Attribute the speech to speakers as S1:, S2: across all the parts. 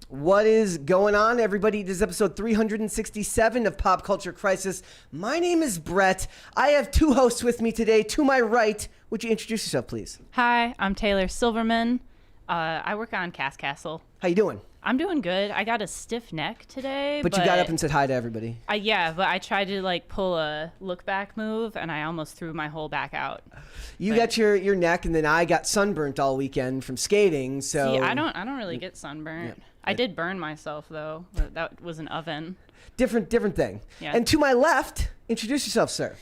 S1: What is going on, everybody? This is episode 367 of Pop Culture Crisis. My name is Brett. I have two hosts with me today. To my right, would you introduce yourself, please?
S2: Hi, I'm Taylor Silverman. I work on Cast Castle.
S1: How you doing?
S2: I'm doing good. I got a stiff neck today.
S1: But you got up and said hi to everybody.
S2: Yeah, but I tried to pull a look back move, and I almost threw my whole back out.
S1: You got your neck, and then I got sunburnt all weekend from skating. So
S2: see, I don't really get sunburnt. Yeah. I did burn myself though. That was an oven.
S1: Different thing.
S2: Yeah.
S1: And to my left, introduce yourself, sir.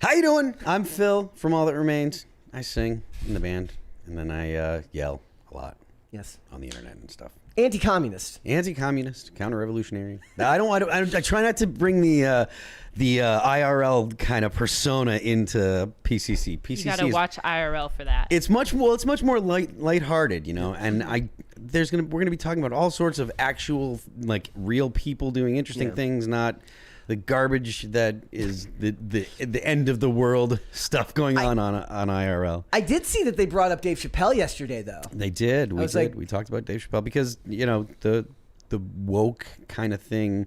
S3: How you doing? I'm Phil from All That Remains. I sing in the band, and then I yell a lot.
S1: Yes.
S3: On the internet and stuff.
S1: Anti-communist,
S3: counter-revolutionary. I try not to bring the IRL kind of persona into PCC.
S2: You got to watch IRL for that.
S3: It's much more lighthearted, you know. And we're gonna be talking about all sorts of actual real people doing interesting things, not the garbage that is the end of the world stuff going on IRL.
S1: I did see that they brought up Dave Chappelle yesterday, though.
S3: They did. We talked about Dave Chappelle because, you know, the woke kind of thing,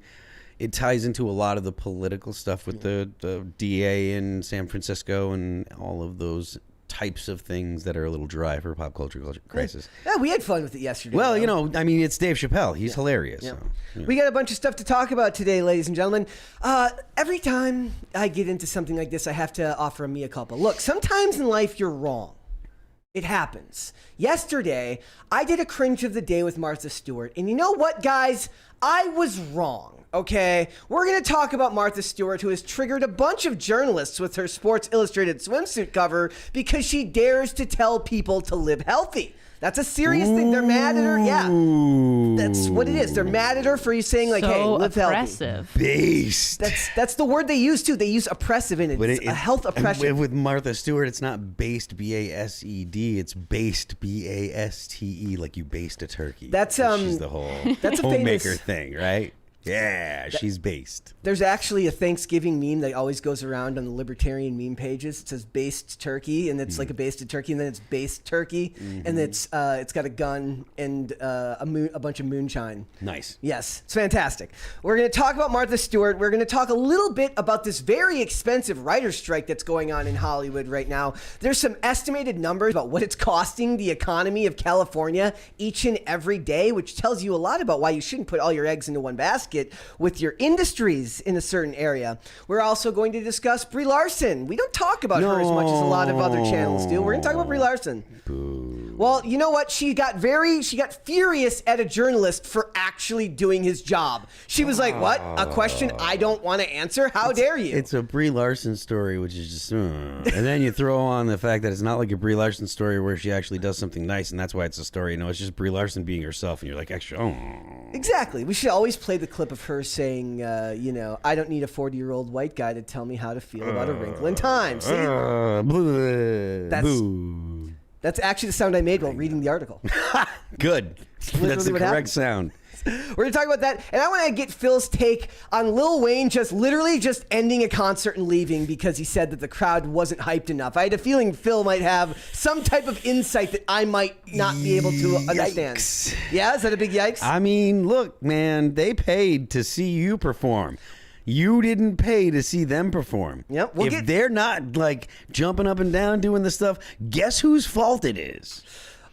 S3: it ties into a lot of the political stuff with the DA in San Francisco and all of those types of things that are a little dry for Pop Culture Crisis.
S1: Yeah, we had fun with it yesterday.
S3: Well, you know, I mean, it's Dave Chappelle. He's hilarious.
S1: Yeah.
S3: So, yeah.
S1: We got a bunch of stuff to talk about today, ladies and gentlemen. Every time I get into something like this, I have to offer a mea culpa. Look, sometimes in life you're wrong. It happens. Yesterday, I did a cringe of the day with Martha Stewart. And you know what, guys? I was wrong. Okay, we're going to talk about Martha Stewart, who has triggered a bunch of journalists with her Sports Illustrated swimsuit cover because she dares to tell people to live healthy. That's a serious thing. They're mad at her. Yeah, that's what it is. They're mad at her for you saying hey, live
S2: oppressive.
S1: Healthy.
S3: Based.
S1: That's the word they use too. They use oppressive in it. It's a health oppression.
S3: With Martha Stewart, it's not based BASED. It's based BASTE, like you baste a turkey.
S1: That's
S3: she's the whole
S1: that's a
S3: homemaker
S1: famous
S3: thing, right? Yeah, she's based.
S1: There's actually a Thanksgiving meme that always goes around on the libertarian meme pages. It says based turkey, and it's like a basted turkey, and then it's based turkey, and it's got a gun and a bunch of moonshine.
S3: Nice.
S1: Yes, it's fantastic. We're going to talk about Martha Stewart. We're going to talk a little bit about this very expensive writer's strike that's going on in Hollywood right now. There's some estimated numbers about what it's costing the economy of California each and every day, which tells you a lot about why you shouldn't put all your eggs into one basket with your industries in a certain area. We're also going to discuss Brie Larson. We don't talk about her as much as a lot of other channels do. We're going to talk about Brie Larson.
S3: Boo.
S1: Well, you know what? She got furious at a journalist for actually doing his job. She was like, "What? A question I don't want to answer? How dare you?"
S3: It's a Brie Larson story, which is just, and then you throw on the fact that it's not like a Brie Larson story where she actually does something nice, and that's why it's a story. No, it's just Brie Larson being herself, and you're like, extra.
S1: Exactly. We should always play the clip of her saying, I don't need a 40-year-old white guy to tell me how to feel about a wrinkle in time. See? That's actually the sound I made while reading the article.
S3: Good. That's the correct sound.
S1: We're going to talk about that, and I want to get Phil's take on Lil Wayne literally just ending a concert and leaving because he said that the crowd wasn't hyped enough. I had a feeling Phil might have some type of insight that I might not be able to understand.
S3: Yikes.
S1: Yeah, is that a big yikes?
S3: I mean, look, man, they paid to see you perform. You didn't pay to see them perform.
S1: Yep.
S3: If they're not jumping up and down doing the stuff, guess whose fault it is?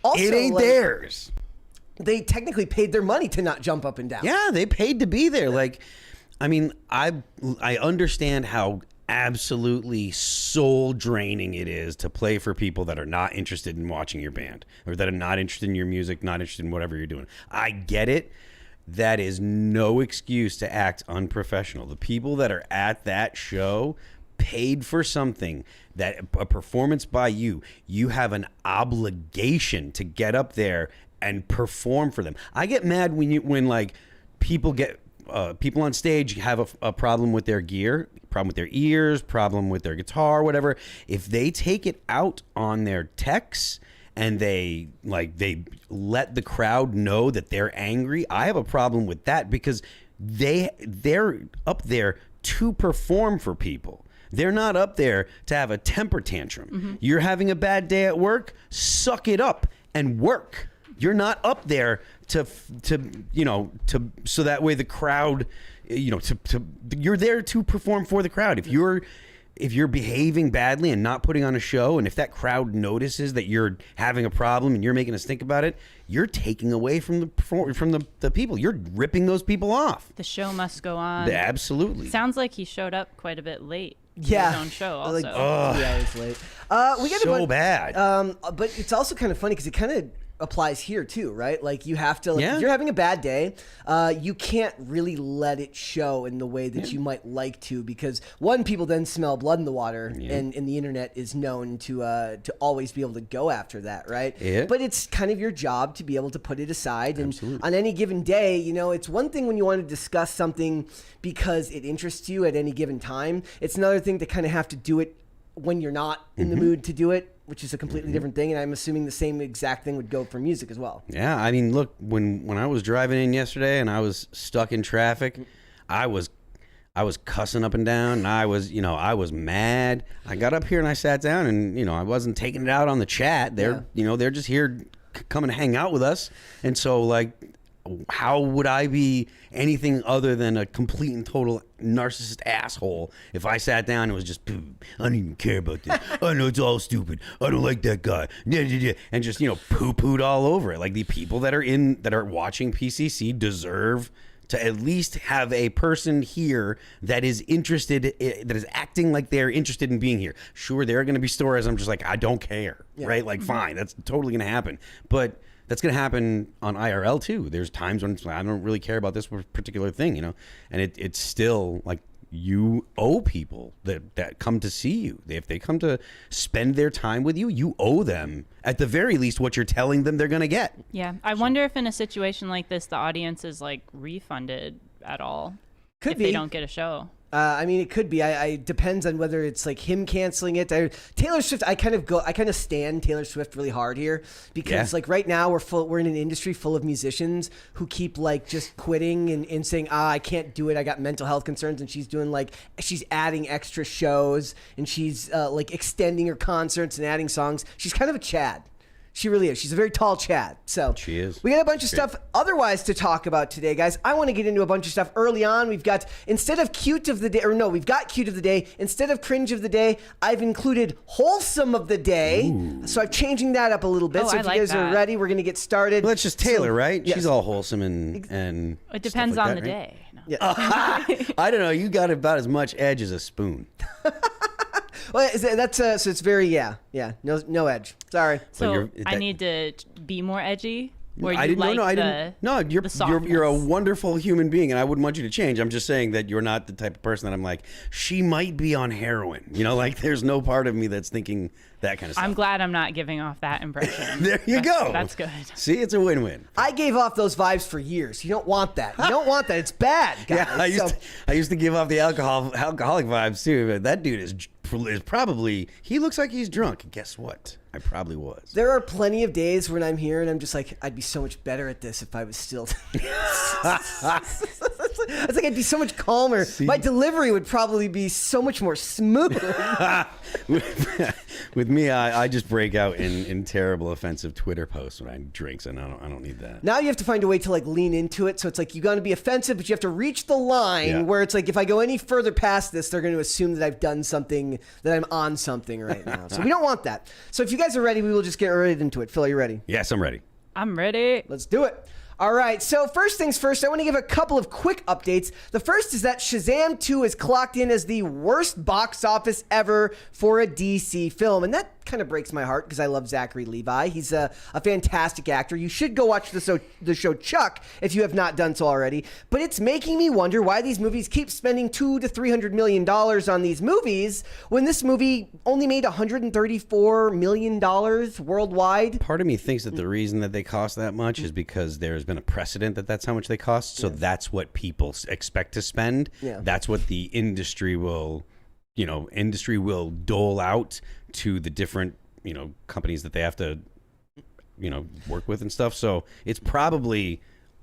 S1: Also,
S3: it ain't theirs.
S1: They technically paid their money to not jump up and down.
S3: Yeah, they paid to be there. I mean, I understand how absolutely soul draining it is to play for people that are not interested in watching your band or that are not interested in your music, not interested in whatever you're doing. I get it. That is no excuse to act unprofessional. The people that are at that show paid for something, that a performance by you have an obligation to get up there and perform for them. I get mad when people on stage have a problem with their gear, problem with their ears, problem with their guitar, whatever. If they take it out on their techs and they let the crowd know that they're angry, I have a problem with that because they're up there to perform for people. They're not up there to have a temper tantrum. Mm-hmm. You're having a bad day at work, suck it up and work. You're not up there to so that way the crowd, you're there to perform for the crowd. If you're behaving badly and not putting on a show, and if that crowd notices that you're having a problem and you're making us think about it, you're taking away from the people. You're ripping those people off.
S2: The show must go on.
S3: Absolutely.
S2: Sounds like he showed up quite a bit late.
S1: Yeah.
S2: His own show also.
S1: Like 3 hours late. We got
S3: So bad.
S1: But it's also kind of funny because it kind of applies here too, right? Like you have to, if you're having a bad day, you can't really let it show in the way that you might like to, because one, people then smell blood in the water, and the internet is known to always be able to go after that, right?
S3: Yeah.
S1: But it's kind of your job to be able to put it aside, and
S3: Absolutely.
S1: on any given day, it's one thing when you want to discuss something because it interests you at any given time. It's another thing to kind of have to do it when you're not in the mood to do it, which is a completely different thing. And I'm assuming the same exact thing would go for music as well.
S3: Yeah, I mean, look, when I was driving in yesterday and I was stuck in traffic, I was cussing up and down, and I was mad. I got up here and I sat down, and I wasn't taking it out on the chat. They're they're just here coming to hang out with us, and so like, how would I be anything other than a complete and total narcissist asshole if I sat down and was just, I don't even care about this. I know it's all stupid. I don't like that guy. And just, poo-pooed all over it. Like, the people that are watching PCC deserve to at least have a person here that is interested, that is acting like they're interested in being here. Sure, there are going to be stories I'm just like, I don't care, right? Like, fine, that's totally going to happen. But that's going to happen on IRL too. There's times when I don't really care about this particular thing, and it's still like, you owe people that come to see you. If they come to spend their time with you, you owe them at the very least what you're telling them they're going to get.
S2: Yeah. I wonder if in a situation like this, the audience is like refunded at all.
S1: Could
S2: if
S1: be.
S2: they don't get a show.
S1: I mean, it could be. I depends on whether it's like him canceling it. Taylor Swift. I kind of stand Taylor Swift really hard here because like right now we're in an industry full of musicians who keep like just quitting and saying, I can't do it. I got mental health concerns, and she's adding extra shows, and she's like extending her concerts and adding songs. She's kind of a Chad. She really is. She's a very tall Chad. So
S3: she is.
S1: We got a bunch of stuff otherwise to talk about today, guys. I want to get into a bunch of stuff early on. We've got, instead of cute of the day, we've got cute of the day. Instead of cringe of the day, I've included wholesome of the day. Ooh. So I'm changing that up a little bit. So if you guys are ready, we're going to get started.
S3: Well, that's just Taylor, right?
S1: Yes.
S3: She's all wholesome and
S2: it depends
S3: like
S2: on
S3: that,
S2: the
S3: right?
S2: day. No.
S1: Yeah.
S3: I don't know. You got about as much edge as a spoon.
S1: Well, so it's very no edge. Sorry.
S2: So I need to be more edgy. Or
S3: I didn't. You're a wonderful human being, and I wouldn't want you to change. I'm just saying that you're not the type of person that I'm like, she might be on heroin. Like, there's no part of me that's thinking that kind of stuff.
S2: I'm glad I'm not giving off that impression.
S3: There you go.
S2: That's good.
S3: See, it's a win-win.
S1: I gave off those vibes for years. You don't want that. You don't want that. It's bad, guys.
S3: Yeah, I used to give off the alcoholic vibes too. But that dude is probably, he looks like he's drunk. And guess what? I probably was.
S1: There are plenty of days when I'm here and I'm just like, I'd be so much better at this if I was still. It's like I'd be so much calmer. See? My delivery would probably be so much more smooth.
S3: With me, I just break out in terrible, offensive Twitter posts when I drink, and I don't need that.
S1: Now you have to find a way to like lean into it. So it's like you got to be offensive, but you have to reach the line where it's like, if I go any further past this, they're going to assume that I've done something, that I'm on something right now. So we don't want that. So if you guys are ready, we will just get right into it. Phil, are you ready?
S3: Yes, I'm ready.
S2: I'm ready.
S1: Let's do it. All right, so first things first, I want to give a couple of quick updates. The first is that Shazam 2 is clocked in as the worst box office ever for a DC film, and that kind of breaks my heart because I love Zachary Levi. He's a fantastic actor. You should go watch the show Chuck if you have not done so already, but it's making me wonder why these movies keep spending $200 to $300 million on these movies when this movie only made $134 million worldwide.
S3: Part of me thinks that the reason that they cost that much is because there's been a precedent that's how much they cost, so that's what people expect to spend. That's what the industry will dole out to the different companies that they have to work with and stuff. So it's probably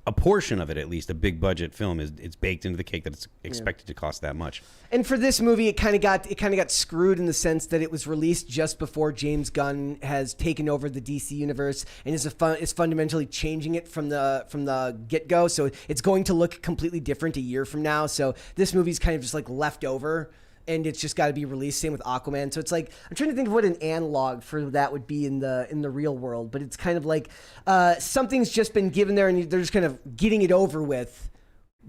S3: a portion of it, at least a big budget film, it's baked into the cake that it's expected to cost that much.
S1: And for this movie, it kind of got screwed in the sense that it was released just before James Gunn has taken over the DC universe and is fundamentally changing it from the get go. So it's going to look completely different a year from now. So this movie's kind of just like left over. And it's just got to be released. Same with Aquaman. So it's like I'm trying to think of what an analog for that would be in the real world. But it's kind of like something's just been given there, and they're just kind of getting it over with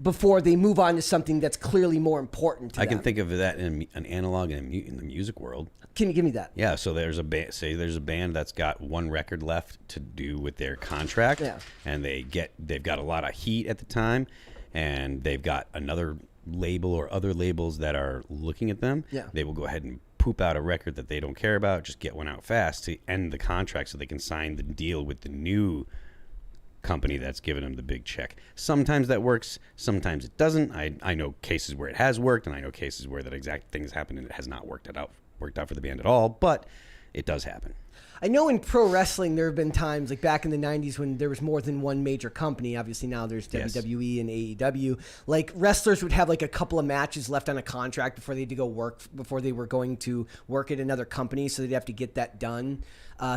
S1: before they move on to something that's clearly more important to them.
S3: I can think of that in an analog in the music world.
S1: Can you give me that?
S3: Yeah. So there's a band that's got one record left to do with their contract, and they've got a lot of heat at the time, and they've got another label or other labels that are looking at them. They will go ahead and poop out a record that they don't care about, just get one out fast to end the contract so they can sign the deal with the new company that's giving them the big check. Sometimes that works, sometimes it doesn't. I know cases where it has worked, and I know cases where that exact thing has happened and it has not worked out for the band at all, but it does happen.
S1: I know in pro wrestling there have been times, like back in the 90s when there was more than one major company. Obviously now there's WWE and AEW. Like wrestlers would have like a couple of matches left on a contract before they had to go work, before they were going to work at another company, so they'd have to get that done.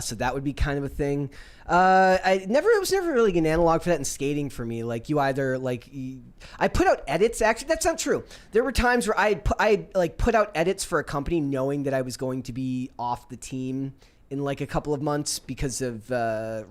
S1: So that would be kind of a thing. It was never really an analog for that in skating for me. Like I put out edits. Actually, that's not true. There were times where I put out edits for a company knowing that I was going to be off the team in like a couple of months because of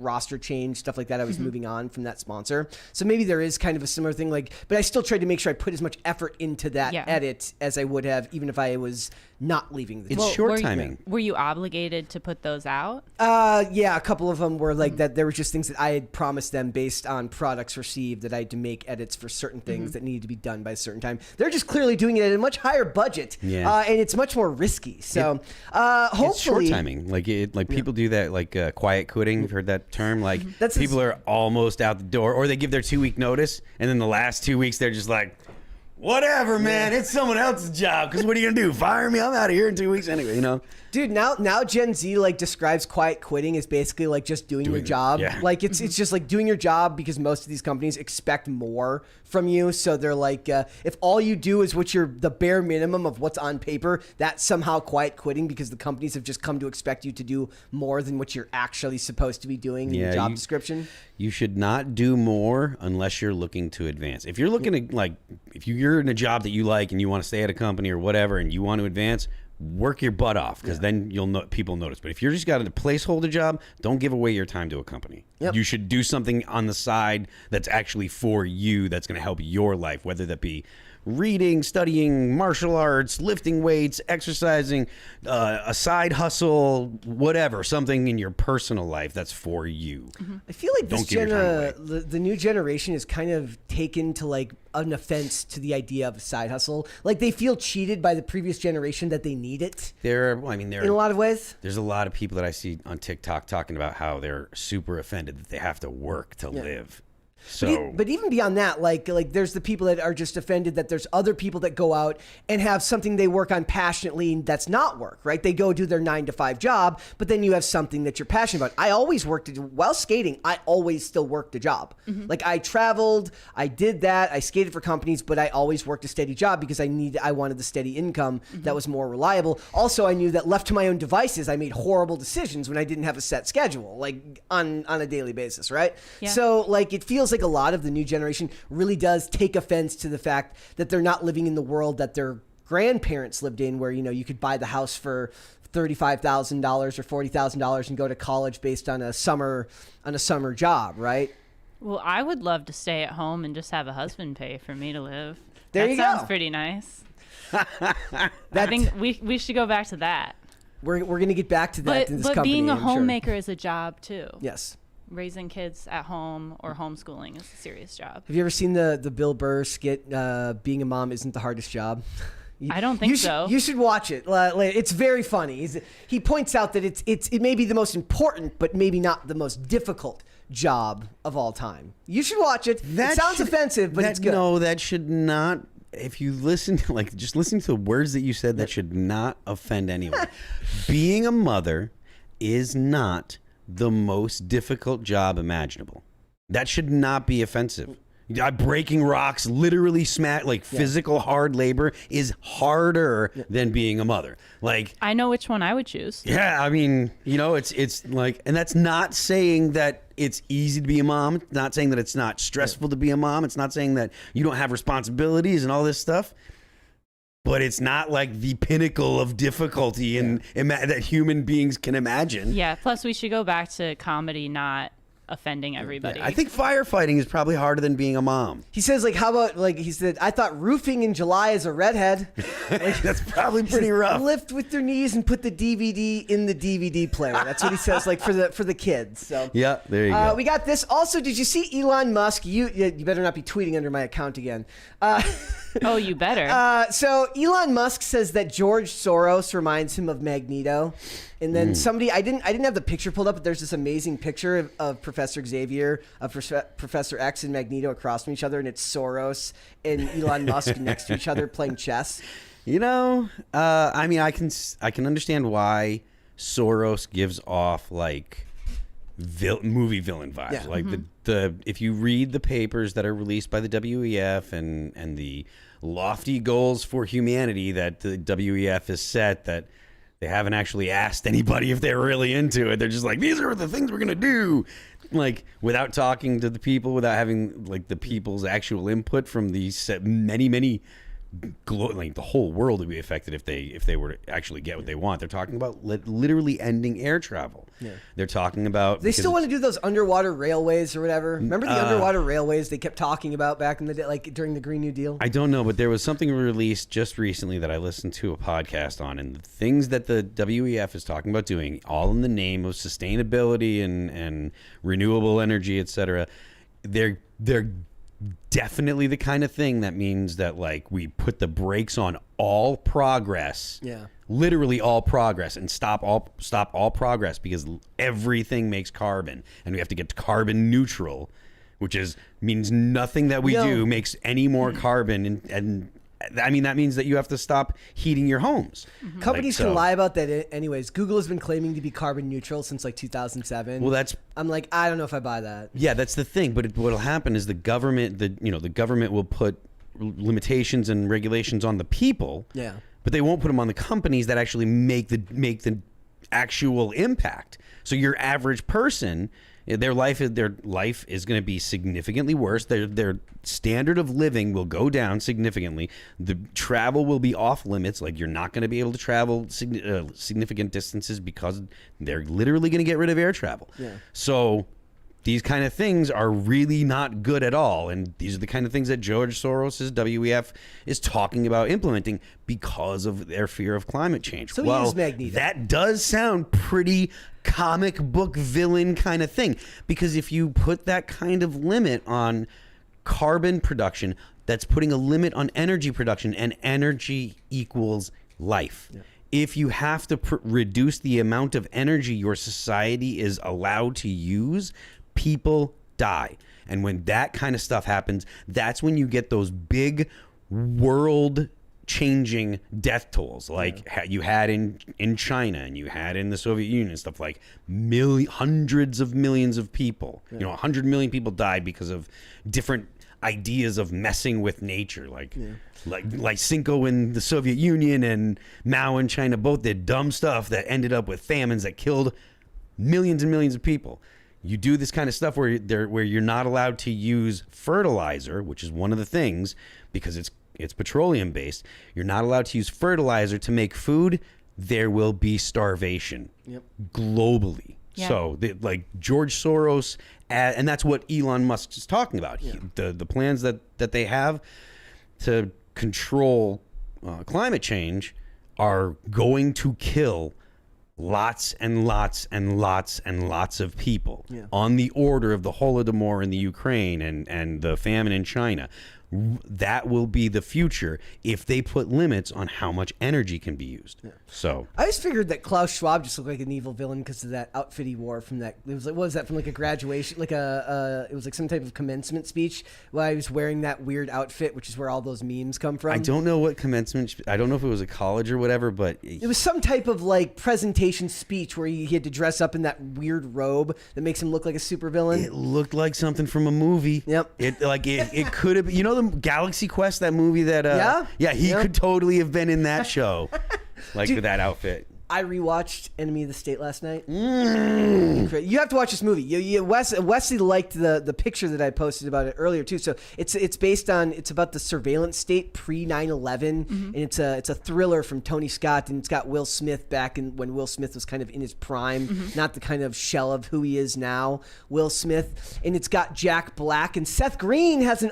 S1: roster change, stuff like that. I was moving on from that sponsor. So maybe there is kind of a similar thing, but I still tried to make sure I put as much effort into that edit as I would have even if I was not leaving the team.
S3: It's short timing.
S2: Were you obligated to put those out?
S1: Yeah, a couple of them were like that. There were just things that I had promised them based on products received that I had to make edits for certain things that needed to be done by a certain time. They're just clearly doing it at a much higher budget, and it's much more risky. So hopefully,
S3: it's short timing. Like people do that, like quiet quitting. You've heard that term? Like people are almost out the door, or they give their 2-week notice, and then the last 2 weeks they're just like, whatever, man. It's someone else's job. Because what are you gonna do? Fire me? I'm out of here in 2 weeks anyway. You know.
S1: Dude, now Gen Z like describes quiet quitting as basically like just doing your job.
S3: Yeah.
S1: Like it's just like doing your job because most of these companies expect more from you. So they're like, if all you do is the bare minimum of what's on paper, that's somehow quiet quitting because the companies have just come to expect you to do more than what you're actually supposed to be doing in your job description.
S3: You should not do more unless you're looking to advance. If you're looking to if you're in a job that you like and you want to stay at a company or whatever and you want to advance, work your butt off because then people notice. But if you're just got a placeholder job, don't give away your time to a company. You should do something on the side that's actually for you, that's going to help your life, whether that be reading, studying, martial arts, lifting weights, exercising, a side hustle, whatever, something in your personal life that's for you.
S1: I feel like the new generation is kind of taken to like an offense to the idea of a side hustle. Like they feel cheated by the previous generation that they need it.
S3: In
S1: a lot of ways.
S3: There's a lot of people that I see on TikTok talking about how they're super offended that they have to work to live. So,
S1: but even beyond that, like there's the people that are just offended that there's other people that go out and have something they work on passionately that's not work, right? They go do their 9-to-5 job, but then you have something that you're passionate about. I always while skating, I always still worked a job. Like I traveled, I did that, I skated for companies, but I always worked a steady job because I wanted the steady income that was more reliable. Also, I knew that left to my own devices, I made horrible decisions when I didn't have a set schedule, like on a daily basis, right?
S2: Yeah.
S1: So like it feels like a lot of the new generation really does take offense to the fact that they're not living in the world that their grandparents lived in, where you could buy the house for $35,000 or $40,000 and go to college based on a summer job, right?
S2: Well, I would love to stay at home and just have a husband pay for me to live.
S1: There you go.
S2: That sounds pretty nice. I think we should go back to that.
S1: We're going to get back to that in this company.
S2: But being a
S1: I'm
S2: homemaker is a job too.
S1: Yes.
S2: Raising kids at home or homeschooling is a serious job.
S1: Have you ever seen the Bill Burr skit, Being a Mom Isn't the Hardest Job?
S2: I don't think so.
S1: You should watch it. It's very funny. He points out that it may be the most important, but maybe not the most difficult job of all time. You should watch it. It sounds offensive, but it's good.
S3: No, that should not. If you listen to just listening to the words that you said, that should not offend anyone. Being a mother is not the most difficult job imaginable. That should not be offensive. Breaking rocks, literally physical hard labor is harder than being a mother. Like,
S2: I know which one I would choose.
S3: yeah, I mean, it's like, and that's not saying that it's easy to be a mom. It's not saying that it's not stressful to be a mom. It's not saying that you don't have responsibilities and all this stuff. But it's not like the pinnacle of difficulty that human beings can imagine.
S2: Yeah. Plus, we should go back to comedy, not offending everybody.
S3: I think firefighting is probably harder than being a mom.
S1: He says, like, how about, like, he said, I thought roofing in July is a redhead. Like,
S3: That's probably pretty rough.
S1: Lift with your knees and put the DVD in the DVD player. That's what he says, like, for the kids. So
S3: Yeah, there you go.
S1: we got this. Also, did you see Elon Musk? You better not be tweeting under my account again.
S2: Oh, you better.
S1: So Elon Musk says that George Soros reminds him of Magneto. And then somebody, I didn't have the picture pulled up, but there's this amazing picture of Professor Xavier, of Professor X and Magneto across from each other, and it's Soros and Elon Musk next to each other playing chess.
S3: I mean, I can understand why Soros gives off like movie villain vibes.
S1: Yeah.
S3: Like the if you read the papers that are released by the WEF and the lofty goals for humanity that the WEF has set, that they haven't actually asked anybody if they're really into it. They're just like, these are the things we're going to do. Like, without talking to the people, without having, like, the people's actual input from these many, like, the whole world would be affected if they were to actually get what they want. They're talking about literally ending air travel. Yeah. They're talking about...
S1: They still want to do those underwater railways or whatever. Remember the underwater railways they kept talking about back in the day, like during the Green New Deal?
S3: I don't know, but there was something released just recently that I listened to a podcast on, and the things that the WEF is talking about doing, all in the name of sustainability and renewable energy, etc., they're definitely the kind of thing that means that, like, we put the brakes on all progress, literally all progress, and stop all progress, because everything makes carbon, and we have to get to carbon neutral, which means nothing that we do makes any more carbon, and I mean, that means that you have to stop heating your homes.
S1: Mm-hmm. Companies can lie about that anyways. Google has been claiming to be carbon neutral since like 2007.
S3: Well,
S1: I'm like, I don't know if I buy that.
S3: Yeah, that's the thing. But what'll happen is the government will put limitations and regulations on the people. Yeah. But they won't put them on the companies that actually make the actual impact. So your average person, their life is going to be significantly worse. Their standard of living will go down significantly. The travel will be off limits. Like, you're not going to be able to travel significant distances because they're literally going to get rid of air travel. Yeah. So these kind of things are really not good at all. And these are the kind of things that George Soros' WEF is talking about implementing because of their fear of climate change.
S1: So he is Magneto.
S3: That does sound pretty comic book villain kind of thing, because if you put that kind of limit on carbon production, that's putting a limit on energy production, and energy equals life. Yeah. If you have to reduce the amount of energy your society is allowed to use, people die. And when that kind of stuff happens, that's when you get those big world changing death tolls, like you had in China, and you had in the Soviet Union and stuff, like hundreds of millions of people. 100 million people died because of different ideas of messing with nature, like Lysenko in the Soviet Union and Mao in China both did dumb stuff that ended up with famines that killed millions and millions of people. You do this kind of stuff where you're not allowed to use fertilizer, which is one of the things, because it's petroleum based. You're not allowed to use fertilizer to make food. There will be starvation globally. Yeah. So like George Soros, and that's what Elon Musk is talking about. Yeah. The plans that they have to control climate change are going to kill lots and lots and lots and lots of people, on the order of the Holodomor in the Ukraine and the famine in China. that will be the future if they put limits on how much energy can be used. So
S1: I just figured that Klaus Schwab just looked like an evil villain because of that outfit he wore from that. It was like, what was that from like a graduation, like it was like some type of commencement speech while I was wearing that weird outfit, which is where all those memes come from.
S3: I don't know what commencement. I don't know if it was a college or whatever, but
S1: it was some type of like presentation speech where he had to dress up in that weird robe that makes him look like a supervillain.
S3: it looked like something from a movie.
S1: Yep.
S3: It could have. You know the Galaxy Quest, that movie that. He could totally have been in that show, like with that outfit.
S1: I rewatched Enemy of the State last night. You have to watch this movie. Wesley liked the picture that I posted about it earlier too. So it's about the surveillance state pre 9/11, and it's a thriller from Tony Scott, and it's got Will Smith back when Will Smith was kind of in his prime, not the kind of shell of who he is now, Will Smith, and it's got Jack Black and Seth Green has an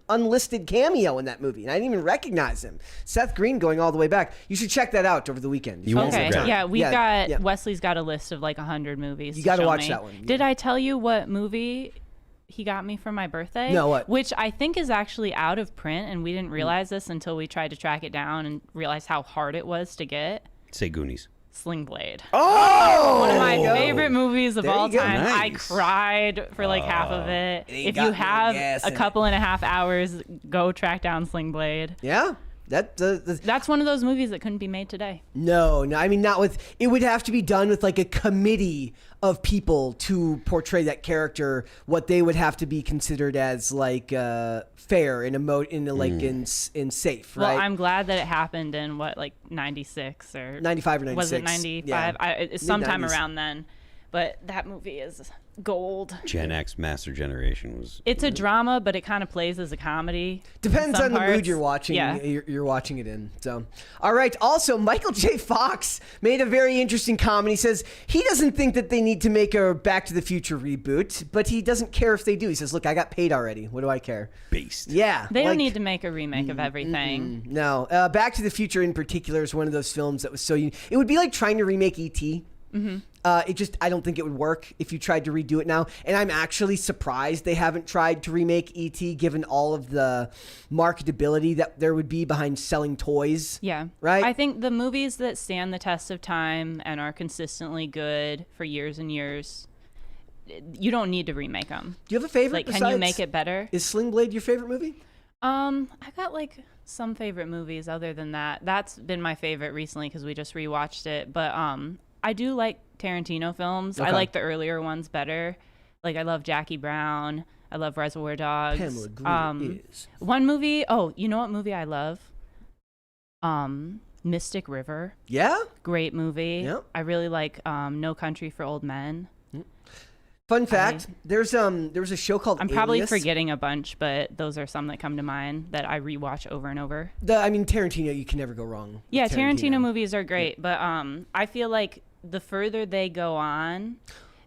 S1: unlisted cameo in that movie, and I didn't even recognize him. Seth Green going all the way back. You should check that out over the weekend.
S3: You won't regret it.
S2: Yeah, Wesley's got a list of like 100 movies.
S1: You got to watch that one.
S2: Did I tell you what movie he got me for my birthday?
S1: No, what?
S2: Which I think is actually out of print, and we didn't realize this until we tried to track it down and realized how hard it was to get.
S3: Say Goonies.
S2: Sling Blade.
S1: Oh,
S2: one of my favorite movies of all time.
S3: Nice.
S2: I cried for like half of it. If you have a couple and a half hours, go track down Sling Blade.
S1: Yeah.
S2: That's one of those movies that couldn't be made today.
S1: No, I mean, not with. It would have to be done with like a committee of people to portray that character. What they would have to be considered as like fair and in safe. Right.
S2: Well, I'm glad that it happened in like 96 or
S1: 95 or 96.
S2: Was it 95?
S1: Yeah.
S2: It's sometime
S1: Mid-90s.
S2: around then. But that movie is gold.
S3: Gen X Master Generation was.
S2: It's a drama, but it kind of plays as a comedy.
S1: Depends on the mood
S2: parts.
S1: you're watching.
S2: Yeah.
S1: You're watching it in. So, all right. Also, Michael J. Fox made a very interesting comment. He says he doesn't think that they need to make a Back to the Future reboot, but he doesn't care if they do. He says, "Look, I got paid already. What do I care?"
S3: Beast.
S1: Yeah.
S2: They don't need to make a remake of everything.
S1: No. Back to the Future in particular is one of those films that was so. It would be like trying to remake E.T. I don't think it would work if you tried to redo it now. And I'm actually surprised they haven't tried to remake E.T. given all of the marketability that there would be behind selling toys.
S2: Yeah.
S1: Right?
S2: I think the movies that stand the test of time and are consistently good for years and years, you don't need to remake them.
S1: Do you have a favorite?
S2: Like, can you make it better?
S1: Is Sling Blade your favorite movie?
S2: I got like some favorite movies other than that. That's been my favorite recently because we just rewatched it. But I do like Tarantino films.
S1: Okay.
S2: I like the earlier ones better. Like I love Jackie Brown. I love Reservoir Dogs.
S1: Pamela Green is.
S2: One movie. Oh, you know what movie I love? Mystic River.
S1: Yeah?
S2: Great movie.
S1: Yep.
S2: I really like No Country for Old Men.
S1: Fun fact, there was a show called
S2: I'm probably
S1: Alias.
S2: forgetting a bunch, but those are some that come to mind that I rewatch over and over.
S1: Tarantino, you can never go wrong with
S2: Yeah, Tarantino movies are great, but I feel like the further they go on,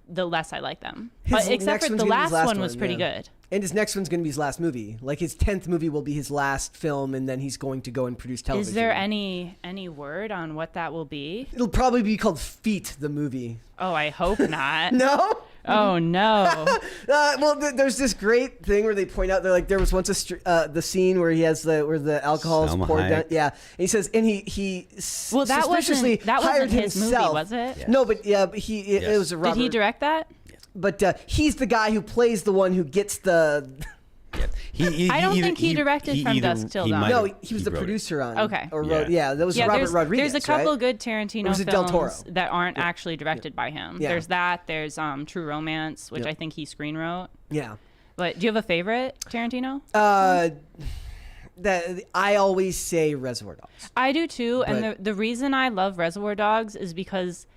S2: the less I like them.
S1: His
S2: Except
S1: next
S2: for
S1: one's
S2: the
S1: gonna be his
S2: last
S1: last
S2: one was
S1: one,
S2: pretty
S1: yeah.
S2: good.
S1: And his next one's going to be his last movie. Like his 10th movie will be his last film, and then he's going to go and produce television.
S2: Is there any word on what that will be?
S1: It'll probably be called Feet, the movie.
S2: Oh, I hope not.
S1: No?
S2: Oh no.
S1: There's this great thing where they point out there was once the scene where he has where the alcohol is
S3: Selma
S1: poured
S3: Hayek.
S1: down. Yeah, and he says, and he
S2: Well, that
S1: suspiciously
S2: wasn't
S1: hired
S2: his movie,
S1: himself.
S2: was it?
S3: Yeah.
S1: No, but it was a Robert.
S2: Did he direct that?
S1: But he's the guy who plays the one who gets the.
S2: I don't think he directed From Dusk Till Dawn.
S1: No, he was the
S3: wrote it.
S1: producer on.
S2: Okay.
S1: Or wrote, that was Robert Rodriguez.
S2: There's a couple
S1: right?
S2: good Tarantino
S1: was it Del Toro?
S2: films that aren't actually directed by him.
S1: Yeah.
S2: There's that. There's True Romance, which I think he screenwrote.
S1: Yeah.
S2: But do you have a favorite Tarantino?
S1: That I always say Reservoir Dogs.
S2: I do too,
S1: But-
S2: and the reason I love Reservoir Dogs is because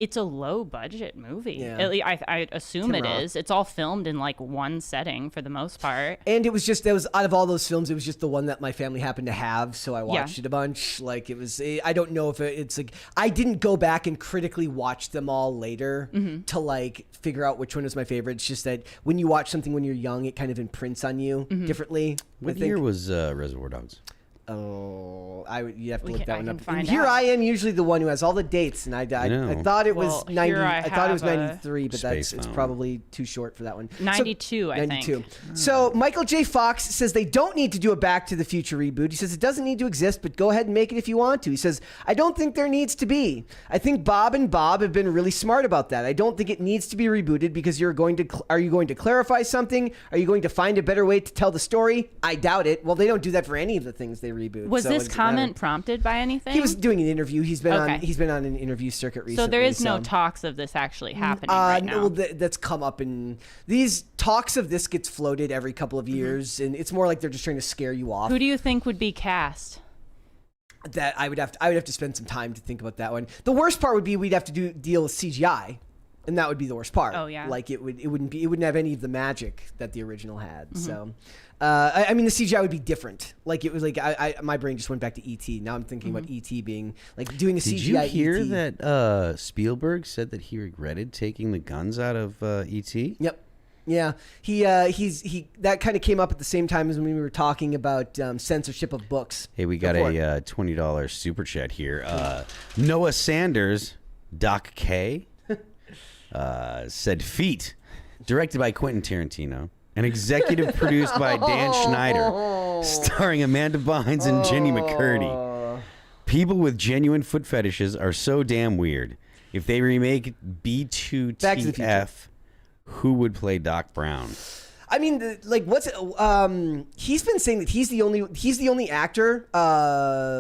S2: it's a low budget movie.
S1: Yeah.
S2: At least I assume
S1: Tim
S2: it
S1: Roth.
S2: is. It's all filmed in like one setting for the most part.
S1: And it was out of all those films, it was just the one that my family happened to have, so I watched it a bunch. Like it was, I don't know if it's like I didn't go back and critically watch them all later to like figure out which one was my favorite. It's just that when you watch something when you're young, it kind of imprints on you differently.
S3: What
S1: I think.
S3: year was Reservoir Dogs?
S1: Oh, you have to
S2: We
S1: look
S2: can-
S1: that
S2: I
S1: one
S2: can
S1: up.
S2: find
S1: And here
S2: out.
S1: I am, usually the one who has all the dates, and I
S3: know.
S1: thought it was
S2: Well,
S1: 90.
S2: here I
S1: I thought it was
S2: have a
S1: 93, but
S3: space
S1: it's
S3: phone.
S1: probably too short for that one.
S2: 92, I think.
S1: 92. So Michael J. Fox says they don't need to do a Back to the Future reboot. He says it doesn't need to exist, but go ahead and make it if you want to. He says, I don't think there needs to be. I think Bob and Bob have been really smart about that. I don't think it needs to be rebooted because are you going to clarify something? Are you going to find a better way to tell the story? I doubt it. Well, they don't do that for any of the things they reboot.
S2: Was
S1: so
S2: this
S1: it doesn't
S2: comment
S1: matter.
S2: prompted by anything?
S1: He was doing an interview. He's been
S2: Okay.
S1: on an interview circuit recently.
S2: so there is no talks of this actually happening right now.
S1: Well, that's come up in these talks of this gets floated every couple of years, and it's more like they're just trying to scare you off.
S2: Who do you think would be cast?
S1: That I would have to spend some time to think about that one. The worst part would be we'd have to deal with CGI, and that would be the worst part.
S2: Oh, yeah.
S1: Like it wouldn't have any of the magic that the original had. So, I mean the CGI would be different. Like it was like my brain just went back to ET. Now I'm thinking about ET being like doing a
S3: Did
S1: CGI.
S3: you hear
S1: ET.
S3: that Spielberg said that he regretted taking the guns out of E.T.?
S1: Yep. Yeah, he that kind of came up at the same time as when we were talking about censorship of books.
S3: Hey, we got a $20 super chat here. Noah Sanders, Doc K, said Feet, directed by Quentin Tarantino, and executive produced by Dan Schneider, starring Amanda Bynes and Jenny McCurdy. People with genuine foot fetishes are so damn weird. If they remake
S1: Back to the Future.
S3: B2TF, who would play Doc Brown?
S1: I mean, he's been saying that he's the only actor.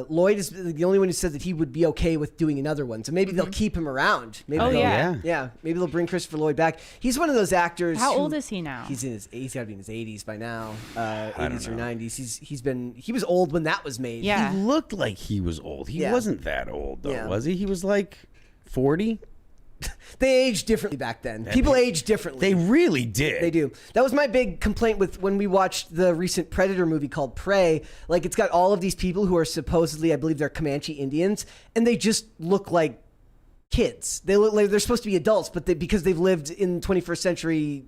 S1: Lloyd is the only one who said that he would be okay with doing another one. So maybe they'll keep him around. Maybe
S2: Oh,
S1: they'll-
S2: yeah.
S1: yeah. Maybe they'll bring Christopher Lloyd back. He's one of those actors.
S2: How
S1: who-
S2: old is he now?
S1: He's got to be in his 80s by now.
S3: don't
S1: 80s or
S3: know.
S1: 90s. He was old when that was made.
S2: Yeah.
S3: He looked like he was old. He
S1: Yeah.
S3: wasn't that old, though,
S1: Yeah.
S3: was he? He was like 40.
S1: They aged differently back then. People age differently.
S3: They really did.
S1: They do. That was my big complaint with when we watched the recent Predator movie called Prey. Like, it's got all of these people who are supposedly, I believe they're Comanche Indians, and they just look like kids. They look like they're supposed to be adults, but because they've lived in the 21st century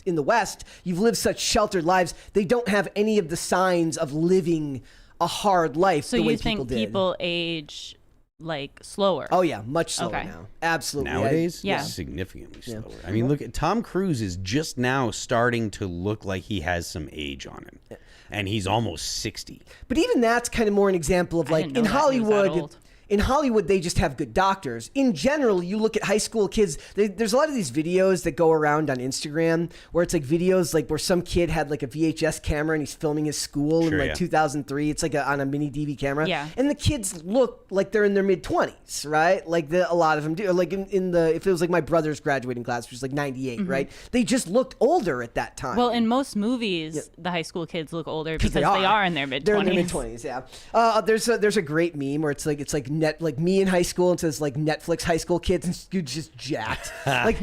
S1: in the West, you've lived such sheltered lives, they don't have any of the signs of living a hard life
S2: so
S1: the way
S2: you think
S1: people did.
S2: people age like slower?
S1: Oh yeah, much slower
S2: Okay.
S1: now. Absolutely.
S3: Nowadays,
S2: Yeah.
S3: significantly slower. I mean, look at Tom Cruise is just now starting to look like he has some age on him, and he's almost 60.
S1: But even that's kind of more an example of
S2: I
S1: like
S2: didn't know
S1: in
S2: that he was that
S1: Hollywood.
S2: old.
S1: In Hollywood, they just have good doctors. In general, you look at high school kids. There's a lot of these videos that go around on Instagram where it's like videos like where some kid had like a VHS camera and he's filming his school in
S3: Sure,
S1: like
S3: yeah.
S1: 2003. It's like on a mini DV camera.
S2: Yeah.
S1: And the kids look like they're in their mid 20s, right? Like a lot of them do. Like if it was like my brother's graduating class, which was like 98, right? They just looked older at that time.
S2: Well, in most movies, the high school kids look older because
S1: they
S2: they are in their mid 20s.
S1: They're in their mid 20s, yeah. There's a great meme where it's like me in high school and says like Netflix high school kids and you're just jacked. like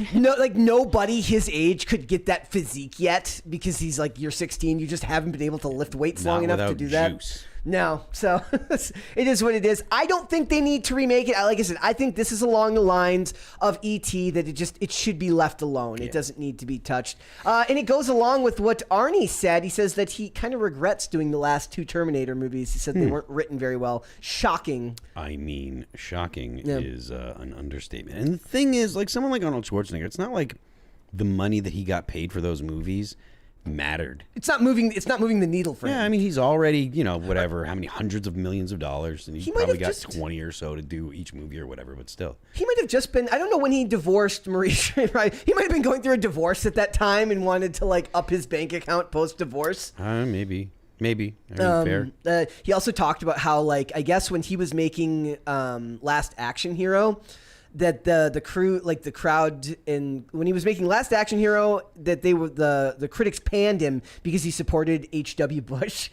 S1: nobody his age could get that physique yet because he's like you're 16. You just haven't been able to lift weights long enough to
S3: without
S1: do that.
S3: juice.
S1: No, so it is what it is. I don't think they need to remake it. Like I said, I think this is along the lines of E.T. that it should be left alone. It doesn't need to be touched. And it goes along with what Arnie said. He says that he kind of regrets doing the last two Terminator movies. He said they weren't written very well. Shocking.
S3: I mean, shocking is an understatement. And the thing is, like someone like Arnold Schwarzenegger, it's not like the money that he got paid for those movies mattered.
S1: It's not moving the needle for him.
S3: Yeah, I mean, he's already, whatever, how many hundreds of millions of dollars, and he
S1: might
S3: probably
S1: have
S3: got
S1: just-
S3: 20 or so to do each movie or whatever, but still.
S1: He might have just been, I don't know when he divorced Marie, right? He might have been going through a divorce at that time and wanted to like up his bank account post-divorce.
S3: Maybe. I mean, fair.
S1: He also talked about how, like, I guess when he was making Last Action Hero, that the crew, like the crowd, and when he was making Last Action Hero, that they were the critics panned him because he supported H.W. Bush,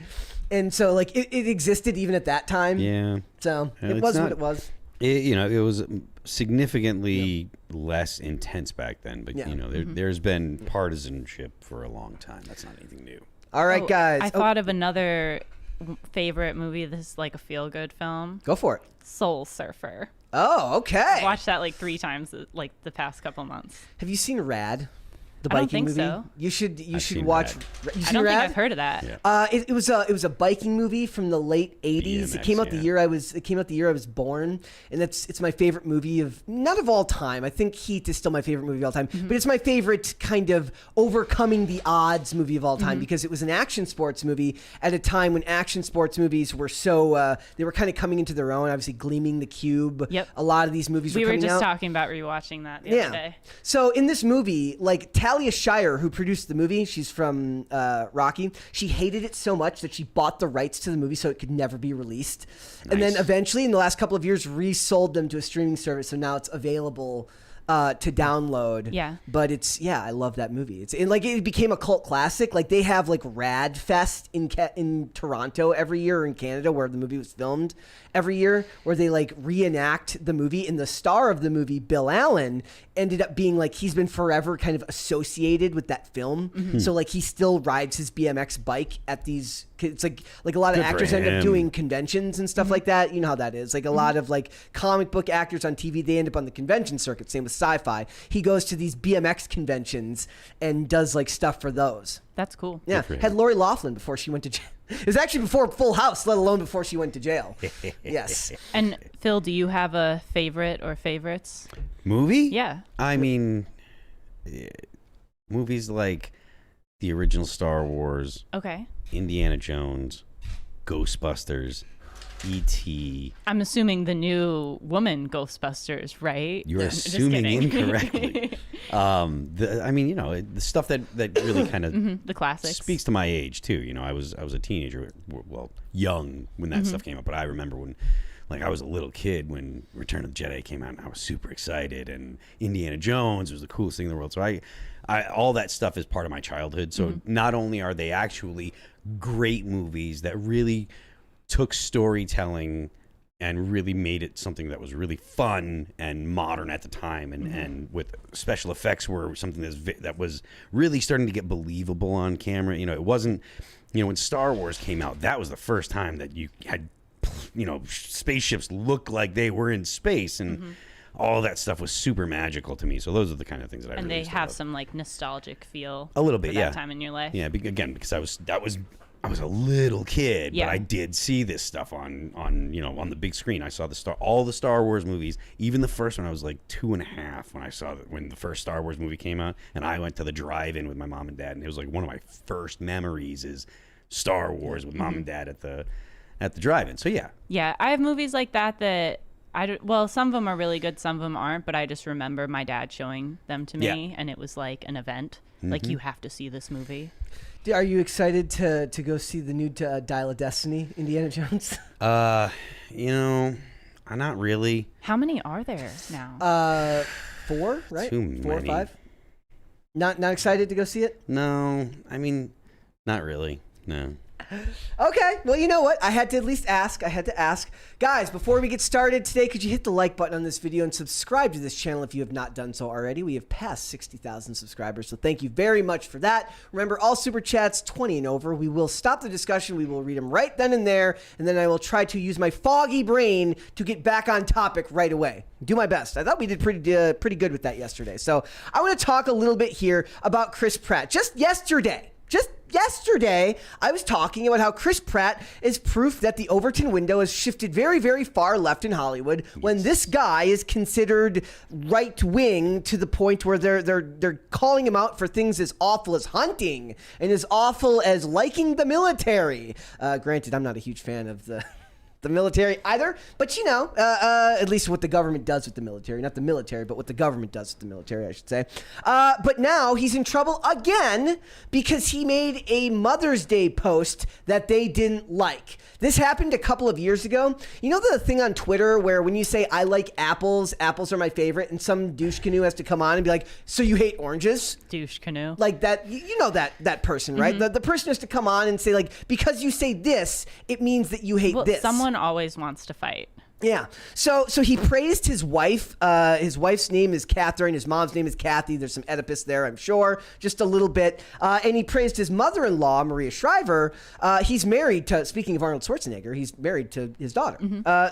S1: and so like it existed even at that time.
S3: Yeah.
S1: So
S3: No,
S1: it
S3: it's
S1: was
S3: not-
S1: what it was.
S3: It was significantly less intense back then, but,
S1: Yeah.
S3: there's been partisanship for a long time. That's not anything new.
S1: All right, guys.
S2: I thought of another favorite movie. This is like a feel-good film.
S1: Go for it.
S2: Soul Surfer.
S1: Oh, okay.
S2: Watched that like 3 times like the past couple months.
S1: Have you seen Rad? The
S2: I don't
S1: biking
S2: think
S1: movie.
S2: so.
S1: You should
S3: seen
S1: watch.
S3: Rad.
S1: You
S2: I
S1: seen
S2: don't think
S1: Rad?
S2: I've heard of that.
S3: Yeah.
S1: It was a biking movie from the late '80s. It
S3: BMX,
S1: came out the
S3: yeah.
S1: year I was born, and it's my favorite movie not of all time. I think Heat is still my favorite movie of all time, but it's my favorite kind of overcoming the odds movie of all time because it was an action sports movie at a time when action sports movies were so they were kind of coming into their own. Obviously, Gleaming the Cube.
S2: Yep.
S1: A lot of these movies
S2: We
S1: were
S2: were
S1: coming
S2: just
S1: out.
S2: talking about rewatching that the other day.
S1: So in this movie, like Talia Shire, who produced the movie, she's from Rocky. She hated it so much that she bought the rights to the movie so it could never be released. And then
S3: Nice.
S1: eventually, in the last couple of years, resold them to a streaming service. So now it's available to download.
S2: Yeah.
S1: But I love that movie. It became a cult classic. Like they have like Rad Fest in Toronto every year, or in Canada where the movie was filmed every year, where they like reenact the movie. And the star of the movie, Bill Allen, ended up being like, he's been forever kind of associated with that film. So like he still rides his BMX bike at these. It's like a lot of
S3: Good for
S1: actors end up
S3: him.
S1: doing conventions and stuff like that. You know how that is. Like a lot of like comic book actors on TV, they end up on the convention circuit. Same with sci-fi. He goes to these BMX conventions and does like stuff for those.
S2: That's cool.
S1: Yeah,
S3: for him.
S1: had Lori Loughlin before she went to jail. It was actually before Full House, let alone before she went to jail. Yes.
S2: And Phil, do you have a favorite or favorites?
S3: Movie?
S2: Yeah.
S3: I mean, movies like the original Star Wars,
S2: Okay.
S3: Indiana Jones, Ghostbusters, E.T.
S2: I'm assuming the new woman Ghostbusters, right?
S3: You're
S2: Just
S3: assuming
S2: kidding.
S3: incorrectly. The stuff that really kind of
S2: The classics.
S3: speaks to my age too. You know, I was a teenager, well, young when that stuff came out, but I remember when, like, I was a little kid when Return of the Jedi came out, and I was super excited, and Indiana Jones was the coolest thing in the world. So I all that stuff is part of my childhood. So not only are they actually great movies that really took storytelling and really made it something that was really fun and modern at the time, and with special effects were something that was really starting to get believable on camera. You know, it wasn't, you know, when Star Wars came out, that was the first time that you had, you know, spaceships look like they were in space, and all that stuff was super magical to me. So those are the kind of things that I
S2: And
S3: really
S2: they
S3: still
S2: have
S3: love.
S2: some like nostalgic feel.
S3: A little bit,
S2: for
S3: yeah.
S2: That time in your life.
S3: Yeah, again, because I was a little kid,
S2: Yeah.
S3: but I did see this stuff on the big screen. I saw all the Star Wars movies, even the first one. I was like 2.5 when I saw when the first Star Wars movie came out, and I went to the drive-in with my mom and dad, and it was like one of my first memories is Star Wars with mom and dad at the drive-in. So yeah,
S2: Yeah, I have movies like that some of them are really good, some of them aren't, but I just remember my dad showing them to me, and it was like an event. Like, you have to see this movie.
S1: Are you excited to go see the new Dial of Destiny, Indiana Jones?
S3: not really.
S2: How many are there now?
S1: 4, right?
S3: Too
S1: 4 or
S3: many.
S1: 5. Not excited to go see it?
S3: No, I mean, not really. No.
S1: Okay, well, you know what? I had to at least ask. I had to ask. Guys, before we get started today, could you hit the like button on this video and subscribe to this channel if you have not done so already? We have passed 60,000 subscribers, so thank you very much for that. Remember, all super chats 20 and over. We will stop the discussion. We will read them right then and there, and then I will try to use my foggy brain to get back on topic right away. Do my best. I thought we did pretty good with that yesterday. So I want to talk a little bit here about Chris Pratt. Just yesterday, I was talking about how Chris Pratt is proof that the Overton window has shifted very, very far left in Hollywood when this guy is considered right-wing to the point where they're calling him out for things as awful as hunting and as awful as liking the military. Granted, I'm not a huge fan of the military either, but at least what the government does with the military, not the military, but what the government does with the military, I should say. But now he's in trouble again because he made a Mother's Day post that they didn't like. This happened a couple of years ago. You know the thing on Twitter where when you say, I like apples, apples are my favorite, and some douche canoe has to come on and be like, so you hate oranges?
S2: Douche canoe.
S1: Like that, you know that person, right? The person has to come on and say, like, because you say this, it means that you hate this.
S2: Someone always wants to fight.
S1: Yeah. So he praised his wife. His wife's name is Catherine. His mom's name is Kathy. There's some Oedipus there, I'm sure, just a little bit. And he praised his mother-in-law, Maria Shriver. He's married to, speaking of Arnold Schwarzenegger, he's married to his daughter.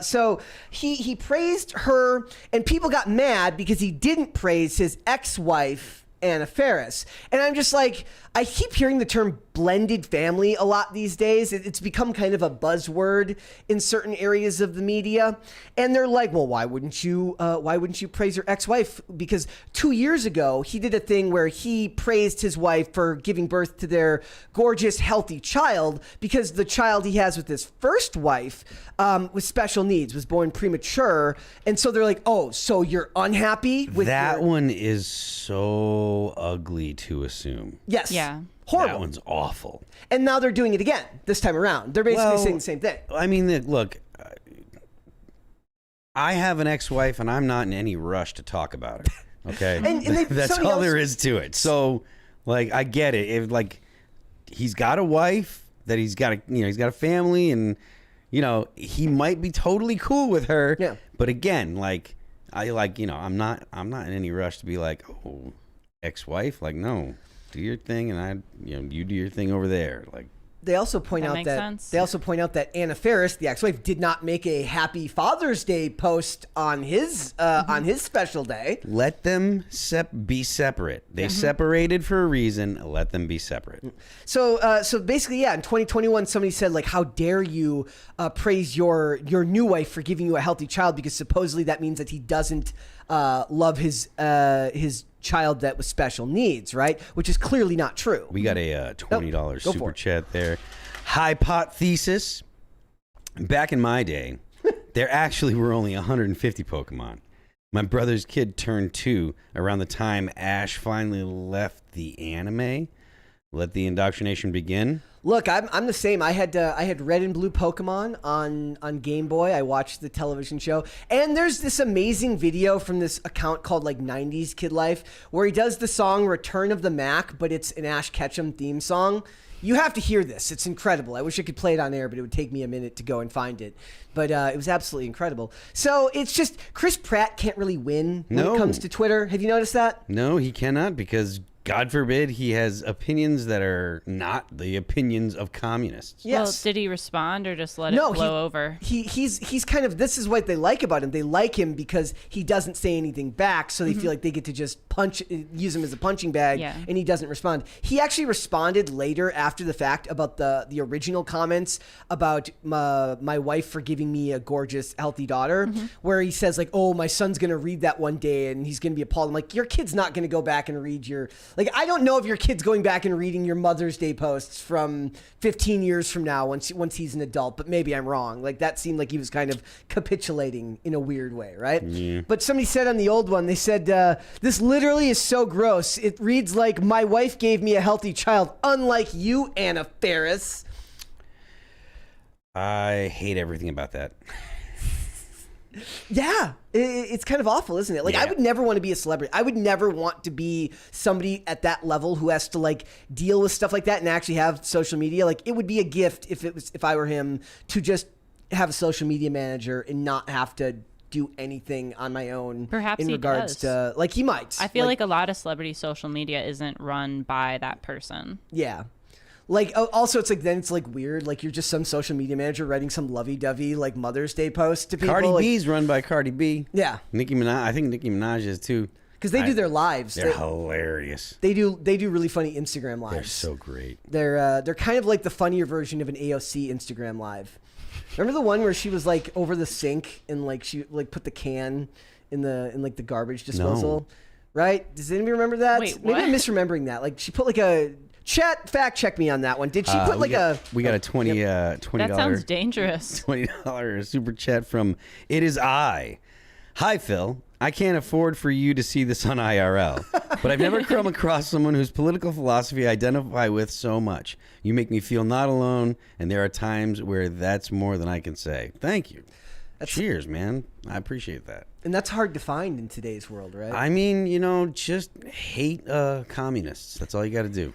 S1: So he praised her, and people got mad because he didn't praise his ex-wife, Anna Faris. And I'm just like, I keep hearing the term blended family a lot these days. It's become kind of a buzzword in certain areas of the media. And they're like, well, why wouldn't you praise your ex-wife? Because 2 years ago, he did a thing where he praised his wife for giving birth to their gorgeous, healthy child, because the child he has with his first wife with special needs was born premature. And so they're like, oh, so you're unhappy with
S3: that one is so ugly to assume.
S1: Yes.
S2: Yeah.
S1: Horrible.
S3: That one's awful.
S1: And now they're doing it again this time around. They're basically saying the same thing.
S3: I mean, look, I have an ex-wife, and I'm not in any rush to talk about it. Okay, that's all there is to it. So, like, I get it. If like he's got a wife, that he's got a family, and he might be totally cool with her.
S1: Yeah.
S3: But again, like I'm not in any rush to be like, oh, ex-wife. Like, no, do your thing, and you do your thing over there. Like,
S1: they also point out that Anna Faris, the ex-wife, did not make a Happy Father's Day post on his special day.
S3: Let them be separate. They separated for a reason. Let them be separate.
S1: So basically, yeah, in 2021, somebody said, like, how dare you praise your new wife for giving you a healthy child, because supposedly that means that he doesn't love his child that was special needs, right? Which is clearly not true.
S3: We got a $20 super chat there. Hypothesis. Back in my day, there actually were only 150 Pokemon. My brother's kid turned 2 around the time Ash finally left the anime. Let the indoctrination begin.
S1: Look, I'm the same. I had red and blue Pokemon on Game Boy. I watched the television show, and there's this amazing video from this account called like 90s Kid Life, where he does the song "Return of the Mac," but it's an Ash Ketchum theme song. You have to hear this. It's incredible. I wish I could play it on air, but it would take me a minute to go and find it. But it was absolutely incredible. So it's just Chris Pratt can't really win when it comes to Twitter. Have you noticed that?
S3: No, he cannot, because God forbid he has opinions that are not the opinions of communists.
S1: Yes.
S2: Well, did he respond or just let it blow over?
S1: He's kind of, this is what they like about him. They like him because he doesn't say anything back, so they feel like they get to just use him as a punching bag, and he doesn't respond. He actually responded later after the fact about the original comments about my wife for giving me a gorgeous, healthy daughter, where he says like, oh, my son's going to read that one day and he's going to be appalled. I'm like, your kid's not going to go back and read your... Like, I don't know if your kid's going back and reading your Mother's Day posts from 15 years from now once he's an adult, but maybe I'm wrong. Like, that seemed like he was kind of capitulating in a weird way, right? Yeah. But somebody said on the old one, they said, this literally is so gross. It reads like, my wife gave me a healthy child, unlike you, Anna Faris.
S3: I hate everything about that.
S1: Yeah, it's kind of awful, isn't it? Like, I would never want to be a celebrity. I would never want to be somebody at that level who has to like deal with stuff like that and actually have social media. Like, it would be a gift if I were him to just have a social media manager and not have to do anything on my own.
S2: Perhaps
S1: in
S2: he
S1: regards
S2: does.
S1: to, like, he might.
S2: I feel like a lot of celebrity social media isn't run by that person.
S1: Yeah. Like, also, it's like, then it's like weird. Like, you're just some social media manager writing some lovey-dovey, like, Mother's Day post to people.
S3: Cardi
S1: like,
S3: B's run by Cardi B.
S1: Yeah.
S3: Nicki Minaj. I think Nicki Minaj is too.
S1: Because they do their lives.
S3: They're hilarious.
S1: They do really funny Instagram lives.
S3: They're so great.
S1: They're kind of like the funnier version of an AOC Instagram live. Remember the one where she was like over the sink and like she like put the can in like the garbage disposal? No. Right? Does anybody remember that?
S2: Wait,
S1: maybe I'm misremembering that. Like, she put like a... Chat, fact check me on that one. Did she put like
S3: we got a $20
S2: That sounds dangerous.
S3: $20 super chat from It Is I. Hi, Phil. I can't afford for you to see this on IRL, but I've never come across someone whose political philosophy I identify with so much. You make me feel not alone, and there are times where that's more than I can say. Thank you. Cheers, man. I appreciate that.
S1: And that's hard to find in today's world, right?
S3: I mean, just hate communists. That's all you got to do.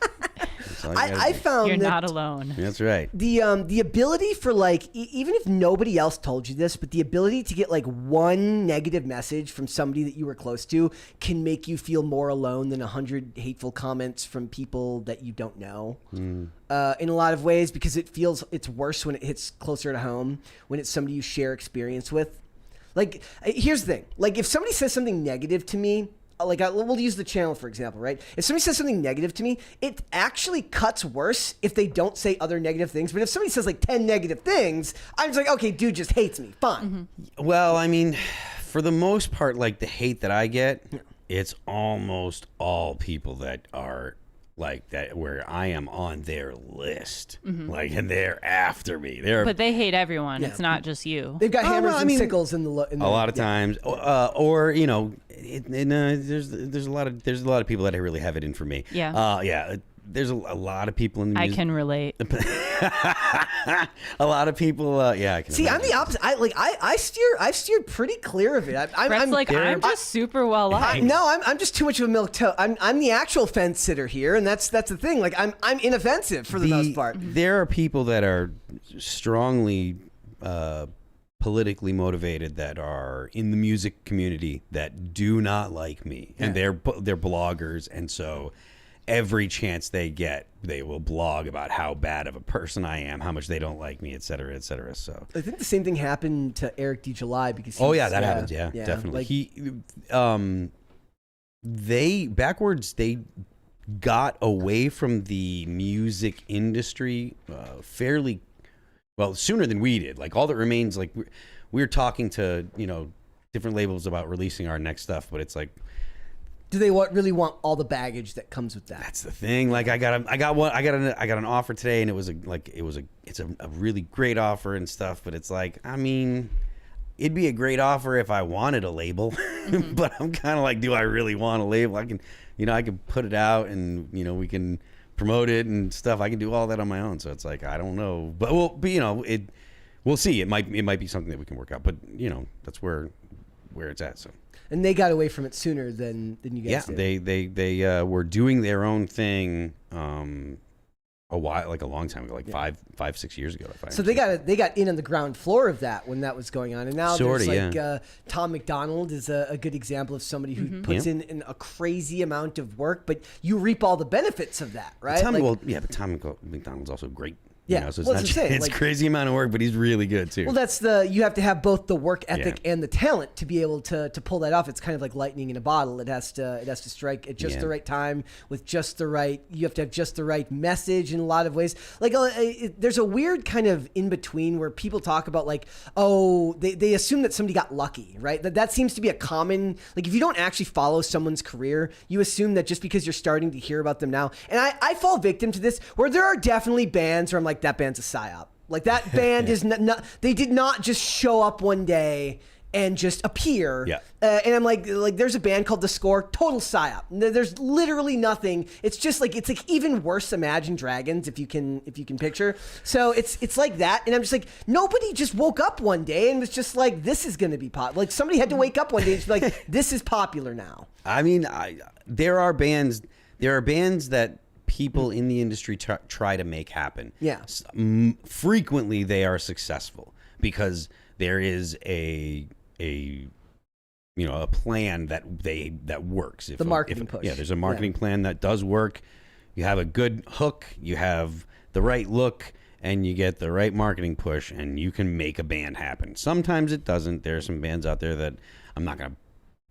S1: I found
S2: you're
S1: that
S2: not alone.
S3: That's right.
S1: The ability for like even if nobody else told you this, but the ability to get like one negative message from somebody that you were close to can make you feel more alone than 100 hateful comments from people that you don't know. In a lot of ways, because it's worse when it hits closer to home, when it's somebody you share experience with. Like, here's the thing. Like, if somebody says something negative to me, we'll use the channel for example, right? If somebody says something negative to me, it actually cuts worse if they don't say other negative things. But if somebody says like 10 negative things, I'm just like, okay, dude just hates me. Fine.
S3: Well, I mean, for the most part, like the hate that I get, it's almost all people that are like that, where I am on their list, like, and they're after me.
S2: But they hate everyone. It's not just you.
S1: They've got hammers and sickles in the
S3: a lot of times, or you know, there's a lot of people that really have it in for me.
S2: Yeah.
S3: There's a lot of people in the music.
S2: I can relate.
S3: A lot of people. I can.
S1: See,
S3: imagine.
S1: I'm the opposite. I've steered pretty clear of it.
S2: I'm just super well liked.
S1: I'm just too much of a milk toast. I'm the actual fence sitter here, and that's the thing. Like I'm inoffensive for the most part.
S3: There are people that are strongly politically motivated that are in the music community that do not like me, and they're bloggers, and so every chance they get, they will blog about how bad of a person I am, how much they don't like me, et cetera, et cetera. So
S1: I think the same thing happened to Eric DeJuly because
S3: that happens. Yeah, definitely.
S1: Like,
S3: they got away from the music industry fairly well sooner than we did. Like All That Remains, like we were talking to different labels about releasing our next stuff, but it's like,
S1: do they really want all the baggage that comes with that?
S3: That's the thing. Like I got an offer today, and it's a really great offer and stuff. But it's like, I mean, it'd be a great offer if I wanted a label, but I'm kind of like, do I really want a label? I can put it out, and we can promote it and stuff. I can do all that on my own. So it's like, I don't know, but we'll see. It might be something that we can work out. But that's where it's at. So.
S1: And they got away from it sooner than you guys did.
S3: Yeah, they were doing their own thing a long time ago, like 5-6 years ago.
S1: So they got in on the ground floor of that when that was going on, and now there's Tom McDonald is a good example of somebody who puts in a crazy amount of work, but you reap all the benefits of that, right?
S3: But Tom McDonald's also great.
S1: Yeah,
S3: so it's crazy amount of work, but he's really good too.
S1: Well, you have to have both the work ethic and the talent to be able to pull that off. It's kind of like lightning in a bottle. It has to strike at just the right time with just the right. You have to have just the right message in a lot of ways. Like there's a weird kind of in between where people talk about like, oh, they assume that somebody got lucky, right? That seems to be a common, like if you don't actually follow someone's career, you assume that just because you're starting to hear about them now. And I fall victim to this where there are definitely bands where I'm like, that band's a psyop. Like that band is not. They did not just show up one day and just appear.
S3: Yeah.
S1: And I'm like there's a band called The Score, total psyop. There's literally nothing. It's just like it's like even worse. Imagine Dragons, if you can picture. So it's like that, and I'm just like nobody just woke up one day and was just like this is going to be pop. Like somebody had to wake up one day and just be like this is popular now.
S3: I mean, there are bands that people in the industry try to make happen.
S1: Yeah.
S3: Frequently they are successful because there is a plan that works.
S1: The marketing push.
S3: Yeah, there's a marketing plan that does work. You have a good hook, you have the right look, and you get the right marketing push, and you can make a band happen. Sometimes it doesn't. There are some bands out there that I'm not going to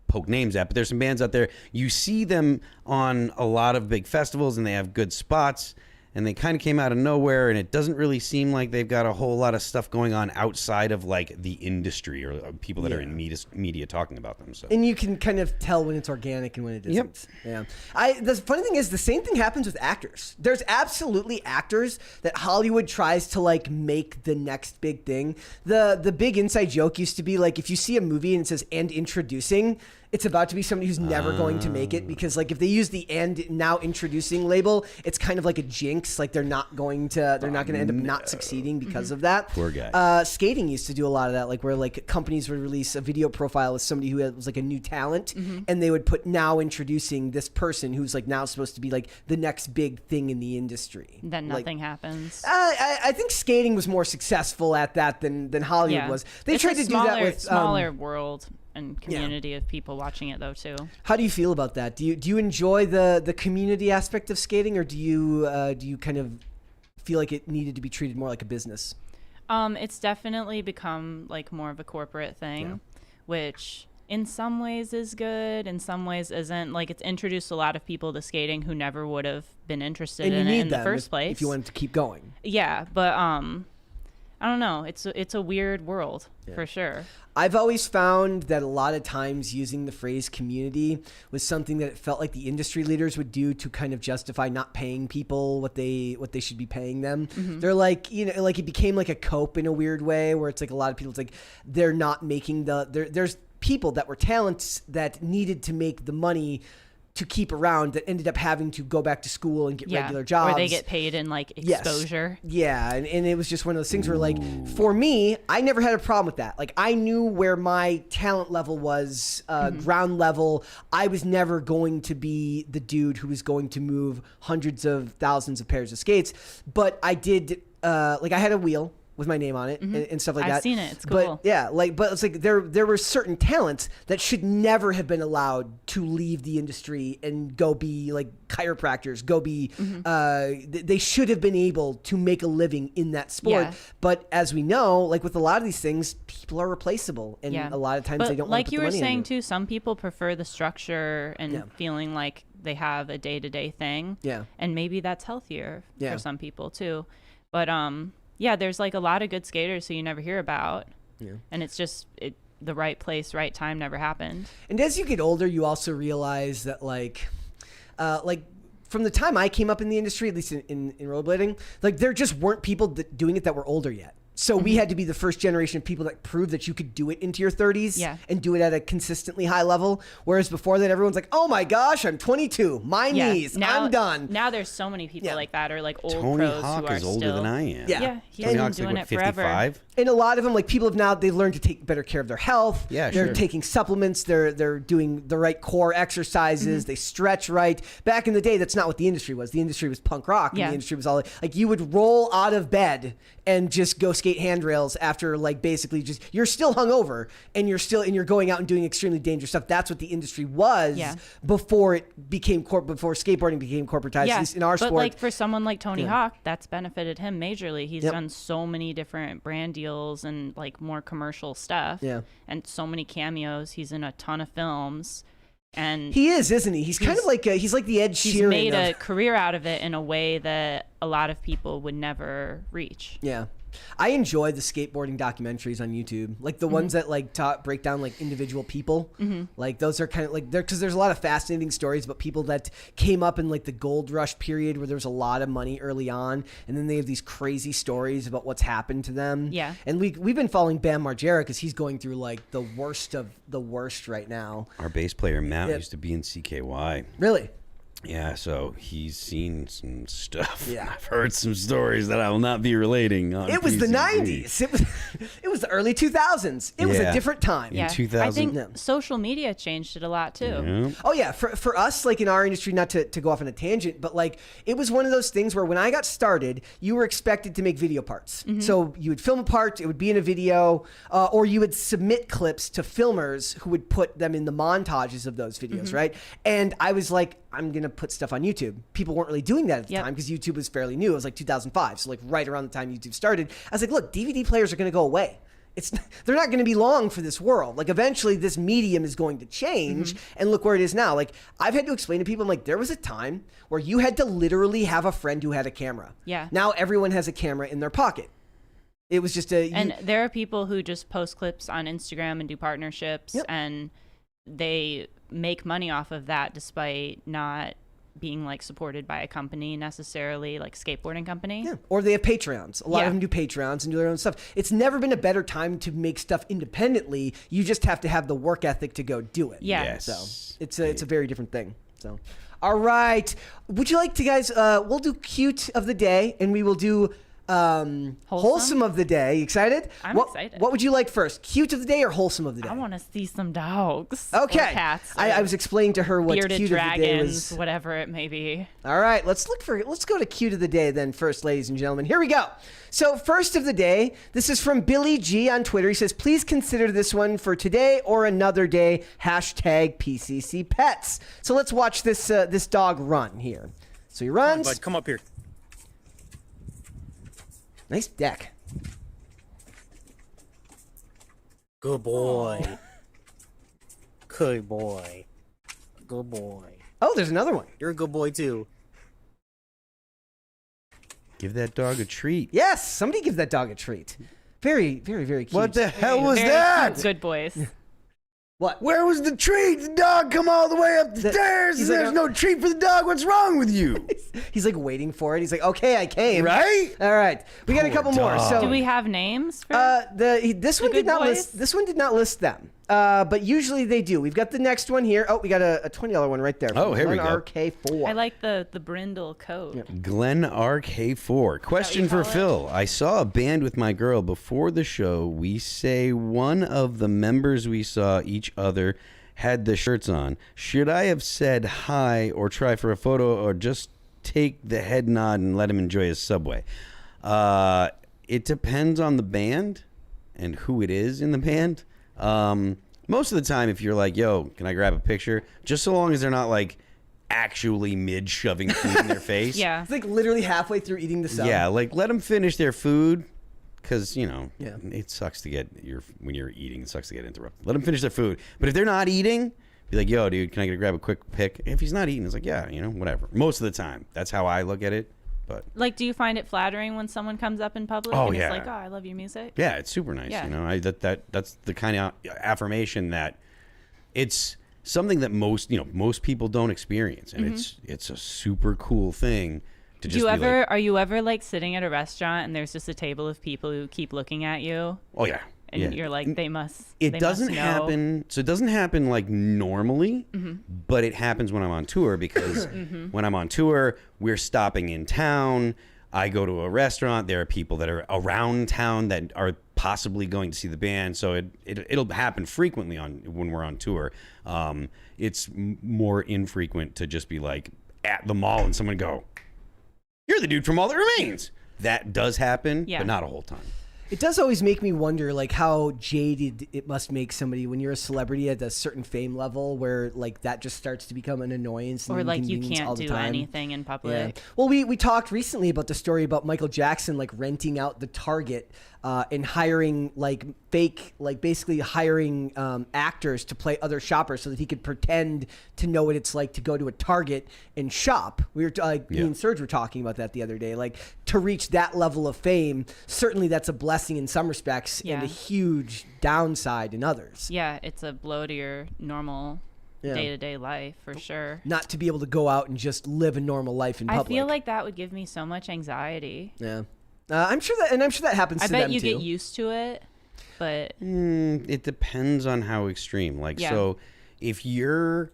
S3: poke names at, but there's some bands out there, you see them on a lot of big festivals and they have good spots, and they kind of came out of nowhere, and it doesn't really seem like they've got a whole lot of stuff going on outside of like the industry or people that are in media talking about them. So,
S1: and you can kind of tell when it's organic and when it isn't.
S3: Yep.
S1: Yeah. The funny thing is the same thing happens with actors. There's absolutely actors that Hollywood tries to like make the next big thing. The big inside joke used to be like if you see a movie and it says "and introducing," it's about to be somebody who's never going to make it, because like if they use the "and now introducing" label, it's kind of like a jinx. Like they're not going to end up not succeeding because of that.
S3: Poor guy.
S1: Skating used to do a lot of that, like where like companies would release a video profile with somebody who was like a new talent, and they would put "now introducing this person who's like now supposed to be like the next big thing in the industry."
S2: Then nothing happens.
S1: I think skating was more successful at that than Hollywood was. They tried to do that with
S2: smaller world and community of people watching it though too.
S1: How do you feel about that? Do you enjoy the community aspect of skating, or do you kind of feel like it needed to be treated more like a business?
S2: It's definitely become like more of a corporate thing, which in some ways is good, in some ways isn't. Like, it's introduced a lot of people to skating who never would have been interested
S1: And you
S2: in
S1: need
S2: it in the
S1: them
S2: first place.
S1: if you wanted to keep going.
S2: Yeah, but I don't know. It's a weird world for sure.
S1: I've always found that a lot of times using the phrase community was something that it felt like the industry leaders would do to kind of justify not paying people what they should be paying them. They're like, like it became like a cope in a weird way where it's like a lot of people, it's like they're not making there's people that were talents that needed to make the money to keep around that ended up having to go back to school and get regular jobs.
S2: Where they get paid in like exposure.
S1: Yes. Yeah. And it was just one of those things where like, for me, I never had a problem with that. Like I knew where my talent level was, ground level. I was never going to be the dude who was going to move hundreds of thousands of pairs of skates. But I did, like I had a wheel with my name on it and stuff like that.
S2: I've seen it. It's cool.
S1: But yeah, but it's like there were certain talents that should never have been allowed to leave the industry and go be like chiropractors, go be, they should have been able to make a living in that sport. Yeah. But as we know, like with a lot of these things, people are replaceable. And a lot of times they don't want to put the money
S2: like you were saying
S1: into it.
S2: too, some people prefer the structure and feeling like they have a day-to-day thing. Yeah. And maybe that's healthier for some people too. But, yeah, there's like a lot of good skaters who you never hear about. Yeah. And it's just the right place, right time never happened.
S1: And as you get older, you also realize that like from the time I came up in the industry, at least in rollerblading, like there just weren't people doing it that were older yet. So we had to be the first generation of people that proved that you could do it into your 30s and do it at a consistently high level. Whereas before that, everyone's like, oh my gosh, I'm 22. My knees, I'm done.
S2: Now there's so many people like that, or like old
S3: Tony
S2: pros
S3: Hawk
S2: who are
S3: is older
S2: still,
S3: than I am.
S2: Yeah, he's been doing it forever.
S3: 55?
S1: And a lot of them, like people have now, they learned to take better care of their health.
S3: Yeah,
S1: they're taking supplements. They're doing the right core exercises. They stretch right. Back in the day, that's not what the industry was. The industry was punk rock. And the industry was all like you would roll out of bed and just go skate handrails after like basically just, you're still hungover and you're going out and doing extremely dangerous stuff. That's what the industry was before it became before skateboarding became corporatized, at least in our sport.
S2: But like for someone like Tony Hawk, that's benefited him majorly. He's done so many different brand deals and like more commercial stuff. Yeah. And so many cameos. He's in a ton of films. And
S1: he is, isn't he? He's kind of like he's like the Ed Sheeran.
S2: He's made a career out of it in a way that a lot of people would never reach.
S1: Yeah. I enjoy the skateboarding documentaries on YouTube, like the ones that like break down like individual people. Like those are kind of like because there's a lot of fascinating stories about people that came up in like the gold rush period where there was a lot of money early on, and then they have these crazy stories about what's happened to them. Yeah, and we've been following Bam Margera because he's going through like the worst of the worst right now.
S3: Our bass player Matt used to be in CKY.
S1: Really?
S3: Yeah, so he's seen some stuff. Yeah, I've heard some stories that I will not be relating on.
S1: It was the 90s. It was the early 2000s. It was a different time.
S2: Yeah.
S3: In 2000,
S2: I think social media changed it a lot too.
S3: Yeah.
S1: Oh yeah, for us, like in our industry, not to go off on a tangent, but like it was one of those things where when I got started, you were expected to make video parts. So you would film a part, it would be in a video, or you would submit clips to filmers who would put them in the montages of those videos, right? And I was like, I'm going to put stuff on YouTube. People weren't really doing that at the time because YouTube was fairly new. It was like 2005. So like right around the time YouTube started, I was like, look, DVD players are going to go away. They're not going to be long for this world. Like eventually this medium is going to change and look where it is now. Like I've had to explain to people, I'm like, there was a time where you had to literally have a friend who had a camera. Yeah. Now everyone has a camera in their pocket. It was just
S2: and there are people who just post clips on Instagram and do partnerships and they make money off of that despite not being like supported by a company necessarily, like skateboarding company. Yeah.
S1: Or they have Patreons. A lot of them do Patreons and do their own stuff. It's never been a better time to make stuff independently. You just have to have the work ethic to go do it.
S2: Yeah.
S3: Yes.
S1: So it's a very different thing. So, all right. Would you like to guys, we'll do cute of the day and we will do wholesome of the day. You excited?
S2: I'm excited.
S1: What would you like first? Cute of the day or wholesome of the day?
S2: I want to see some dogs.
S1: Okay.
S2: Or cats. Or
S1: I was explaining to her what
S2: bearded
S1: cute
S2: dragons,
S1: of the day was.
S2: Whatever it may be.
S1: All right, let's go to cute of the day then first, ladies and gentlemen. Here we go. So first of the day, this is from Billy G on Twitter. He says, please consider this one for today or another day, #PCC Pets. So let's watch this dog run here. So he runs.
S4: Come on, bud, come up here.
S1: Nice deck.
S4: Good boy. Good boy. Good boy.
S1: Oh, there's another one.
S4: You're a good boy, too.
S3: Give that dog a treat.
S1: Yes, somebody give that dog a treat. Very, very, very cute.
S3: What the hell was
S2: Very
S3: that?
S2: cute, good boys.
S1: What?
S3: Where was the treat? The dog come all the way up the stairs and
S1: like,
S3: there's no treat for the dog. What's wrong with you?
S1: He's like waiting for it. He's like, okay, I came.
S3: Right?
S1: All right. We got a
S3: Poor
S1: couple more.
S3: dog.
S1: So
S2: Do we have names for
S1: this one did
S2: good
S1: not
S2: boys?
S1: list. This one did not list them. But usually they do. We've got the next one here. Oh, we got a $20 one right there.
S3: Oh, here we go.
S1: RK4.
S2: I like the brindle coat.
S1: Yep.
S3: Glenn RK4. Question for Phil. I saw a band with my girl before the show. We say one of the members we saw each other had the shirts on. Should I have said hi or try for a photo or just take the head nod and let him enjoy his Subway? It depends on the band and who it is in the band. Most of the time, if you're like, yo, can I grab a picture? Just so long as they're not like actually mid-shoving food in their face.
S2: Yeah.
S1: It's like literally halfway through eating the sub.
S3: Yeah, like let them finish their food. Because,
S1: Yeah.
S3: it sucks to get when you're eating, it sucks to get interrupted. Let them finish their food. But if they're not eating, be like, yo, dude, can I grab a quick pic? If he's not eating, it's like, yeah, whatever. Most of the time. That's how I look at it. But
S2: Like, do you find it flattering when someone comes up in public
S3: Oh,
S2: and
S3: yeah.
S2: is like, oh, I love your music?
S3: yeah, it's super nice.
S2: Yeah.
S3: That's the kind of affirmation that it's something that most people don't experience. And it's a super cool thing.
S2: Are you ever like sitting at a restaurant and there's just a table of people who keep looking at you
S3: Oh yeah.
S2: and you're like, they must.
S3: It
S2: they
S3: doesn't
S2: must know.
S3: happen. So it doesn't happen like normally, but it happens when I'm on tour because when I'm on tour, we're stopping in town. I go to a restaurant. There are people that are around town that are possibly going to see the band. So it'll happen frequently when we're on tour. It's more infrequent to just be like at the mall and someone go, "You're the dude from All That Remains." That does happen, but not a whole time.
S1: It does always make me wonder, like, how jaded it must make somebody when you're a celebrity at a certain fame level where, like, that just starts to become an annoyance. And
S2: Or, like, you
S1: inconvenience all
S2: can't
S1: the
S2: do
S1: time.
S2: anything in public.
S1: Yeah. Well, we talked recently about the story about Michael Jackson, like, renting out the Target and hiring, like, fake, like, basically hiring actors to play other shoppers so that he could pretend to know what it's like to go to a Target and shop. We were, me and Serge were talking about that the other day. Like, to reach that level of fame, certainly that's a blessing in some respects and a huge downside in others.
S2: Yeah, it's a blow to your normal day-to-day life for sure.
S1: Not to be able to go out and just live a normal life in public.
S2: I feel like that would give me so much anxiety.
S1: Yeah. I'm sure that happens to them too.
S2: I bet you get used to it, but
S3: it depends on how extreme. Like, so if you're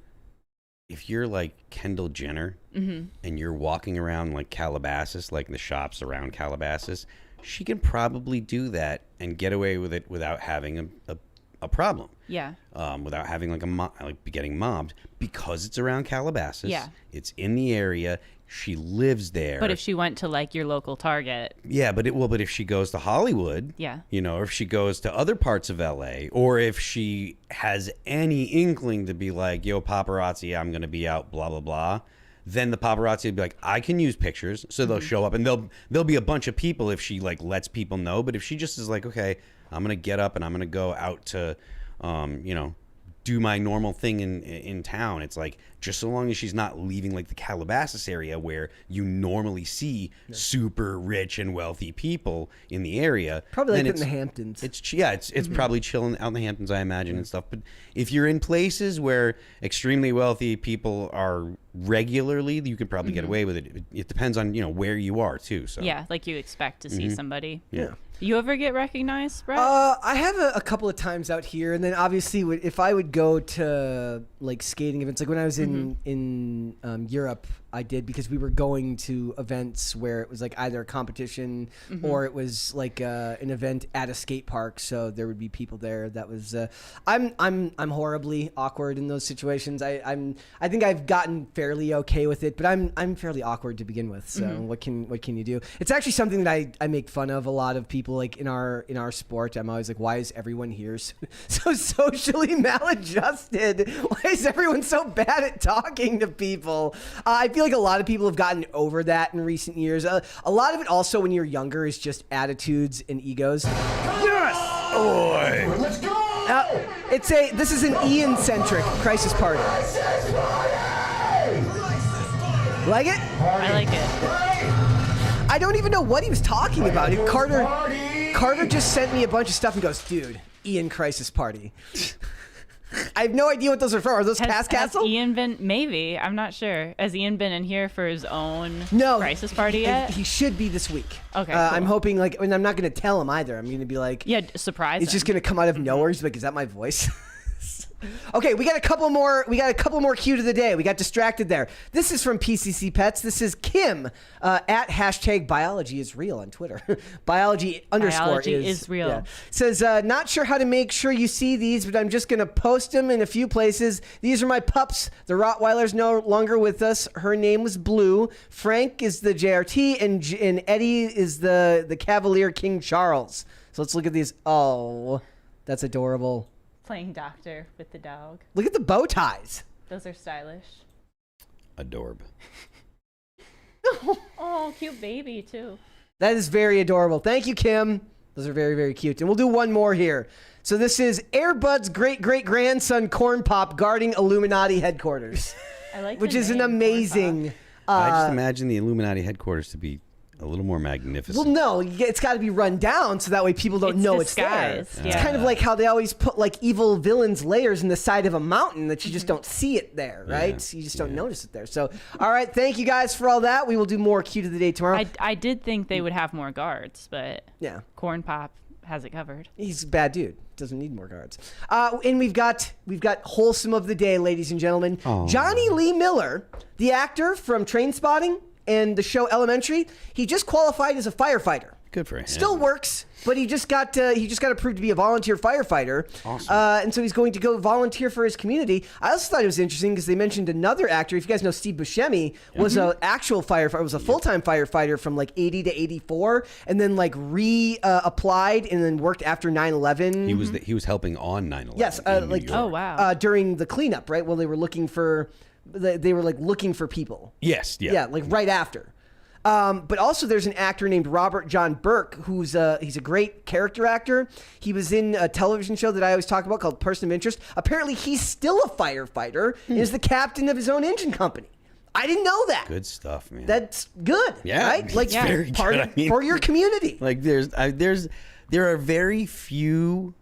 S3: like Kendall Jenner and you're walking around like Calabasas, like the shops around Calabasas, she can probably do that and get away with it without having a problem.
S2: Yeah.
S3: Without having like getting mobbed because it's around Calabasas.
S2: Yeah.
S3: It's in the area. She lives there.
S2: But if she went to like your local Target.
S3: Yeah, but if she goes to Hollywood, or if she goes to other parts of LA, or if she has any inkling to be like, yo, paparazzi, I'm going to be out, blah, blah, blah, then the paparazzi would be like, I can use pictures. So they'll show up and there'll be a bunch of people if she like lets people know. But if she just is like, okay, I'm going to get up and I'm going to go out to, do my normal thing in town. It's like, just so long as she's not leaving like the Calabasas area where you normally see super rich and wealthy people in the area.
S1: Probably like in the Hamptons.
S3: It's probably chilling out in the Hamptons, I imagine, and stuff. But if you're in places where extremely wealthy people are regularly, you could probably get away with it. It depends on, where you are too. So
S2: yeah, like you expect to see somebody.
S3: Yeah.
S2: You ever get recognized, Brett?
S1: I have a couple of times out here, and then obviously if I would go to like skating events, like when I was in Europe, I did because we were going to events where it was like either a competition or it was like an event at a skate park, so there would be people there. That was I'm horribly awkward in those situations. I think I've gotten fairly okay with it, but I'm fairly awkward to begin with. So what can you do? It's actually something that I make fun of a lot of people like in our sport. I'm always like, why is everyone here so socially maladjusted? Why is everyone so bad at talking to people? I feel like a lot of people have gotten over that in recent years. A lot of it also when you're younger is just attitudes and egos.
S3: Yes! Oi!
S5: Let's go!
S1: This is an Ian-centric crisis party. Like it?
S2: I like it.
S1: I don't even know what he was talking about. Carter just sent me a bunch of stuff and goes, dude, Ian crisis party. I have no idea what those are from. Are those Cast Castle?
S2: Has Ian been, maybe, I'm not sure. Has Ian been in here for his own crisis party yet?
S1: He should be this week.
S2: Okay, cool.
S1: I'm hoping, and I'm not going to tell him either. I'm going to be like...
S2: Yeah, surprise
S1: It's just going to come out of nowhere. He's like, is that my voice? Okay, we got a couple more cue to the day. We got distracted there. This is from PCC Pets. This is Kim at #biology is real on Twitter. biology is real. Yeah. Says, not sure how to make sure you see these, but I'm just going to post them in a few places. These are my pups. The Rottweiler's no longer with us. Her name was Blue. Frank is the JRT, and Eddie is the Cavalier King Charles. So let's look at these. Oh, that's adorable.
S2: Playing doctor with the dog.
S1: Look at the bow ties.
S2: Those are stylish.
S3: Adorb.
S2: Oh, cute baby too.
S1: That is very adorable. Thank you, Kim. Those are very, very cute. And we'll do one more here. So this is Airbud's great-great-grandson Corn Pop guarding Illuminati headquarters.
S2: I like
S1: which is an amazing...
S3: I just imagine the Illuminati headquarters to be a little more magnificent.
S1: Well, no, it's got to be run down so that way people don't know
S2: disguised.
S1: It's there.
S2: Yeah.
S1: It's kind of like how they always put like evil villains' layers in the side of a mountain that you just don't see it there, right?
S3: Yeah.
S1: You just don't notice it there. So, all right, thank you guys for all that. We will do more Q to the Day tomorrow.
S2: I did think they would have more guards, but
S1: yeah,
S2: Corn Pop has it covered.
S1: He's a bad dude. Doesn't need more guards. And we've got Wholesome of the Day, ladies and gentlemen.
S3: Oh.
S1: Johnny Lee Miller, the actor from Trainspotting and the show Elementary, he just qualified as a firefighter.
S3: Good for him.
S1: Still works, but he just got approved to be a volunteer firefighter.
S3: Awesome.
S1: And so he's going to go volunteer for his community. I also thought it was interesting because they mentioned another actor. If you guys know Steve Buscemi, was an actual firefighter, was a full-time firefighter from like 80 to 84, and then like applied and then worked after 9/11.
S3: He was helping on 9/11.
S1: Yes,
S2: oh wow.
S1: During the cleanup, right? Well, they were looking for people.
S3: Yes. Yeah.
S1: Yeah, like right after. But also there's an actor named Robert John Burke who's he's a great character actor. He was in a television show that I always talk about called Person of Interest. Apparently he's still a firefighter and is the captain of his own engine company. I didn't know that.
S3: Good stuff, man.
S1: That's good.
S3: Yeah,
S1: right? Like
S3: very
S1: part
S3: good. I mean,
S1: for your community.
S3: Like there are very few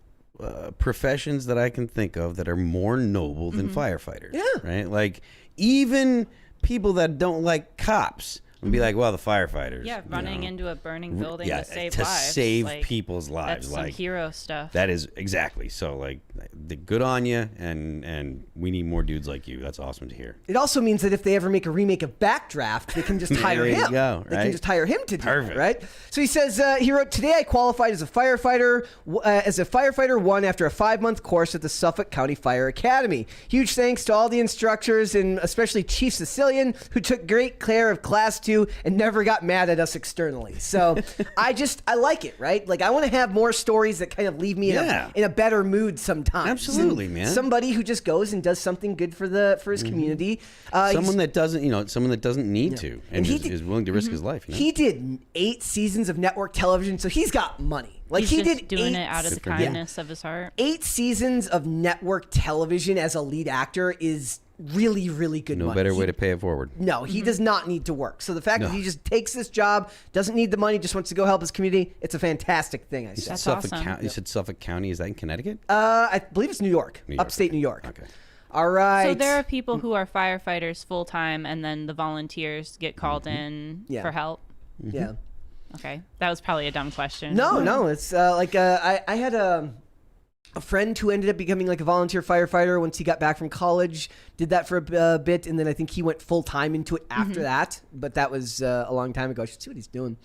S3: professions that I can think of that are more noble than firefighters.
S1: Yeah.
S3: Right? Like even people that don't like cops would be like, well, the firefighters.
S2: Yeah, running into a burning building to save
S3: to
S2: lives.
S3: save people's lives.
S2: That's some hero stuff.
S3: That is exactly. So like good on you, and we need more dudes like you. That's awesome to hear.
S1: It also means that if they ever make a remake of Backdraft, they can just hire
S3: There you
S1: him.
S3: go,
S1: They can
S3: right?
S1: just hire him to do
S3: Perfect.
S1: it, right? So he says, he wrote, today I qualified as a firefighter, one after a 5-month course at the Suffolk County Fire Academy. Huge thanks to all the instructors and especially Chief Sicilian, who took great care of Class 2 and never got mad at us externally. So I like it, right? Like I want to have more stories that kind of leave me in a better mood sometimes.
S3: Absolutely, man.
S1: Somebody who just goes and does something good for his community.
S3: Someone that doesn't need to, and is willing to risk his life. You know?
S1: He did 8 seasons of network television, so he's got money. Like
S2: He's
S1: he
S2: just
S1: did
S2: doing
S1: 8,
S2: it out of the kindness of his heart.
S1: 8 seasons of network television as a lead actor is really, really good money.
S3: No better way to pay it forward.
S1: No, he does not need to work. So the fact that he just takes this job, doesn't need the money, just wants to go help his community, it's a fantastic thing, I say.
S2: That's
S3: Suffolk
S2: awesome.
S3: County, you said Suffolk County. Is that in Connecticut?
S1: I believe it's New York. Upstate New York.
S3: Okay.
S1: All right.
S2: So there are people who are firefighters full time, and then the volunteers get called in for help.
S1: Yeah.
S2: Okay, that was probably a dumb question.
S1: No, it's I had a friend who ended up becoming like a volunteer firefighter once he got back from college, did that for a bit, and then I think he went full time into it after that, but that was a long time ago. I should see what he's doing.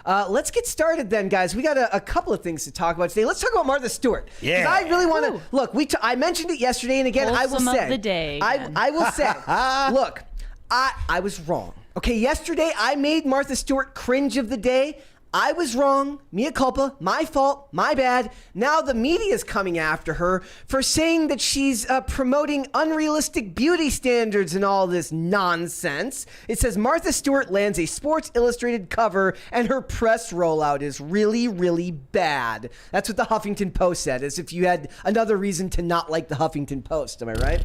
S1: Let's get started then, guys. We got a couple of things to talk about today. Let's talk about Martha Stewart.
S3: Yeah.
S1: 'Cause I really want to look. I mentioned it yesterday, and again, I will
S2: Wholesome
S1: say,
S2: of the day
S1: I will say, look, I was wrong. Okay, yesterday I made Martha Stewart cringe of the day. I was wrong, mea culpa, my fault, my bad. Now the media is coming after her for saying that she's promoting unrealistic beauty standards and all this nonsense. It says Martha Stewart lands a Sports Illustrated cover and her press rollout is really, really bad. That's what the Huffington Post said, as if you had another reason to not like the Huffington Post. Am I right?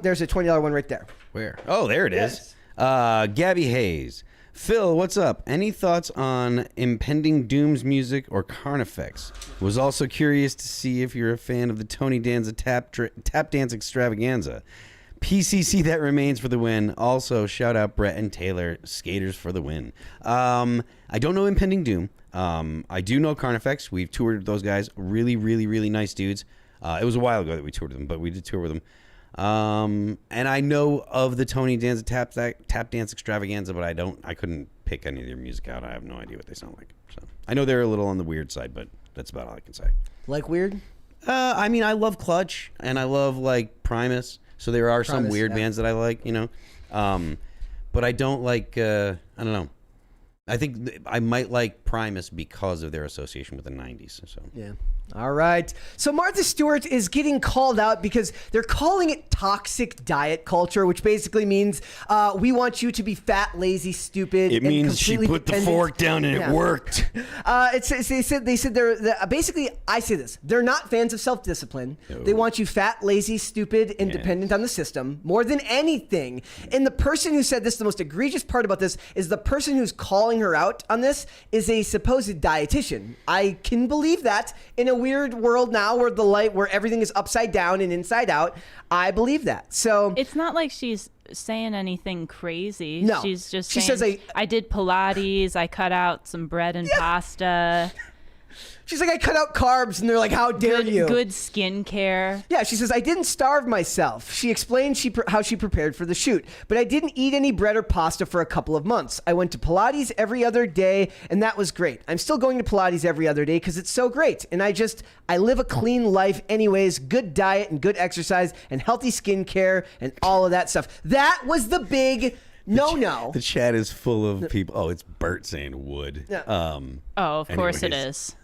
S1: There's a $20 one right there.
S3: Where? Oh, there it is. Gabby Hayes. Phil, what's up? Any thoughts on impending Doom's music or Carnifex? Was also curious to see if you're a fan of the Tony Danza tap dance extravaganza. PCC that remains for the win. Also, shout out Brett and Taylor, skaters for the win. I don't know Impending Doom. I do know Carnifex. We've toured with those guys. Really, really, really nice dudes. It was a while ago that we toured with them, but we did tour with them. And I know of the Tony Danza tap dance extravaganza, but I couldn't pick any of their music out. I have no idea what they sound like. So I know they're a little on the weird side, but that's about all I can say.
S1: Like weird?
S3: I mean, I love Clutch and I love like Primus. So there are some weird bands that I like, you know. But I don't like, I don't know. I think I might like Primus because of their association with the 90s. So
S1: yeah. All right. So Martha Stewart is getting called out because they're calling it toxic diet culture, which basically means we want you to be fat, lazy, stupid.
S3: It means she put the fork down and it worked.
S1: They said they're basically, I say this, they're not fans of self-discipline. No. They want you fat, lazy, stupid, and dependent on the system more than anything. And the person who said this, the most egregious part about this, is the person who's calling her out on this is a supposed dietitian. I can believe that in a weird world now where everything is upside down and inside out. I believe that. So
S2: it's not like she's saying anything crazy.
S1: No,
S2: she's just
S1: she
S2: saying,
S1: says
S2: I did Pilates, I cut out some bread and pasta.
S1: She's like, I cut out carbs, and they're like, how dare you?
S2: Good skincare.
S1: Yeah, she says, I didn't starve myself. She explained how she prepared for the shoot, but I didn't eat any bread or pasta for a couple of months. I went to Pilates every other day, and that was great. I'm still going to Pilates every other day because it's so great, and I live a clean life anyways, good diet and good exercise and healthy skincare and all of that stuff. That was the big... No.
S3: The chat is full of people. Oh, it's Bert saying wood.
S1: Yeah.
S2: Of course it is.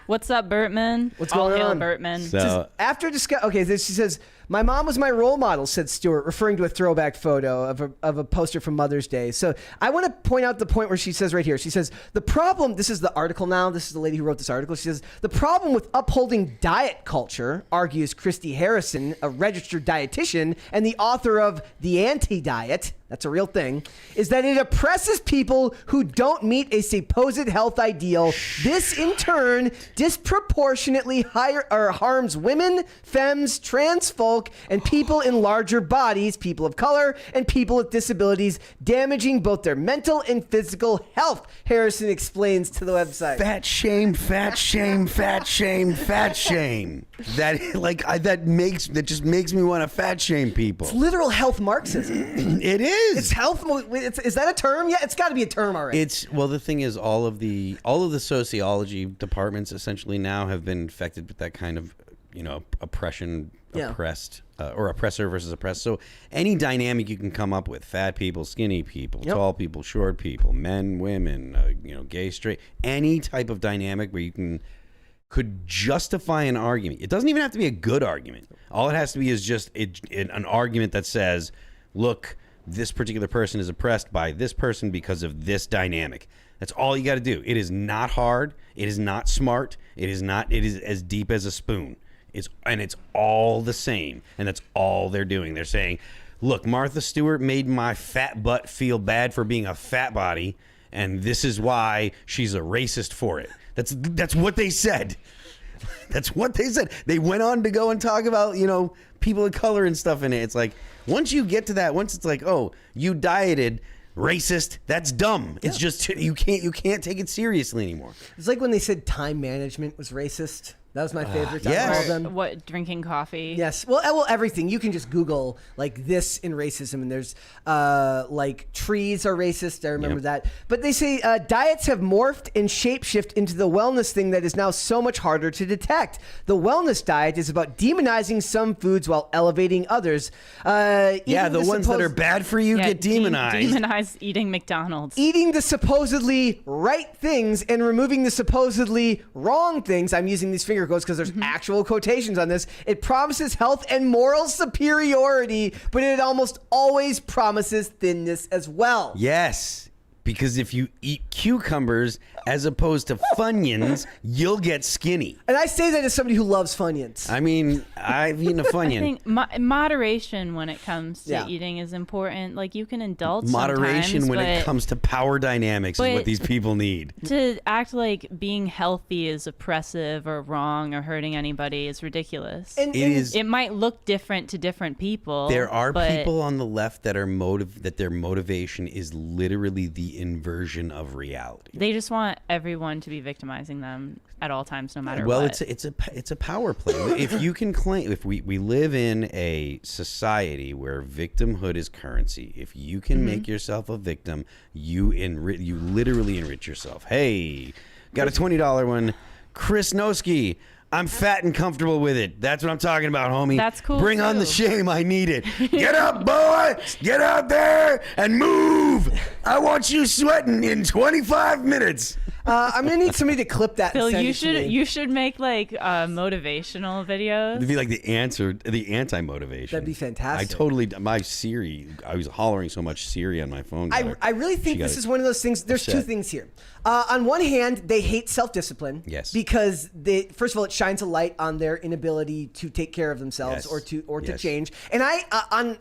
S2: What's up, Bertman?
S1: What's going on?
S2: All hail Bertman.
S1: So, after she says, my mom was my role model, said Stewart, referring to a throwback photo of a poster from Mother's Day. So I want to point out the point where she says right here, she says, the problem, this is the article now, this is the lady who wrote this article, she says, the problem with upholding diet culture, argues Christy Harrison, a registered dietitian and the author of The Anti-Diet, that's a real thing, is that it oppresses people who don't meet a supposed health ideal. This, in turn, disproportionately harms women, femmes, trans folk, and people in larger bodies, people of color, and people with disabilities, damaging both their mental and physical health, Harrison explains to the website.
S3: Fat shame, fat shame, fat shame, fat shame. That just makes me want to fat shame people.
S1: It's literal health Marxism.
S3: It is.
S1: It's health. Is that a term? Yeah, it's got to be a term already.
S3: The thing is, all of the sociology departments essentially now have been infected with that kind of, oppression, oppressed, or oppressor versus oppressed. So any dynamic you can come up with, fat people, skinny people, tall people, short people, men, women, gay, straight, any type of dynamic where you could justify an argument. It doesn't even have to be a good argument. All it has to be is just an argument that says, look, this particular person is oppressed by this person because of this dynamic. That's all you got to do. It is not hard. It is not smart. It is as deep as a spoon. It's all the same. And that's all they're doing. They're saying, look, Martha Stewart made my fat butt feel bad for being a fat body, and this is why she's a racist for it. That's what they said. That's what they said. They went on to go and talk about, people of color and stuff in it. It's like, once you get to that, once it's like, oh, you dieted, racist, that's dumb. It's just, you can't take it seriously anymore.
S1: It's like when they said time management was racist. That was my favorite.
S3: Yes.
S2: What, drinking coffee?
S1: Yes. Well, everything. You can just Google like this in racism, and there's like trees are racist. I remember that. But they say diets have morphed and shapeshift into the wellness thing that is now so much harder to detect. The wellness diet is about demonizing some foods while elevating others.
S3: The ones that are bad for you get demonized.
S2: Demonize eating McDonald's.
S1: Eating the supposedly right things and removing the supposedly wrong things. I'm using these finger quotes because there's actual quotations on this. It promises health and moral superiority, but it almost always promises thinness as well.
S3: Yes. Because if you eat cucumbers as opposed to Funyuns, you'll get skinny.
S1: And I say that as somebody who loves Funyuns.
S3: I mean, I've eaten a Funyun.
S2: I think moderation when it comes to eating is important. Like, you can indulge
S3: Moderation when it comes to power dynamics is
S2: but
S3: what these people need.
S2: To act like being healthy is oppressive or wrong or hurting anybody is ridiculous. It might look different to different people.
S3: There are people on the left that are that their motivation is literally the inversion of reality.
S2: They just want everyone to be victimizing them at all times, no matter what.
S3: Well, it's a power play. If you can claim, if we live in a society where victimhood is currency, if you can make yourself a victim, you literally enrich yourself. Hey, got a $20 one, Chris Noski. I'm fat and comfortable with it. That's what I'm talking about, homie.
S2: That's cool.
S3: Bring on the shame. I need it. Get up, boy. Get out there and move. I want you sweating in 25 minutes.
S1: I'm gonna need somebody to clip that.
S2: Phil,
S1: and send it to me.
S2: you should make like motivational videos.
S3: It'd be like the anti-motivation.
S1: That'd be fantastic.
S3: My Siri, I was hollering so much Siri on my phone.
S1: I really think this is one of those things. There's two things here. On one hand, they hate self-discipline.
S3: Yes.
S1: Because first of all, it shines a light on their inability to take care of themselves or to change. And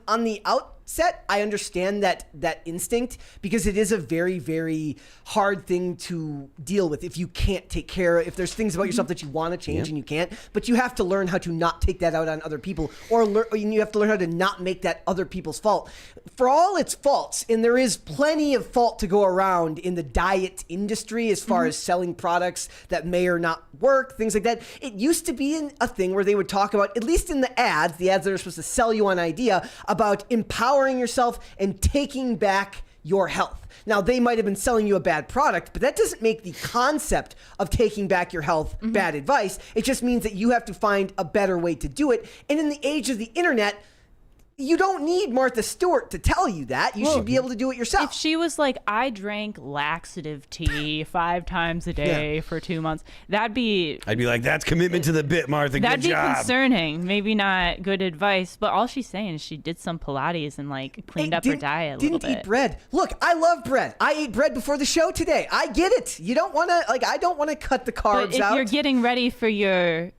S1: on the outset, I understand that instinct because it is a very, very hard thing to deal with if you can't take care of, if there's things about yourself that you want to change and you can't, but you have to learn how to not take that out on other people, or you have to learn how to not make that other people's fault. For all its faults, and there is plenty of fault to go around in the diet industry as far as selling products that may or not work, things like that. It used to be a thing where they would talk about, at least in the ads that are supposed to sell you an idea, about empowering yourself and taking back your health. Now, they might have been selling you a bad product, but that doesn't make the concept of taking back your health bad advice. It just means that you have to find a better way to do it. And in the age of the internet, you don't need Martha Stewart to tell you that. You should be able to do it yourself.
S2: If she was like, I drank laxative tea 5 times a day for 2 months, I'd be like, that's commitment to the bit, Martha. Good job. That'd be concerning. Maybe not good advice, but all she's saying is she did some Pilates and like cleaned up her diet a little bit.
S1: Didn't eat bread. Look, I love bread. I ate bread before the show today. I get it. You don't want to, I don't want to cut the carbs out.
S2: But if you're getting ready for your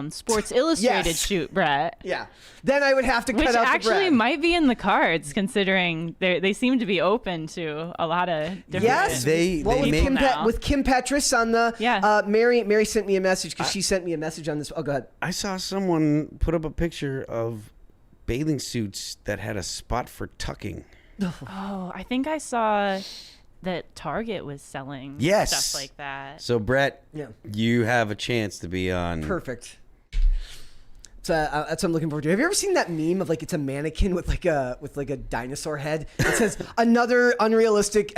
S2: Sports Illustrated shoot, Brett.
S1: Yeah. Then I would have to cut out the bread.
S2: Which actually might be in the cards, considering they seem to be open to a lot of different.
S1: Yes, with Kim Petras on the Mary sent me a message because she sent me a message on this. Oh, go ahead.
S3: I saw someone put up a picture of bathing suits that had a spot for tucking.
S2: Oh, I think I saw that Target was selling stuff like that.
S3: So, Brett, you have a chance to be on.
S1: Perfect. So that's what I'm looking forward to. Have you ever seen that meme of like it's a mannequin with like a dinosaur head? It says another unrealistic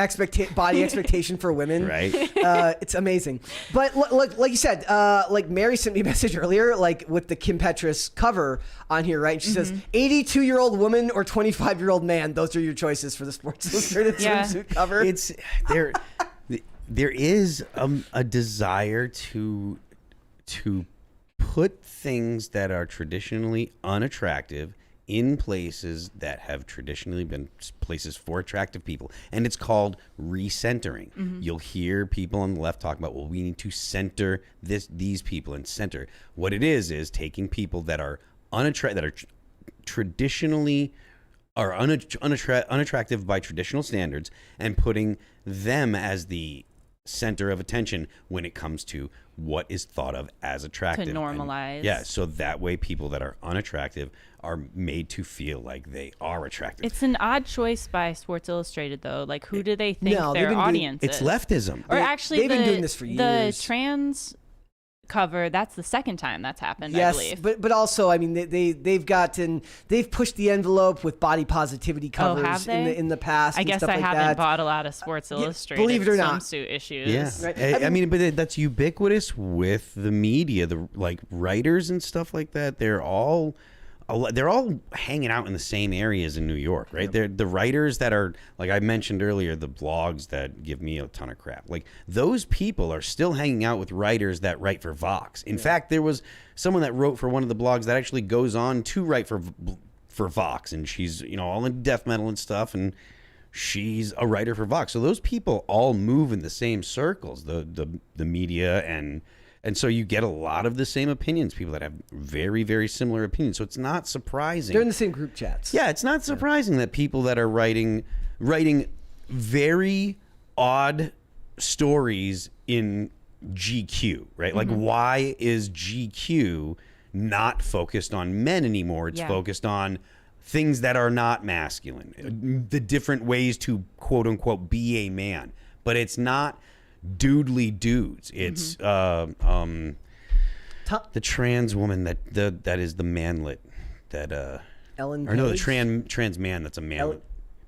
S1: body expectation for women.
S3: Right.
S1: It's amazing. But like you said, like Mary sent me a message earlier, like with the Kim Petras cover on here, right? And she says, 82-year-old woman or 25-year-old man. Those are your choices for the Sports Illustrated swimsuit cover.
S3: It's there is a desire to put things that are traditionally unattractive in places that have traditionally been places for attractive people, and it's called recentering. You'll hear people on the left talk about, well, we need to center these people and center. What it is taking people that are traditionally are unattractive by traditional standards and putting them as the center of attention when it comes to what is thought of as attractive.
S2: To normalize.
S3: So that way people that are unattractive are made to feel like they are attractive.
S2: It's an odd choice by Sports Illustrated, though. Like, who do they think their audience is?
S3: It's leftism.
S2: Or actually,
S1: they've been doing this for years.
S2: The trans cover. That's the second time that's happened,
S1: yes,
S2: I believe.
S1: but also, I mean, they've pushed the envelope with body positivity covers
S2: have they?
S1: in the past.
S2: I guess
S1: stuff
S2: I
S1: like
S2: haven't
S1: that.
S2: bought a lot of Sports Illustrated
S1: believe it or not.
S2: swimsuit issues.
S3: Yeah,
S1: Right.
S3: I mean, but that's ubiquitous with the media. The like writers and stuff like that. They're all hanging out in the same areas in New York, right? They're the writers that are, like I mentioned earlier, the blogs that give me a ton of crap. Like those people are still hanging out with writers that write for Vox. In fact, there was someone that wrote for one of the blogs that actually goes on to write for Vox, and she's all in death metal and stuff, and she's a writer for Vox. So those people all move in the same circles, the media and so you get a lot of the same opinions, people that have very, very similar opinions. So it's not surprising.
S1: They're in the same group chats.
S3: Yeah, it's not surprising that people that are writing very odd stories in GQ, right? Like, why is GQ not focused on men anymore? It's focused on things that are not masculine, the different ways to, quote unquote, be a man. But it's not dudely dudes. It's the trans woman that is the manlet that
S1: Ellen
S3: or no, the
S1: Page?
S3: trans man that's a manlet.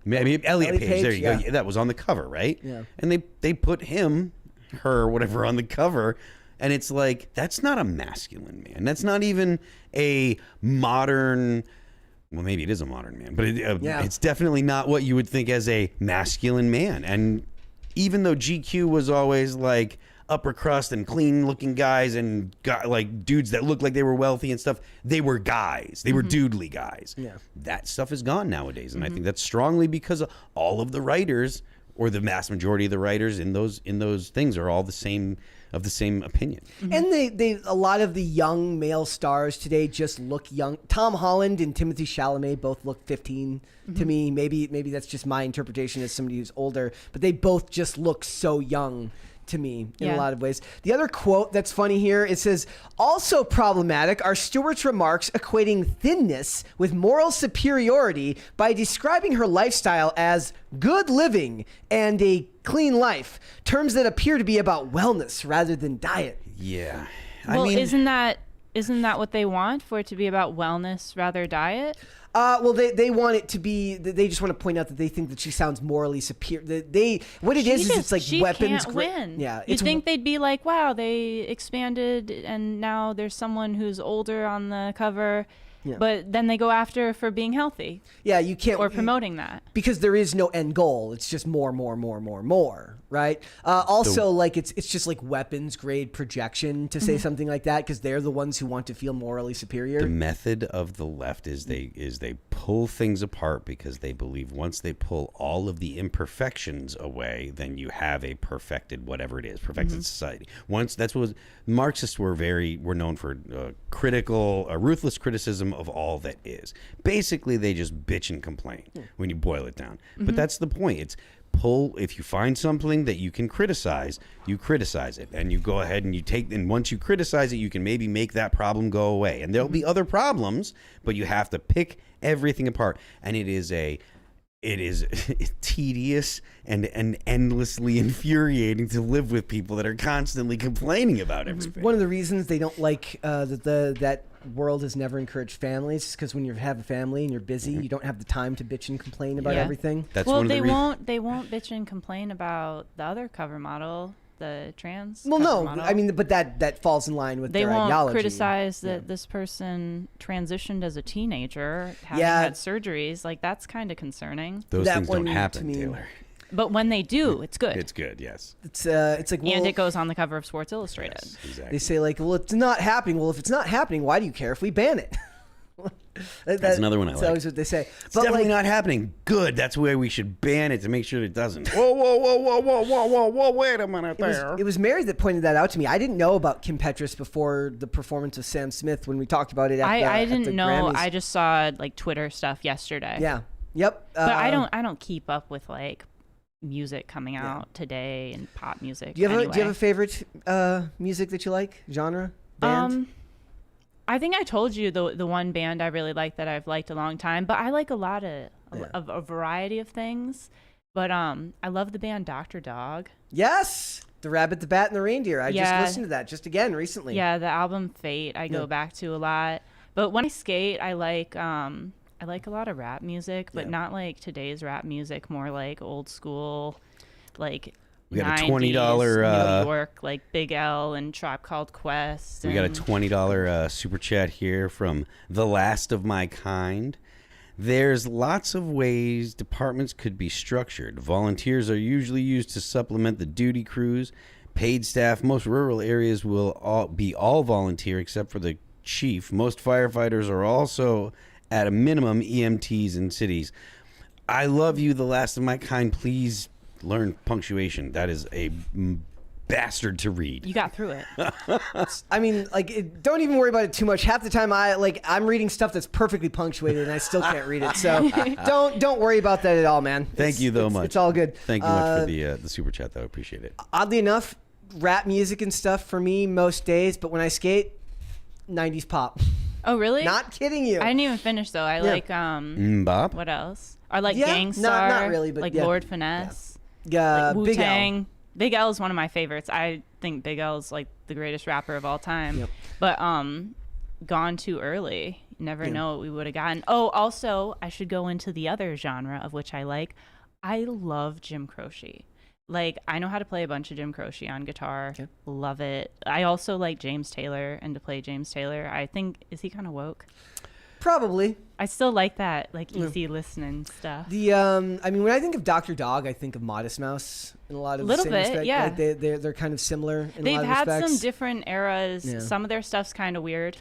S3: Elliot Page. There you go. Yeah, that was on the cover, right?
S1: Yeah.
S3: And they put her, whatever, on the cover, and it's like, that's not a masculine man. That's not even a modern. Well, maybe it is a modern man, but it's definitely not what you would think as a masculine man. And even though GQ was always like upper crust and clean looking guys and like dudes that looked like they were wealthy and stuff, they were guys. They were dudely guys. Yeah. That stuff is gone nowadays. And I think that's strongly because of all of the writers, or the vast majority of the writers in those things, are all the same opinion.
S1: And they a lot of the young male stars today just look young. Tom Holland and Timothée Chalamet both look 15 to me. Maybe that's just my interpretation as somebody who's older, but they both just look so young to me in a lot of ways. The other quote that's funny here, it says, also problematic are Stewart's remarks equating thinness with moral superiority by describing her lifestyle as good living and a clean life, terms that appear to be about wellness rather than diet.
S3: Yeah.
S2: Well, isn't that what they want, for it to be about wellness rather diet?
S1: Well, they want it to be. They just want to point out that they think that she sounds morally superior. It's like
S2: she
S1: weapons.
S2: Can't win.
S1: Yeah,
S2: you think they'd be like, wow, they expanded, and now there's someone who's older on the cover. Yeah. But then they go after her for being healthy.
S1: Yeah, you can't.
S2: Or promoting that.
S1: Because there is no end goal. It's just more, right? Also, like it's just like weapons grade projection to say something like that, because they're the ones who want to feel morally superior.
S3: The method of the left is they pull things apart because they believe once they pull all of the imperfections away, then you have a perfected whatever it is, perfected society. That's what Marxists were known for, ruthless criticism of all that is. Basically, they just bitch and complain when you boil it down. But that's the point. It's if you find something that you can criticize, you criticize it, and you go ahead and once you criticize it, you can maybe make that problem go away. And there'll be other problems, but you have to pick everything apart. And it is tedious and endlessly infuriating to live with people that are constantly complaining about everything.
S1: One of the reasons they don't like that world has never encouraged families, because when you have a family and you're busy, you don't have the time to bitch and complain about everything.
S3: That's
S2: well,
S3: one of the
S2: they won't bitch and complain about the other cover model, the trans.
S1: Well, no,
S2: model.
S1: I mean, but that falls in line with their ideology.
S2: They won't criticize that this person transitioned as a teenager, having had surgeries. Like, that's kind of concerning.
S3: Those things don't happen, Taylor.
S2: But when they do, it's good.
S3: It's good, yes.
S1: It's like, well,
S2: and it goes on the cover of Sports Illustrated.
S3: Yes, exactly.
S1: They say, like, well, it's not happening. Well, if it's not happening, why do you care if we ban it?
S3: That's another one I like.
S1: That's always what they say.
S3: It's definitely not happening. Good. That's why we should ban it, to make sure it doesn't. Whoa, wait a minute there.
S1: It was Mary that pointed that out to me. I didn't know about Kim Petras before the performance of Sam Smith when we talked about it
S2: I didn't know.
S1: Grammys.
S2: I just saw like Twitter stuff yesterday.
S1: Yeah. Yep.
S2: But I don't keep up with like music coming out today and pop music.
S1: Do you have a favorite music that you like? Genre? Band?
S2: I think I told you the one band I really like that I've liked a long time, but I like a lot of a variety of things. But I love the band Dr. Dog.
S1: Yes. The Rabbit, the Bat, and the Reindeer. I just listened to that just again recently.
S2: Yeah, the album Fate I go back to a lot. But when I skate, I like a lot of rap music, but not like today's rap music, more like old school, like
S3: we got
S2: 90s,
S3: a $20
S2: New York, like Big L and Tribe Called Quest.
S3: We got a $20 super chat here from The Last of My Kind. There's lots of ways departments could be structured. Volunteers are usually used to supplement the duty crews. Paid staff, most rural areas will all volunteer except for the chief. Most firefighters are also at a minimum EMTs in cities. I love you, The Last of My Kind. Please learn punctuation. That is a bastard to read.
S2: You got through it.
S1: I mean, like, don't even worry about it too much. Half the time, I'm reading stuff that's perfectly punctuated, and I still can't read it. So don't worry about that at all, man.
S3: Thank you though much.
S1: It's all good.
S3: Thank you much for the super chat, though. I appreciate it.
S1: Oddly enough, rap music and stuff for me most days, but when I skate, 90s pop.
S2: Oh, really?
S1: Not kidding you.
S2: I didn't even finish though. I like
S3: Bop.
S2: what else? I like
S1: Yeah,
S2: Gangstar.
S1: not really, but
S2: like
S1: yeah.
S2: Lord Finesse.
S1: Big
S2: Like
S1: L.
S2: Wu-Tang. Big L is one of my favorites. I think Big L is like the greatest rapper of all time.
S1: Yep.
S2: But Gone Too Early. You never know what we would have gotten. Oh, also, I should go into the other genre of which I like. I love Jim Croce. Like, I know how to play a bunch of Jim Croce on guitar. Okay. Love it. I also like James Taylor, and to play James Taylor, I think, is he kind of woke?
S1: Probably.
S2: I still like that, like, easy listening stuff.
S1: I mean, when I think of Dr. Dog, I think of Modest Mouse in a lot of the same respect.
S2: Yeah.
S1: Like they're kind of similar in
S2: They've
S1: a lot of
S2: had
S1: respects.
S2: some different eras.
S1: Yeah.
S2: Some of their stuff's kind of weird.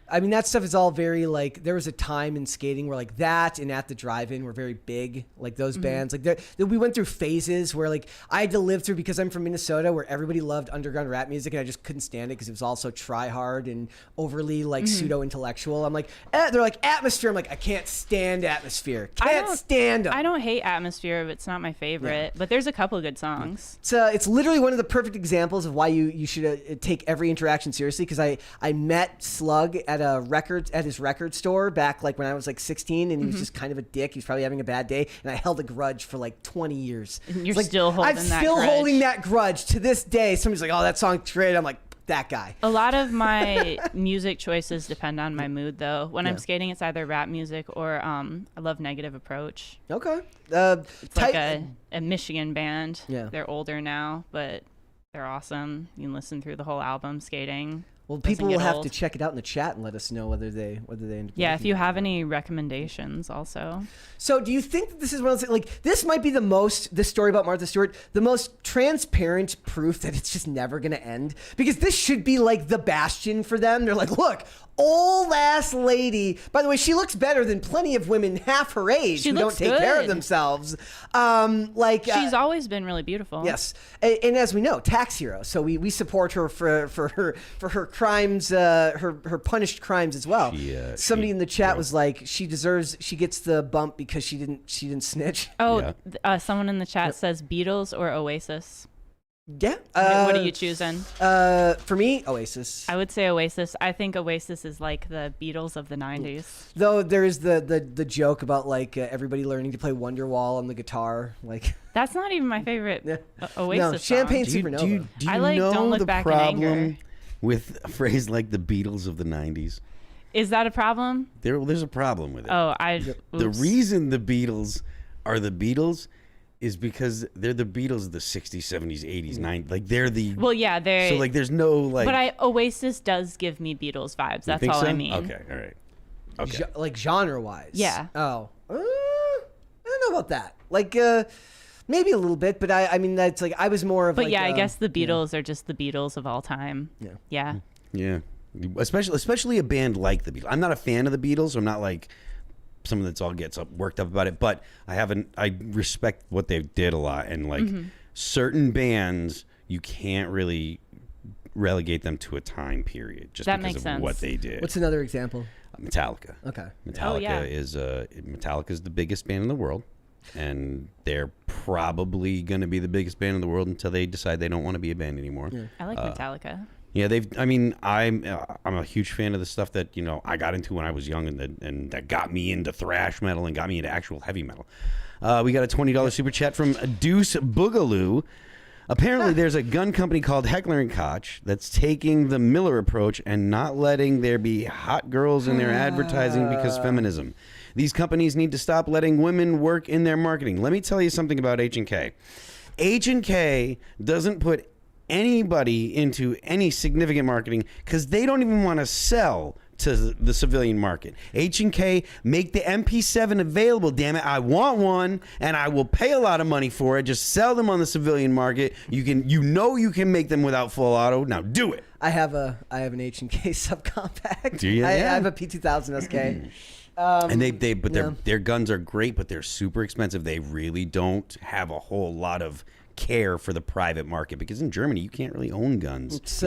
S1: I mean, that stuff is all very, like, there was a time in skating where, like, that and At the Drive-In were very big. Like, those bands. Like, we went through phases where, like, I had to live through, because I'm from Minnesota, where everybody loved underground rap music, and I just couldn't stand it because it was all so try-hard and overly, like, pseudo-intellectual. I'm like, they're like, Atmosphere. I'm like, I can't stand Atmosphere. Can't stand them.
S2: I don't hate Atmosphere, but it's not my favorite. But there's a couple of good songs.
S1: It's literally one of the perfect examples of why you should take every interaction seriously, because I met Slug at his record store back, like, when I was like 16, and he was just kind of a dick. He was probably having a bad day, and I held a grudge for like 20 years.
S2: And you're
S1: like,
S2: still holding
S1: I'm
S2: that
S1: still
S2: grudge.
S1: holding that grudge to this day. Somebody's like, "Oh, that song's great." I'm like, that guy.
S2: A lot of my music choices depend on my mood, though. When I'm skating, it's either rap music or I love Negative Approach.
S1: Okay.
S2: It's like a Michigan band.
S1: Yeah.
S2: They're older now, but they're awesome. You can listen through the whole album skating.
S1: Well,
S2: Doesn't
S1: people will
S2: get
S1: have
S2: old.
S1: to check it out in the chat and let us know whether they end up
S2: Yeah, if
S1: liking
S2: you
S1: it.
S2: have any recommendations also.
S1: So do you think that this is one of those, like, this might be this story about Martha Stewart, the most transparent proof that it's just never going to end? Because this should be like the bastion for them. They're like, look, old ass lady. By the way, she looks better than plenty of women half her age
S2: She
S1: who don't
S2: looks
S1: take care of
S2: good.
S1: themselves.
S2: She's always been really beautiful.
S1: Yes, and as we know, tax hero. So we support her for her crimes, her punished crimes as well. Somebody in the chat was like, she gets the bump because she didn't snitch.
S2: Oh, someone in the chat says Beatles or Oasis.
S1: Yeah.
S2: What are you choosing?
S1: For me, Oasis.
S2: I would say Oasis. I think Oasis is like the Beatles of the 90s.
S1: Though there is the joke about, like, everybody learning to play Wonderwall on the guitar. Like,
S2: That's not even my favorite Oasis
S1: no, Champagne
S2: song.
S1: Supernova.
S3: Do you
S2: I like
S3: know
S2: Don't Look
S3: the
S2: Back in
S3: problem
S2: Anger.
S3: with a phrase like the Beatles of the 90s?
S2: Is that a problem?
S3: There's a problem with it.
S2: Oh,
S3: The reason the Beatles are the Beatles is because they're the Beatles of the 60s, 70s, 80s, 90s. Like, they're the...
S2: Well, yeah, they're...
S3: So, like, there's no, like...
S2: But Oasis does give me Beatles vibes. That's
S3: think
S2: all
S3: so?
S2: I mean.
S3: Okay, all right. Okay.
S1: Like, genre-wise.
S2: Yeah.
S1: Oh. I don't know about that. Like, maybe a little bit, but I mean, that's like, I was more of
S2: But
S1: like...
S2: yeah, I guess the Beatles are just the Beatles of all time.
S1: Yeah.
S2: Yeah.
S3: Yeah. Especially a band like the Beatles. I'm not a fan of the Beatles. I'm not like someone that's all gets worked up about it, but I respect what they did a lot, and like certain bands you can't really relegate them to a time period just
S2: That
S3: because
S2: makes
S3: of
S2: sense.
S3: what they did.
S1: What's another example?
S3: Metallica.
S1: Okay.
S3: Metallica is the biggest band in the world, and they're probably going to be the biggest band in the world until they decide they don't want to be a band anymore.
S1: Yeah.
S2: I like Metallica.
S3: Yeah, I'm a huge fan of the stuff that, you know, I got into when I was young, and that got me into thrash metal and got me into actual heavy metal. We got a $20 super chat from Deuce Boogaloo. Apparently, there's a gun company called Heckler & Koch that's taking the Miller approach and not letting there be hot girls in their advertising because feminism. These companies need to stop letting women work in their marketing. Let me tell you something about H&K. H&K doesn't put anybody into any significant marketing because they don't even want to sell to the civilian market. H&K make the MP7 available, damn it. I want one and I will pay a lot of money for it. Just sell them on the civilian market. You can make them without full auto. Now do it.
S1: I have an H&K subcompact.
S3: Do you?
S1: I have a P2000 SK.
S3: And their guns are great, but they're super expensive. They really don't have a whole lot of care for the private market because in Germany you can't really own guns.
S1: It's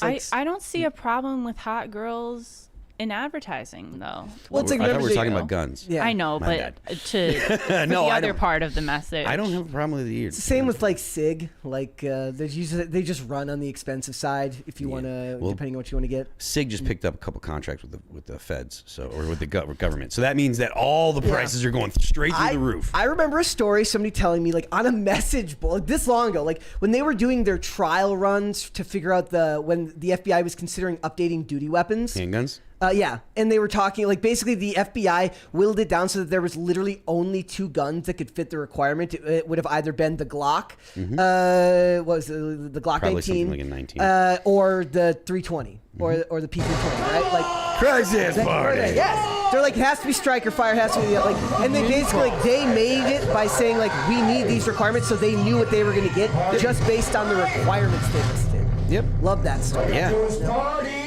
S1: like,
S2: I don't see a problem with hot girls in advertising, though.
S1: Well, it's like
S3: I thought we were talking about guns.
S1: Yeah.
S2: I know, but to
S3: No,
S2: the
S3: I
S2: other
S3: don't-
S2: part of the message.
S3: I don't have a problem with it either.
S1: It's the same with like SIG. Like they just run on the expensive side if you want to, depending on what you want to get.
S3: SIG just picked up a couple contracts with the feds, or with the government. So that means that all the prices are going straight through the roof.
S1: I remember a story, somebody telling me like on a message board this long ago, like when they were doing their trial runs to figure out when the FBI was considering updating duty weapons.
S3: Handguns?
S1: Yeah, and they were talking like basically the FBI whittled it down so that there was literally only 2 guns that could fit the requirement. It would have either been the Glock, what was it, the Glock
S3: Probably
S1: 19,
S3: something like a 19.
S1: or the 320, or the P320, right? Like
S3: Crisis party.
S1: yes, they're like it has to be striker fire, it has to be like, and they basically like they made it by saying like we need these requirements, so they knew what they were going to get just based on the requirements they listed.
S3: Yep.
S1: Love that story.
S3: Yeah.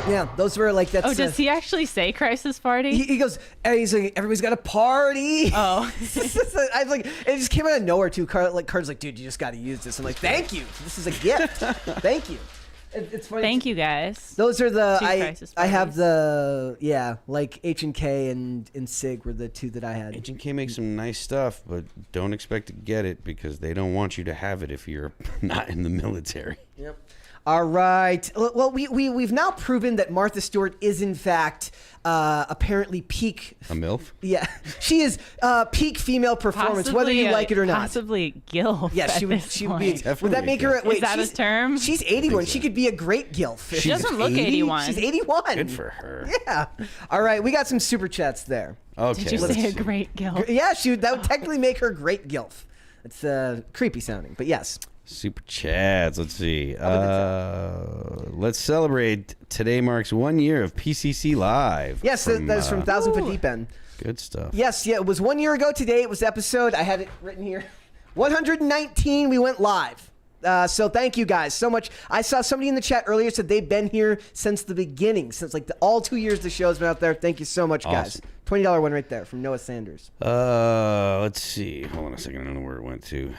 S1: Yeah, those were like that's.
S2: Oh, does he actually say crisis party?
S1: He goes, and he's like, everybody's got a party.
S2: Oh.
S1: I was like, it just came out of nowhere too. Carter's like, dude, you just got to use this. I'm like, thank you. This is a gift. Thank you. It's funny.
S2: Thank you, guys.
S1: Those are the I have
S2: parties.
S1: the like H&K and SIG were the 2 that I had.
S3: H&K makes some nice stuff, but don't expect to get it because they don't want you to have it if you're not in the military.
S1: Yep. All right. Well, we've now proven that Martha Stewart is in fact apparently peak.
S3: A MILF?
S1: Yeah, she is peak female performance, whether you like it or not.
S2: Possibly GILF.
S1: Yeah, she would. She would be.
S3: Definitely
S1: Would that make her?
S3: a GILF.
S1: Wait,
S2: Is that a term?
S1: She's 81. She could be a great gilf.
S2: She doesn't look 81.
S1: She's 81.
S3: Good for her.
S1: Yeah. All right, we got some super chats there.
S3: Okay.
S2: Did you
S3: let's
S2: say a
S3: see.
S2: great GILF?
S1: Yeah, that would technically make her great gilf. It's creepy sounding, but yes.
S3: Super chats. Let's see. Let's celebrate. Today marks 1 year of PCC Live.
S1: Yes, that is from 1,000 Foot Deep End.
S3: Good stuff.
S1: Yes, yeah, it was 1 year ago today. It was episode, I had it written here, 119. We went live. So thank you guys so much. I saw somebody in the chat earlier said they've been here since the beginning, since like all 2 years the show's been out there. Thank you so much, guys.
S3: Awesome.
S1: $20 one right there from Noah Sanders.
S3: Let's see. Hold on a second. I don't know where it went to.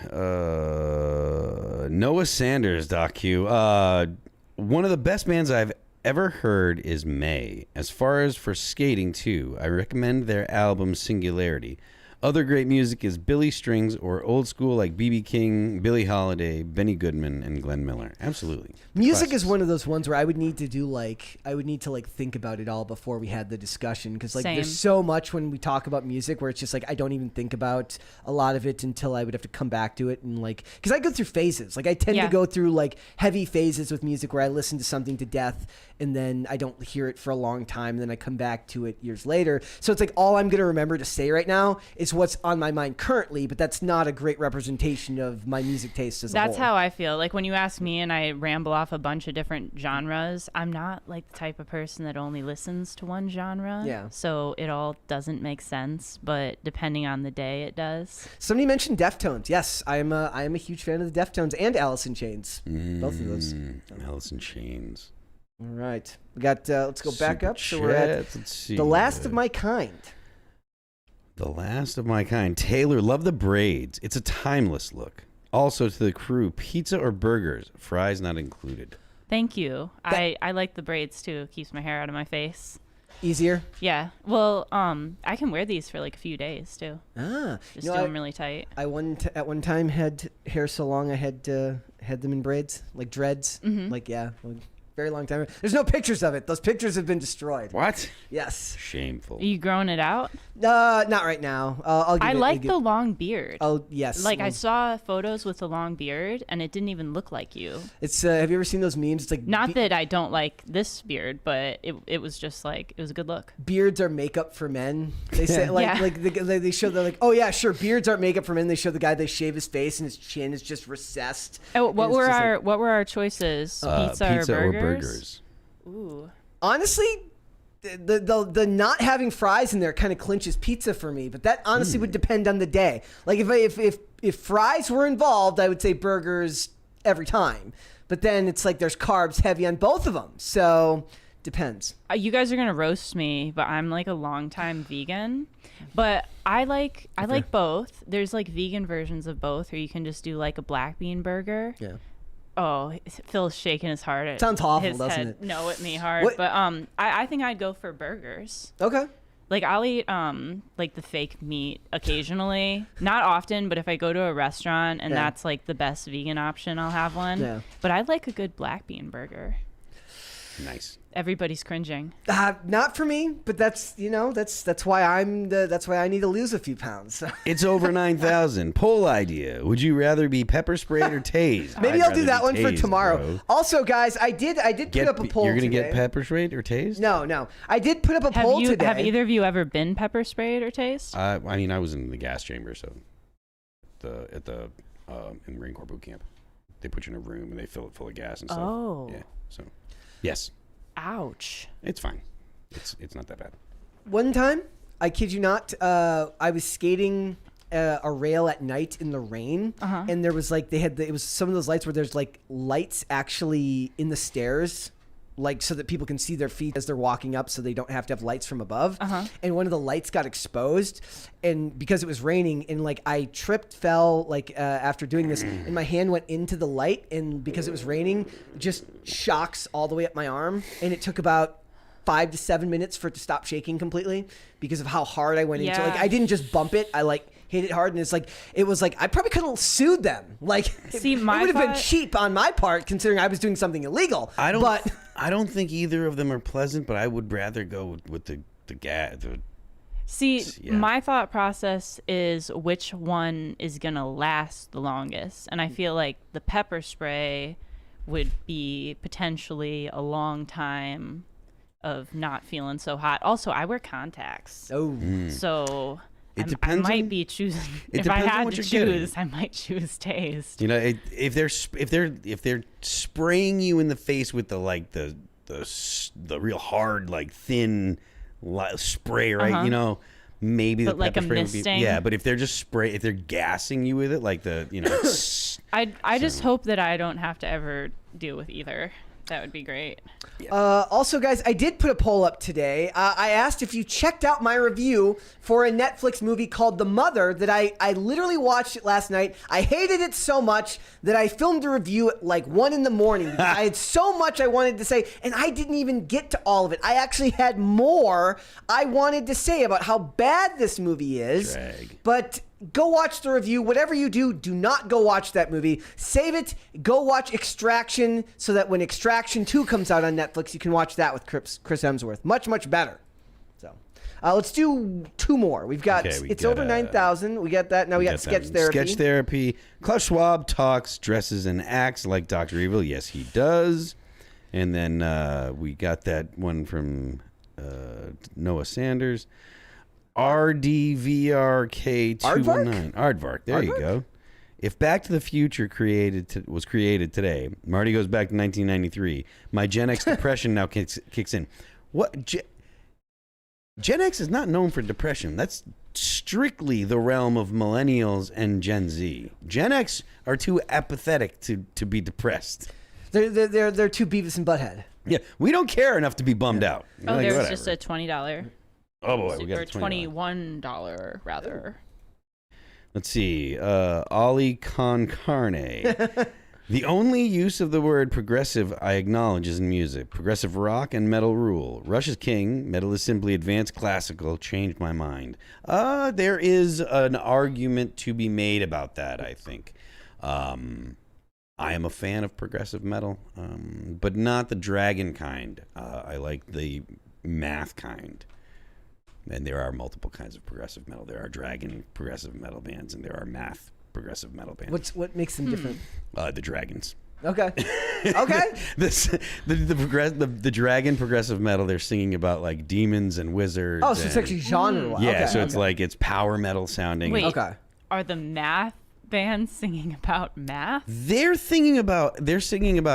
S3: Noah Sanders, .q. One of the best bands I've ever heard is May. As far as for skating too, I recommend their album Singularity. Other great music is Billy Strings or old school like B.B. King, Billie Holiday, Benny Goodman, and Glenn Miller. Absolutely.
S1: Music is one of those ones where I would need to think about it all before we had the discussion, because like
S2: Same.
S1: there's so much when we talk about music where it's just like I don't even think about a lot of it until I would have to come back to it, and like because I go through phases. Like I tend to go through like heavy phases with music where I listen to something to death and then I don't hear it for a long time, and then I come back to it years later. So it's like all I'm gonna remember to say right now is what's on my mind currently, but that's not a great representation of my music taste as a whole.
S2: That's how I feel. Like when you ask me and I ramble off a bunch of different genres, I'm not like the type of person that only listens to one genre.
S1: Yeah.
S2: So it all doesn't make sense, but depending on the day, it does.
S1: Somebody mentioned Deftones. Yes, I am a huge fan of the Deftones and Alice in Chains. Both of those.
S3: Alice in Chains.
S1: All right. We got, let's go back
S3: Super
S1: up. So we're at
S3: Let's see.
S1: The Last of My Kind.
S3: The Last of My Kind. Taylor, love the braids. It's a timeless look. Also to the crew, pizza or burgers, fries not included.
S2: Thank you. I like the braids too. It keeps my hair out of my face.
S1: Easier?
S2: Yeah. Well, I can wear these for like a few days too.
S1: Ah.
S2: Just do them really tight.
S1: I at one time had hair so long I had them in braids, like dreads.
S2: Mm-hmm.
S1: Like, yeah. Very long time. There's no pictures of it. Those pictures have been destroyed.
S3: What?
S1: Yes.
S3: Shameful.
S2: Are you growing it out?
S1: Not right now.
S2: I like the long beard.
S1: Oh, yes.
S2: Like, I saw photos with the long beard, and it didn't even look like you.
S1: It's. Have you ever seen those memes? It's like
S2: not that I don't like this beard, but it was just like, it was a good look.
S1: Beards are makeup for men. They say they show they're like, oh yeah, sure, beards aren't makeup for men. They show the guy, they shave his face and his chin is just recessed.
S2: Oh, what were our choices? Pizza or burgers?
S1: Ooh. Honestly, the not having fries in there kind of clinches pizza for me, but that honestly would depend on the day. Like if fries were involved, I would say burgers every time. But then it's like there's carbs heavy on both of them. So depends.
S2: You guys are gonna roast me, but I'm like a longtime vegan. But I like both. There's like vegan versions of both, or you can just do like a black bean burger. Yeah. Oh, Phil's shaking his heart.
S1: Sounds awful,
S2: his
S1: doesn't
S2: head
S1: it?
S2: No at me hard.
S1: What?
S2: But I think I'd go for burgers.
S1: Okay.
S2: Like I'll eat like the fake meat occasionally, not often, but if I go to a restaurant and that's like the best vegan option, I'll have one. Yeah. But I like a good black bean burger.
S3: Nice.
S2: Everybody's cringing.
S1: Not for me, but that's why I need to lose a few pounds.
S3: It's over 9,000. Poll idea: would you rather be pepper sprayed or tased?
S1: Maybe I'll do that one for tomorrow. Bro. Also, guys, I did put up a poll.
S3: You're gonna
S1: today.
S3: get pepper sprayed or tased?
S1: No. I did put up a poll today.
S2: Have either of you ever been pepper sprayed or tased?
S3: I mean, I was in the gas chamber, so in the Marine Corps boot camp, they put you in a room and they fill it full of gas and stuff.
S2: Oh.
S3: Yeah. So, yes.
S2: Ouch.
S3: It's fine. It's not that bad.
S1: One time, I kid you not, I was skating a rail at night in the rain, and there was like it was some of those lights where there's like lights actually in the stairs, like so that people can see their feet as they're walking up, so they don't have to have lights from above. And one of the lights got exposed, and because it was raining, and like I fell like after doing this, and my hand went into the light, and because it was raining, just shocks all the way up my arm, and it took about 5 to 7 minutes for it to stop shaking completely because of how hard I went into it. Like I didn't just bump it, I like hit it hard, and it was like I probably could have sued them. Like it would have been cheap on my part considering I was doing something illegal. I
S3: don't think either of them are pleasant, but I would rather go with the gas.
S2: My thought process is which one is gonna last the longest, and I feel like the pepper spray would be potentially a long time of not feeling so hot. Also, I wear contacts. So I might be choosing. If I had to choose, I might choose taste.
S3: You know, if they're spraying you in the face with the real hard, like thin spray, right? You know, maybe the pepper spray would be, yeah. But if they're just if they're gassing you with it, like
S2: I just hope that I don't have to ever deal with either. That would be great.
S1: Yeah. Also, guys, I did put a poll up today. I asked if you checked out my review for a Netflix movie called The Mother that I literally watched it last night. I hated it so much that I filmed a review at like 1 in the morning because I had so much I wanted to say, and I didn't even get to all of it. I actually had more I wanted to say about how bad this movie is. But go watch the review. Whatever you do, do not go watch that movie. Save it. Go watch Extraction so that when Extraction 2 comes out on Netflix, you can watch that with Chris Hemsworth. Much, much better. So let's do 2 more. We've got, over 9,000. We got that. Now we got Sketch Therapy.
S3: Sketch Therapy. Klaus Schwab talks, dresses, and acts like Dr. Evil. Yes, he does. And then we got that one from Noah Sanders. RDVRK219. Aardvark. There you go. If Back to the Future was created today, Marty goes back to 1993. My Gen X depression now kicks in. What? Gen X is not known for depression. That's strictly the realm of millennials and Gen Z. Gen X are too apathetic to be depressed.
S1: They're too Beavis and Butthead.
S3: Yeah, we don't care enough to be bummed out.
S2: Oh, like, there's just a $20.
S3: Oh boy, we got
S2: or $21 rather.
S3: Let's see. Ollie Con Carne. The only use of the word progressive I acknowledge is in music. Progressive rock and metal rule. Rush is king. Metal is simply advanced classical. Changed my mind. There is an argument to be made about that, I think. I am a fan of progressive metal, but not the dragon kind. I like the math kind. And there are multiple kinds of progressive metal. There are dragon progressive metal bands, and there are math progressive metal bands.
S1: What makes them different?
S3: The dragons.
S1: Okay. Okay.
S3: The dragon progressive metal, they're singing about like demons and wizards.
S1: Oh, so it's actually genre.
S3: Yeah,
S1: okay,
S3: so it's like it's power metal sounding.
S2: Wait,
S1: okay.
S2: Are the math bands singing about math?
S3: They're singing about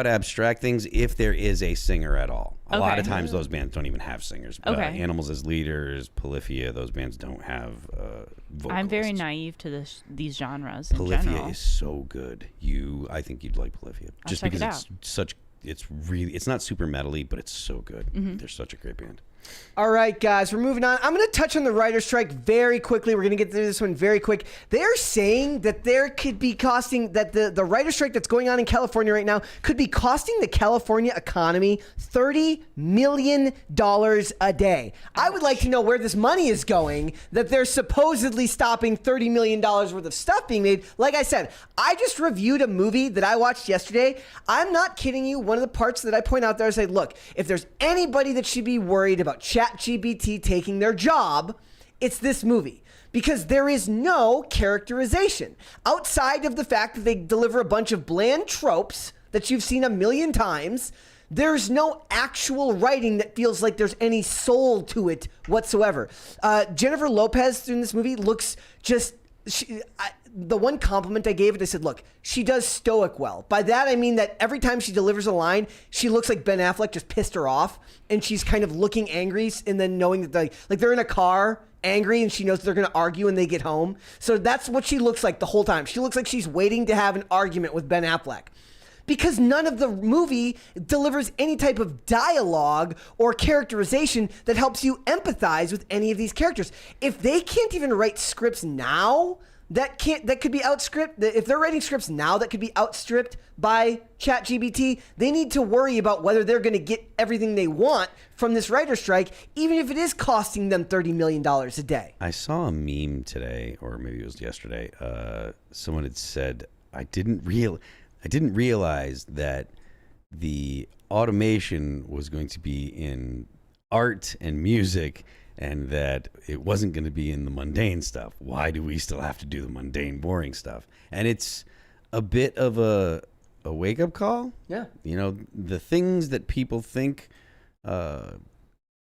S3: abstract things if there is a singer at all. A lot of times those bands don't even have singers.
S2: Okay.
S3: Animals as Leaders, Polyphia, those bands don't have vocalists.
S2: I'm very naive to these genres
S3: Polyphia
S2: in general.
S3: is so good. I think you'd like Polyphia. Just
S2: check
S3: because
S2: it
S3: it's not super metally, but it's so good.
S2: Mm-hmm.
S3: They're such a great band.
S1: All right, guys, we're moving on. I'm going to touch on the writer's strike very quickly. We're going to get through this one very quick. They're saying that there could be costing, that the writer's strike that's going on in California right now could be costing the California economy $30 million a day. I would like to know where this money is going, that they're supposedly stopping $30 million worth of stuff being made. Like I said, I just reviewed a movie that I watched yesterday. I'm not kidding you. One of the parts that I point out there, I say, look, if there's anybody that should be worried about ChatGPT taking their job, it's this movie. Because there is no characterization. Outside of the fact that they deliver a bunch of bland tropes that you've seen a million times, there's no actual writing that feels like there's any soul to it whatsoever. Jennifer Lopez in this movie looks just... the one compliment I gave it, I said, look, she does stoic well. By that, I mean that every time she delivers a line, she looks like Ben Affleck just pissed her off. And she's kind of looking angry and then knowing that they're in a car angry and she knows they're going to argue when they get home. So that's what she looks like the whole time. She looks like she's waiting to have an argument with Ben Affleck. Because none of the movie delivers any type of dialogue or characterization that helps you empathize with any of these characters. If they can't even write scripts now, that could be outstripped. If they're writing scripts now that could be outstripped by ChatGPT, they need to worry about whether they're going to get everything they want from this writer's strike, even if it is costing them $30 million a day.
S3: I saw a meme today, or maybe it was yesterday. Someone had said, I didn't realize that the automation was going to be in art and music and that it wasn't going to be in the mundane stuff. Why do we still have to do the mundane, boring stuff? And it's a bit of a wake-up call.
S1: Yeah.
S3: You know, the things that people think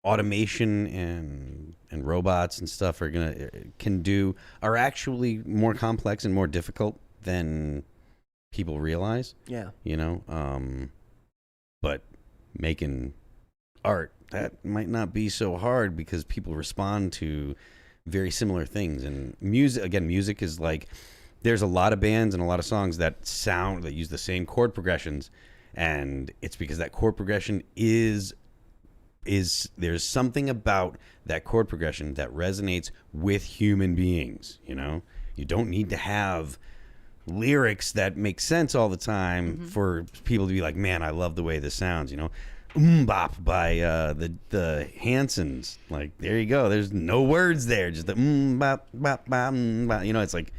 S3: automation and robots and stuff can do are actually more complex and more difficult than people realize.
S1: Yeah.
S3: You know, but making art, that might not be so hard because people respond to very similar things. And music is like, there's a lot of bands and a lot of songs that use the same chord progressions, and it's because that chord progression is there's something about that chord progression that resonates with human beings. You know, you don't need to have lyrics that make sense all the time for people to be like, man, I love the way this sounds. You know, Bop by the Hansons. Like, there you go. There's no words there. Just the bop bop bop. You know, it's like.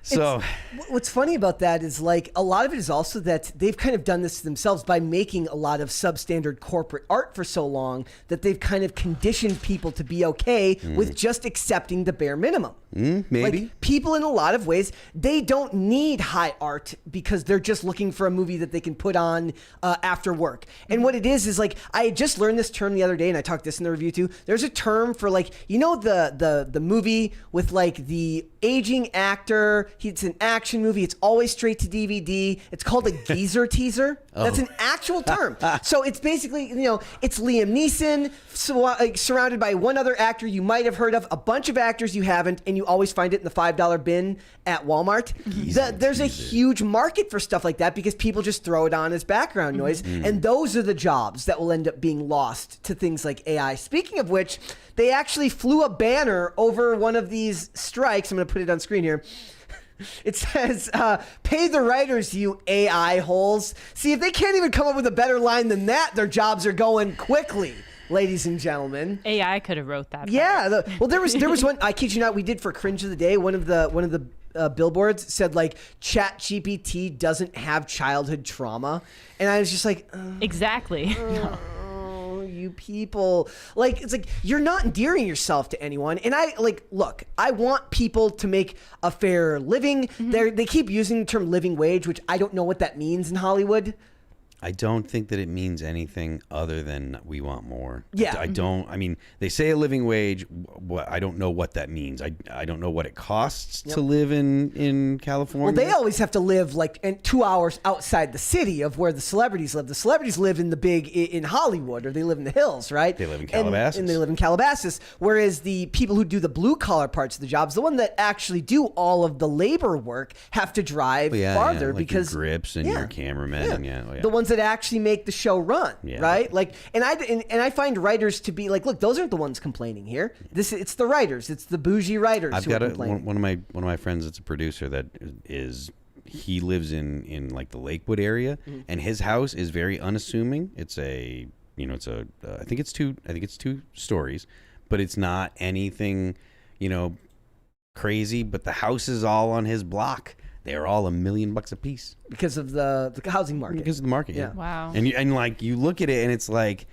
S3: So
S1: what's funny about that is, like, a lot of it is also that they've kind of done this to themselves by making a lot of substandard corporate art for so long that they've kind of conditioned people to be okay with just accepting the bare minimum.
S3: Maybe.
S1: Like, people in a lot of ways, they don't need high art because they're just looking for a movie that they can put on after work. And what it is like, I had just learned this term the other day, and I talked this in the review too. There's a term for, like, you know, the movie with, like, the aging actor. It's an action movie. It's always straight to DVD. It's called a geezer teaser. That's an actual term. So it's basically, you know, it's Liam Neeson surrounded by one other actor you might have heard of, a bunch of actors you haven't, and you always find it in the $5 bin at Walmart. There's a huge market for stuff like that because people just throw it on as background noise. And those are the jobs that will end up being lost to things like AI. Speaking of which, they actually flew a banner over one of these strikes. I'm going to put it on screen here. It says, pay the writers, you AI holes. See, if they can't even come up with a better line than that, their jobs are going quickly, ladies and gentlemen.
S2: AI could have wrote that.
S1: Yeah. Well, there was one, I kid you not, we did for Cringe of the Day, one of the billboards said like Chat GPT doesn't have childhood trauma, and I was just like,
S2: exactly. No.
S1: You people, like, it's like you're not endearing yourself to anyone. And I like, look, I want people to make a fair living. They keep using the term living wage, which I don't know what that means in Hollywood.
S3: I don't think that it means anything other than we want more.
S1: Yeah.
S3: I don't. I mean, they say a living wage. I don't know what that means. I don't know what it costs to live in California.
S1: Well, they always have to live like 2 hours outside the city of where the celebrities live. The celebrities live in in Hollywood, or they live in the hills, right?
S3: They live in Calabasas.
S1: And they live in Calabasas. Whereas the people who do the blue collar parts of the jobs, the one that actually do all of the labor work, have to drive farther
S3: like
S1: because
S3: your grips and your cameramen.
S1: The ones that actually make the show run, right? Like, and I find writers to be like, look, those aren't the ones complaining here. It's the writers, it's the bougie writers.
S3: I've
S1: who
S3: got
S1: are complaining.
S3: one of my friends that's a producer that he lives in like the Lakewood area, and his house is very unassuming. It's I think it's two stories, but it's not anything, crazy. But the house is all on his block. They're all $1 million a piece
S1: because of the housing market.
S3: Because of the market, yeah.
S2: Wow.
S3: And like you look at it and it's like,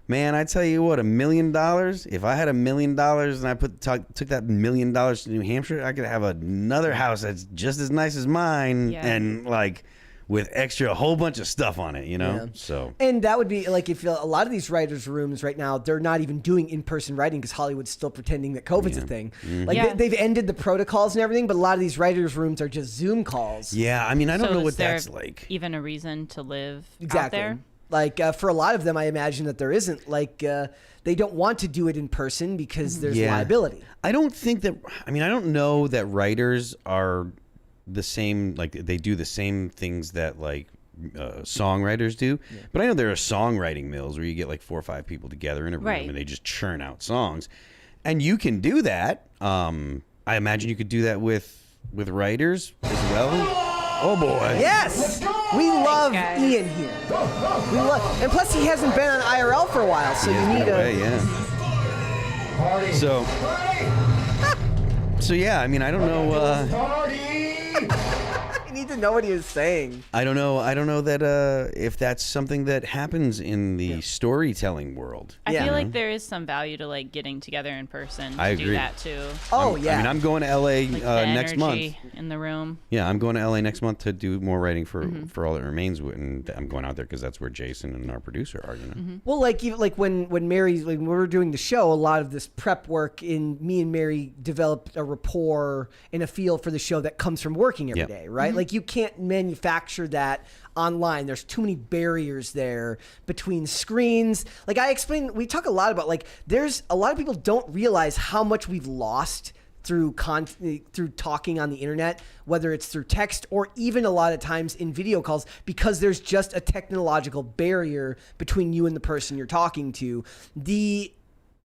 S3: man, I tell you what, $1 million. If I had $1 million and I took that $1 million to New Hampshire, I could have another house that's just as nice as mine, and like with a whole bunch of stuff on it,
S1: Yeah.
S3: So,
S1: and that would be like, if a lot of these writers' rooms right now, they're not even doing in-person writing because Hollywood's still pretending that COVID's a thing. Like they've ended the protocols and everything, but a lot of these writers' rooms are just Zoom calls.
S3: Yeah, I mean, I don't know what
S2: there
S3: that's like.
S2: Even a reason to live
S1: Exactly.
S2: out there?
S1: Like for a lot of them, I imagine that there isn't. Like they don't want to do it in person because there's liability.
S3: I don't think that. I mean, I don't know that writers are the same. Like they do the same things that like songwriters do. But I know there are songwriting mills where you get like 4 or 5 people together in a room and they just churn out songs, and you can do that. I imagine you could do that with writers as well. Oh boy!
S1: Yes, we love Ian here. We love, and plus he hasn't been on IRL for a while, so you need
S3: So yeah, I mean, I don't know.
S1: I need to know what he was saying.
S3: I don't know that if that's something that happens in the storytelling world.
S2: I feel like there is some value to like getting together in person to do that too.
S1: Oh,
S3: I mean, I'm going to LA next month.
S2: In the room.
S3: Yeah, I'm going to LA next month to do more writing for All That Remains, and I'm going out there because that's where Jason and our producer are.
S1: Well, like even like when we were doing the show, a lot of this prep work in me and Mary developed a rapport and a feel for the show that comes from working every day, right? Like you can't manufacture that online. There's too many barriers there between screens. Like I explained, we talk a lot about like there's a lot of people don't realize how much we've lost through talking on the internet, whether it's through text or even a lot of times in video calls, because there's just a technological barrier between you and the person you're talking to. The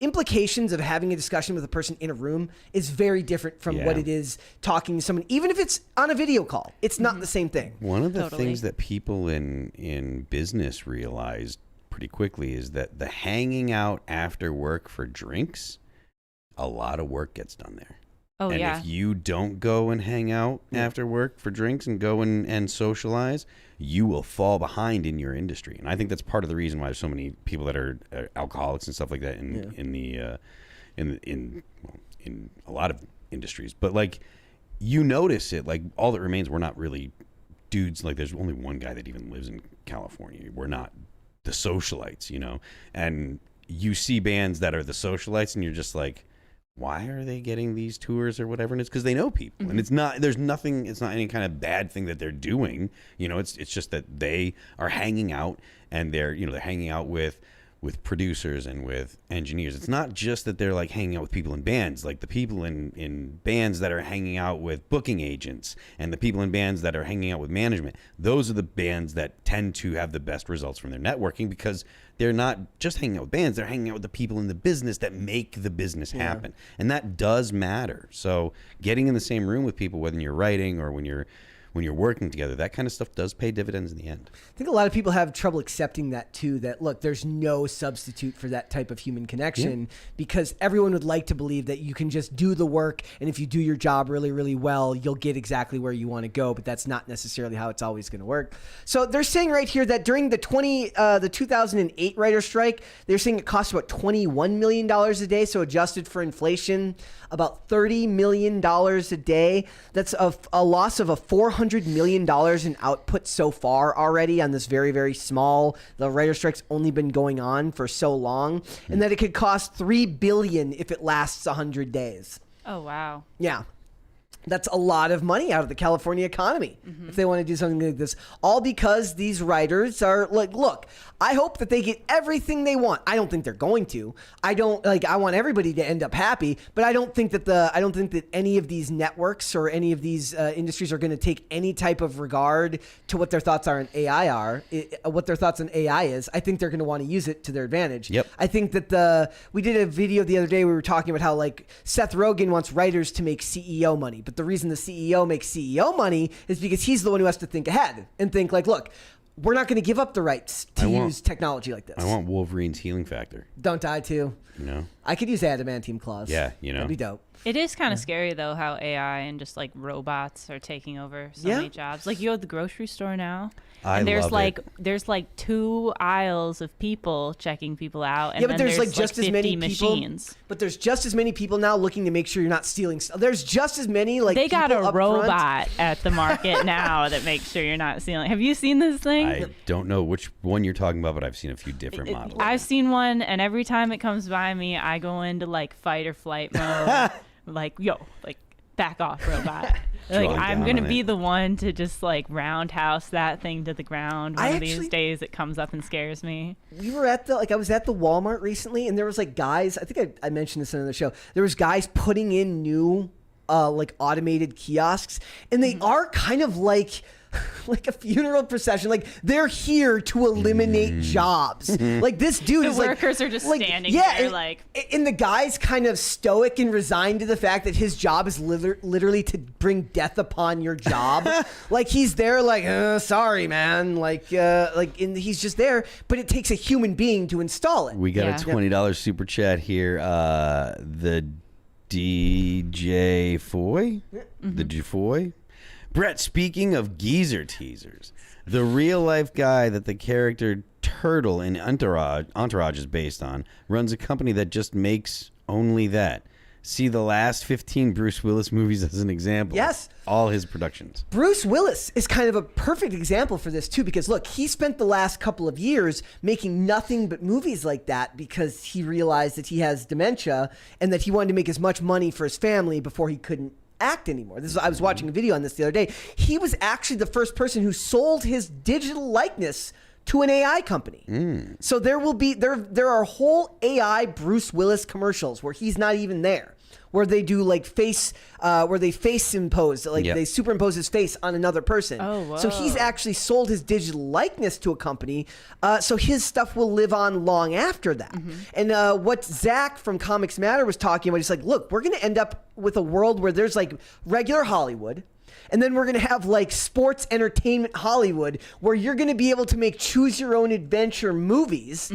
S1: implications of having a discussion with a person in a room is very different from what it is talking to someone, even if it's on a video call. It's not the same thing.
S3: One of the things that people in business realized pretty quickly is that the hanging out after work for drinks, a lot of work gets done there.
S2: Oh,
S3: and if you don't go and hang out after work for drinks and go and socialize, you will fall behind in your industry. And I think that's part of the reason why there's so many people that are alcoholics and stuff like that in a lot of industries. But like you notice it, like All That Remains, we're not really dudes. Like there's only one guy that even lives in California. We're not the socialites, and you see bands that are the socialites and you're just like, why are they getting these tours or whatever? And it's because they know people, and it's not any kind of bad thing that they're doing. It's just that they are hanging out, and they're hanging out with producers and with engineers. It's not just that they're like hanging out with people in bands, like the people in bands that are hanging out with booking agents and the people in bands that are hanging out with management. Those are the bands that tend to have the best results from their networking, because they're not just hanging out with bands, they're hanging out with the people in the business that make the business happen. And that does matter. So getting in the same room with people, whether you're writing or when you're when you're working together, that kind of stuff does pay dividends in the end.
S1: I think a lot of people have trouble accepting that too, that look, there's no substitute for that type of human connection because everyone would like to believe that you can just do the work, and if you do your job really, really well, you'll get exactly where you want to go, but that's not necessarily how it's always going to work. So they're saying right here that during the 2008 writer's strike, they're saying it costs about $21 million a day, so adjusted for inflation, about $30 million a day. That's a loss of $400 million in output so far already on this very, very small. The writer's strike's only been going on for so long, and that it could cost $3 billion if it lasts 100 days.
S2: Oh, wow.
S1: Yeah. That's a lot of money out of the California economy if they want to do something like this. All because these writers are like, look, I hope that they get everything they want. I don't think they're going to. I want everybody to end up happy, but I don't think that any of these networks or any of these industries are going to take any type of regard to what their thoughts are on AI what their thoughts on AI is. I think they're going to want to use it to their advantage.
S3: Yep.
S1: I think that we did a video the other day. We were talking about how like Seth Rogen wants writers to make CEO money, but the reason the CEO makes CEO money is because he's the one who has to think ahead and think like, look, we're not going to give up the rights to use technology like this.
S3: I want Wolverine's healing factor.
S1: Don't die too.
S3: You know?
S1: I could use adamantium claws.
S3: Yeah, you know.
S1: That'd be dope.
S2: It is kind of scary though how AI and just like robots are taking over so many jobs. Like you go to the grocery store now, and there's like 2 aisles of people checking people out, and
S1: but there's like just as many
S2: machines.
S1: People. But there's just as many people now looking to make sure you're not stealing stuff. There's just as many like
S2: they got
S1: people
S2: a
S1: up
S2: robot
S1: front.
S2: at the market now that makes sure you're not stealing. Have you seen this thing?
S3: I don't know which one you're talking about, but I've seen a few different models.
S2: I've seen one, and every time it comes by me, I go into like fight or flight mode. Like, back off, robot. Like, I'm going to be the one to just like roundhouse that thing to the ground. One of these days it comes up and scares me.
S1: We were at I was at the Walmart recently, and there was like guys, I think I mentioned this in the show. There was guys putting in new like automated kiosks, and they are kind of like a funeral procession. Like they're here to eliminate jobs. Like this dude
S2: The
S1: is
S2: workers are just standing there
S1: and the guy's kind of stoic and resigned to the fact that his job is literally to bring death upon your job. Like he's there like, sorry, man. And he's just there, but it takes a human being to install it.
S3: We got a $20 super chat here. The DJ Foy? The Jufoy? Brett, speaking of geezer teasers, the real-life guy that the character Turtle in Entourage is based on runs a company that just makes only that. See the last 15 Bruce Willis movies as an example.
S1: Yes.
S3: All his productions.
S1: Bruce Willis is kind of a perfect example for this, too, because, look, he spent the last couple of years making nothing but movies like that because he realized that he has dementia and that he wanted to make as much money for his family before he couldn't act anymore. I was watching a video on this the other day. He was actually the first person who sold his digital likeness to an AI company. So there are whole AI Bruce Willis commercials where he's not even there, where they do like where they face impose, they superimpose his face on another person.
S2: Oh, whoa.
S1: So he's actually sold his digital likeness to a company, so his stuff will live on long after that. And what Zach from Comics Matter was talking about, he's like, look, we're going to end up with a world where there's like regular Hollywood, and then we're going to have like sports entertainment Hollywood where you're going to be able to make choose your own adventure movies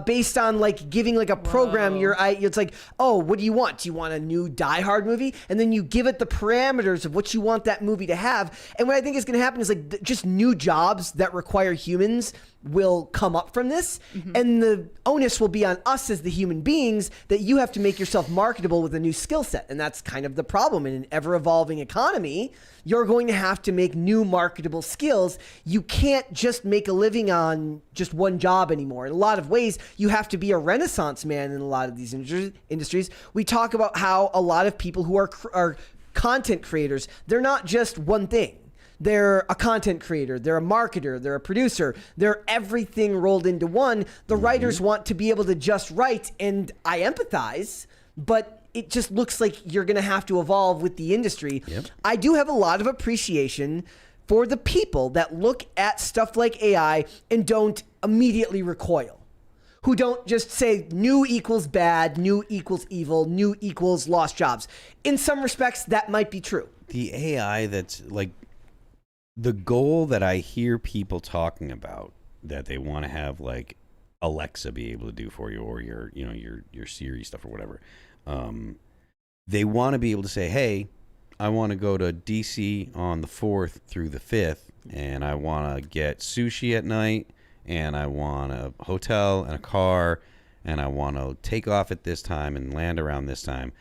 S1: based on like giving like a program. It's like, oh, what do you want? Do you want a new Die Hard movie? And then you give it the parameters of what you want that movie to have. And what I think is going to happen is like just new jobs that require humans will come up from this, and the onus will be on us as the human beings that you have to make yourself marketable with a new skill set. And that's kind of the problem in an ever-evolving economy. You're going to have to make new marketable skills. You can't just make a living on just one job anymore. In a lot of ways, you have to be a renaissance man in a lot of these industries. We talk about how a lot of people who are content creators, they're not just one thing. They're a content creator, they're a marketer, they're a producer, they're everything rolled into one. The writers want to be able to just write, and I empathize, but it just looks like you're going to have to evolve with the industry. I do have a lot of appreciation for the people that look at stuff like AI and don't immediately recoil, who don't just say new equals bad, new equals evil, new equals lost jobs. In some respects, that might be true.
S3: The AI that's like the goal that I hear people talking about that they want to have like Alexa be able to do for you, or your Siri stuff or whatever. They want to be able to say, hey, I want to go to DC on the 4th through the 5th, and I want to get sushi at night, and I want a hotel and a car, and I want to take off at this time and land around this time.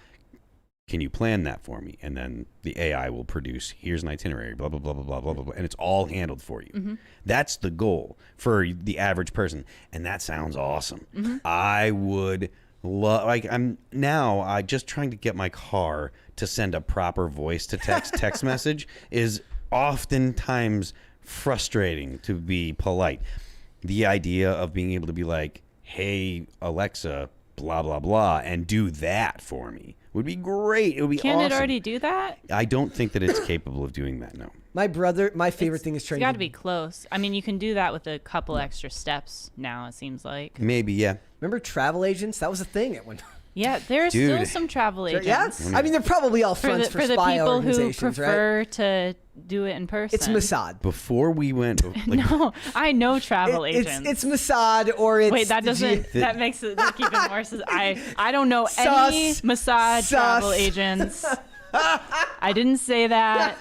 S3: Can you plan that for me? And then the AI will produce, here's an itinerary, blah, blah, blah, blah, blah, blah, blah, blah, and it's all handled for you. Mm-hmm. That's the goal for the average person, and that sounds awesome. Mm-hmm. I would love, like, I just trying to get my car to send a proper voice to text message is oftentimes frustrating, to be polite. The idea of being able to be like, hey, Alexa, blah, blah, blah, and do that for me would be great. It would be awesome.
S2: Can it already do that?
S3: I don't think that it's capable of doing that, no.
S1: My favorite thing is trying to...
S2: It's got to be close. I mean, you can do that with a couple extra steps now, it seems like.
S3: Maybe, yeah.
S1: Remember travel agents? That was a thing at one time.
S2: Yeah, there's still some travel agents.
S1: Yeah, I mean, they're probably all fronts for spy
S2: the people
S1: organizations,
S2: who prefer
S1: right?
S2: to do it in person.
S1: It's Mossad.
S3: Before we went... Like,
S2: no, I know travel agents.
S1: It's Mossad, or it's...
S2: Wait, that doesn't... that makes it even worse. I don't know any Mossad travel agents. I didn't say that.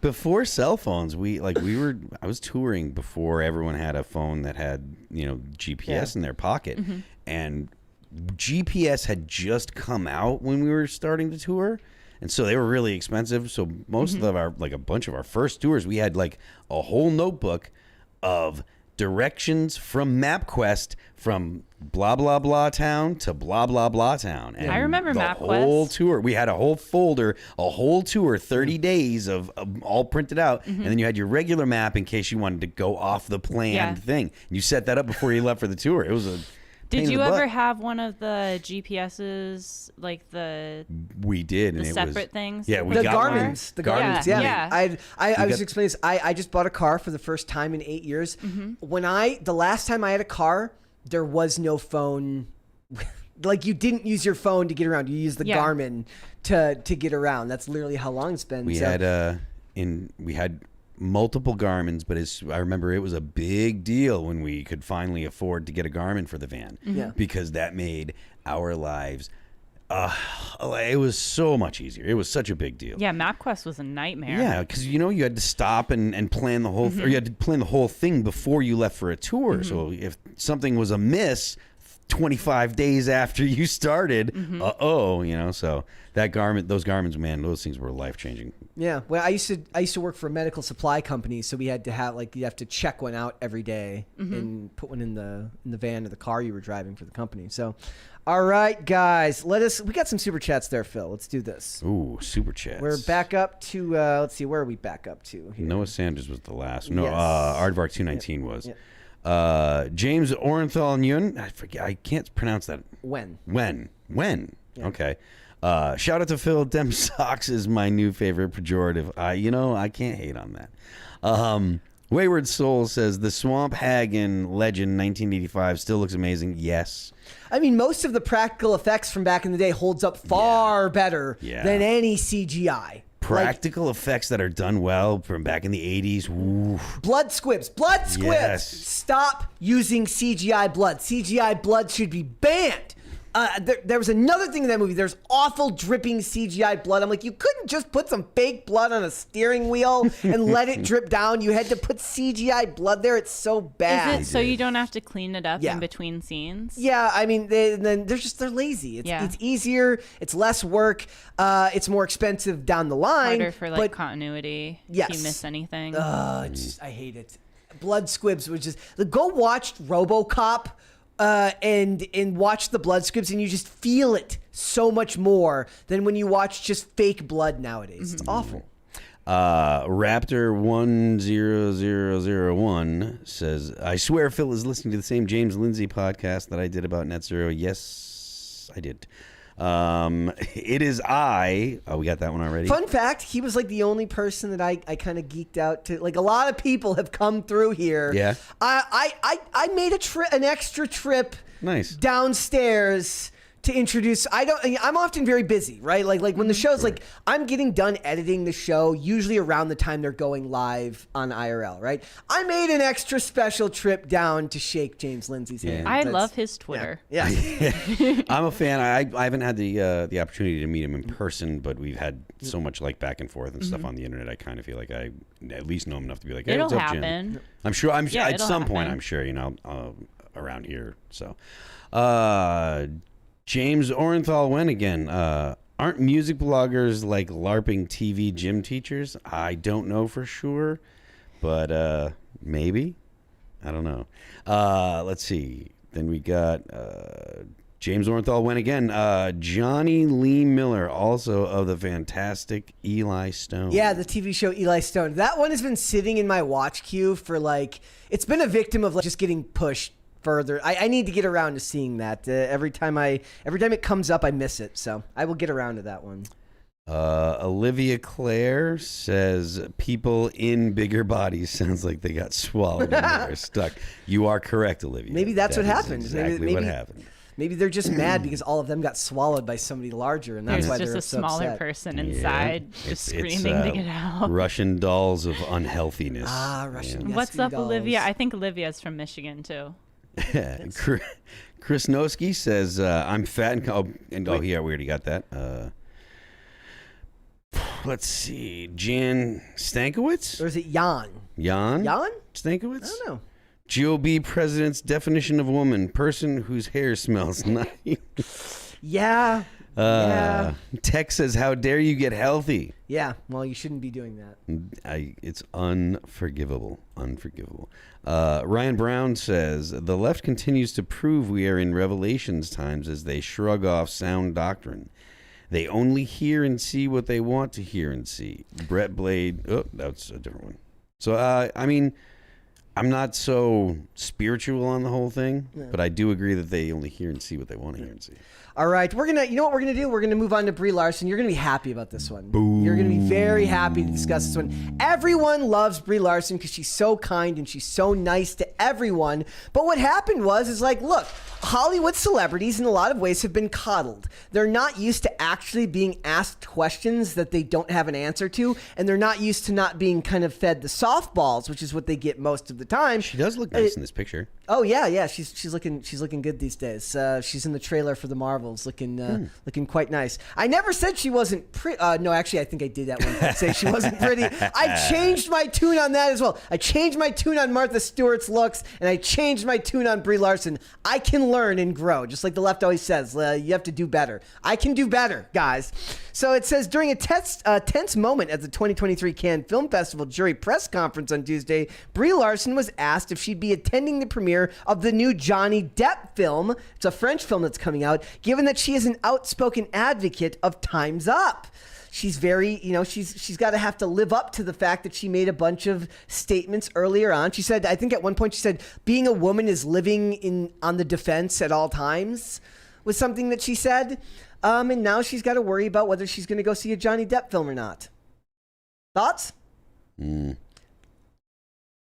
S3: Before cell phones, I was touring before everyone had a phone that had, GPS in their pocket. Mm-hmm. And GPS had just come out when we were starting to tour. And so they were really expensive. So most of our, like a bunch of our first tours, we had like a whole notebook of directions from MapQuest from blah, blah, blah town to blah, blah, blah town. And
S2: I remember MapQuest.
S3: The whole tour. We had a whole folder, a whole tour, 30 days of all printed out. Mm-hmm. And then you had your regular map in case you wanted to go off the planned thing. You set that up before you left for the tour. It was a...
S2: Did you ever have one of the GPSs, like the...
S3: We did.
S2: The separate things?
S3: Yeah, we
S1: got
S3: got
S1: Garmin's. The Garmin's, yeah. I was explaining this. I just bought a car for the first time in 8 years. Mm-hmm. The last time I had a car, there was no phone. Like, you didn't use your phone to get around. You used the Garmin to get around. That's literally how long it's been.
S3: We had multiple Garmins, but I remember it was a big deal when we could finally afford to get a Garmin for the van.
S1: Yeah.
S3: Because that made our lives it was so much easier. It was such a big deal.
S2: Yeah, MapQuest was a nightmare.
S3: Yeah, because you had to stop and plan the whole or you had to plan the whole thing before you left for a tour. Mm-hmm. So if something was amiss 25 days after you started, so that those Garmins, man, those things were life-changing.
S1: Yeah, well, I used to work for a medical supply company, so we had to have you have to check one out every day and put one in the van or the car you were driving for the company. So, all right, guys, we got some super chats there, Phil. Let's do this.
S3: Ooh, super chats.
S1: We're back up to let's see, where are we back up to here?
S3: Noah Sanders was the last. No, Aardvark 219 was.
S1: Yeah.
S3: James Orenthal Yun, I forget, I can't pronounce that.
S1: When?
S3: Yeah. Okay. Shout out to Phil. Dem socks is my new favorite pejorative. I can't hate on that. Wayward Soul says the Swamp Hagen Legend 1985 still looks amazing. Yes.
S1: I mean, most of the practical effects from back in the day holds up far better than any CGI.
S3: Practical effects that are done well from back in the 80s. Ooh.
S1: Blood squibs.
S3: Yes.
S1: Stop using CGI blood. CGI blood should be banned. There was another thing in that movie. There's awful dripping CGI blood. I'm like, you couldn't just put some fake blood on a steering wheel and let it drip down. You had to put CGI blood there. It's so bad.
S2: Is it so you don't have to clean it up in between scenes?
S1: Yeah, I mean, they're lazy. It's easier. It's less work. It's more expensive down the line.
S2: Harder for continuity.
S1: Yes.
S2: If you miss anything.
S1: I hate it. Blood squibs was just go watch RoboCop. And watch the blood squibs, and you just feel it so much more than when you watch just fake blood nowadays. It's awful.
S3: Raptor 10001 says, I swear Phil is listening to the same James Lindsay podcast that I did about Net Zero. Yes, I did. It is I. Oh, we got that one already.
S1: Fun fact, he was the only person that I kind of geeked out to. A lot of people have come through here.
S3: Yeah.
S1: I made an extra trip
S3: downstairs
S1: to introduce. I'm often very busy, right? Like when the show's like, I'm getting done editing the show, usually around the time they're going live on IRL, right? I made an extra special trip down to shake James Lindsay's hand.
S2: I love his Twitter.
S1: Yeah.
S3: I'm a fan. I haven't had the opportunity to meet him in person, but we've had so much like back and forth and stuff on the internet. I kind of feel like I at least know him enough to be like, hey,
S2: it'll
S3: what's up,
S2: happen.
S3: Jim? I'm sure at some point,
S2: happen.
S3: I'm sure, around here. So, James Orenthal went again. Aren't music bloggers like LARPing TV gym teachers? I don't know for sure, but maybe. I don't know. Let's see. Then we got James Orenthal went again. Johnny Lee Miller, also of the fantastic Eli Stone.
S1: Yeah, the TV show Eli Stone. That one has been sitting in my watch queue for it's been a victim of just getting pushed further. I need to get around to seeing that. Every time it comes up, I miss it. So I will get around to that one.
S3: Olivia Claire says people in bigger bodies sounds like they got swallowed and they're stuck. You are correct, Olivia.
S1: Maybe that's what happened.
S3: Exactly what happened.
S1: Maybe they're just mad because all of them got swallowed by somebody larger, and that's why they're so
S2: just a smaller
S1: upset.
S2: person inside just screaming to get out.
S3: Russian dolls of unhealthiness.
S1: Russian.
S2: What's up,
S1: dolls.
S2: Olivia? I think Olivia's from Michigan too.
S3: Chris Noski says, I'm fat and we already got that. Let's see. Jan Stankiewicz?
S1: Or is it Jan?
S3: Jan Stankiewicz?
S1: I don't know.
S3: GOB president's definition of woman: person whose hair smells nice.
S1: Yeah.
S3: Tex says, how dare you get healthy?
S1: Yeah, well, you shouldn't be doing that.
S3: It's unforgivable. Ryan Brown says, the left continues to prove we are in Revelations times as they shrug off sound doctrine. They only hear and see what they want to hear and see. Brett Blade, that's a different one. So, I'm not so spiritual on the whole thing, but I do agree that they only hear and see what they want to hear and see.
S1: All right, you know what we're gonna do? We're gonna move on to Brie Larson. You're gonna be happy about this one. Boom. You're gonna be very happy to discuss this one. Everyone loves Brie Larson because she's so kind and she's so nice to everyone. But what happened is look, Hollywood celebrities in a lot of ways have been coddled. They're not used to actually being asked questions that they don't have an answer to, and they're not used to not being kind of fed the softballs, which is what they get most of the time.
S3: She does look nice in this picture.
S1: Oh yeah, she's looking good these days. She's in the trailer for the Marvels, looking quite nice. I never said she wasn't pretty. No, actually, I think I did at one point say she wasn't pretty. I changed my tune on that as well. I changed my tune on Martha Stewart's looks, and I changed my tune on Brie Larson. I can learn and grow, just like the left always says. You have to do better. I can do better, guys. So it says, during a tense moment at the 2023 Cannes Film Festival jury press conference on Tuesday, Brie Larson was asked if she'd be attending the premiere of the new Johnny Depp film. It's a French film that's coming out, given that she is an outspoken advocate of Time's Up. She's very, she's got to have to live up to the fact that she made a bunch of statements earlier on. She said, I think at one point she said, being a woman is living on the defense at all times, was something that she said. And now she's got to worry about whether she's going to go see a Johnny Depp film or not. Thoughts?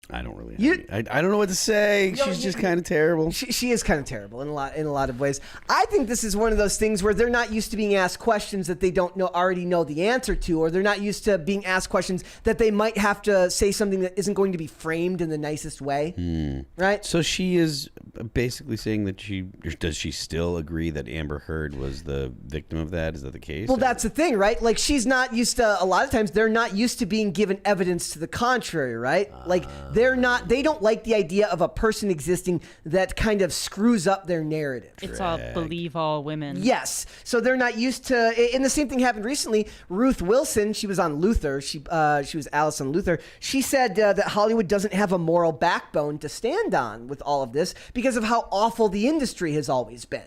S3: I don't really. I don't know what to say. She's just kind of terrible.
S1: She is kind of terrible in a lot of ways. I think this is one of those things where they're not used to being asked questions that they don't already know the answer to, or they're not used to being asked questions that they might have to say something that isn't going to be framed in the nicest way. Right?
S3: So she is basically saying that does she still agree that Amber Heard was the victim of that? Is that the case?
S1: Well, that's the thing, right? Like, she's not used to, a lot of times they're not used to being given evidence to the contrary, right? Like, they don't like the idea of a person existing that kind of screws up their narrative.
S2: It's all believe all women.
S1: Yes. So they're not used to, and the same thing happened recently. Ruth Wilson, she was on Luther. She was Alice on Luther. She said that Hollywood doesn't have a moral backbone to stand on with all of this because of how awful the industry has always been.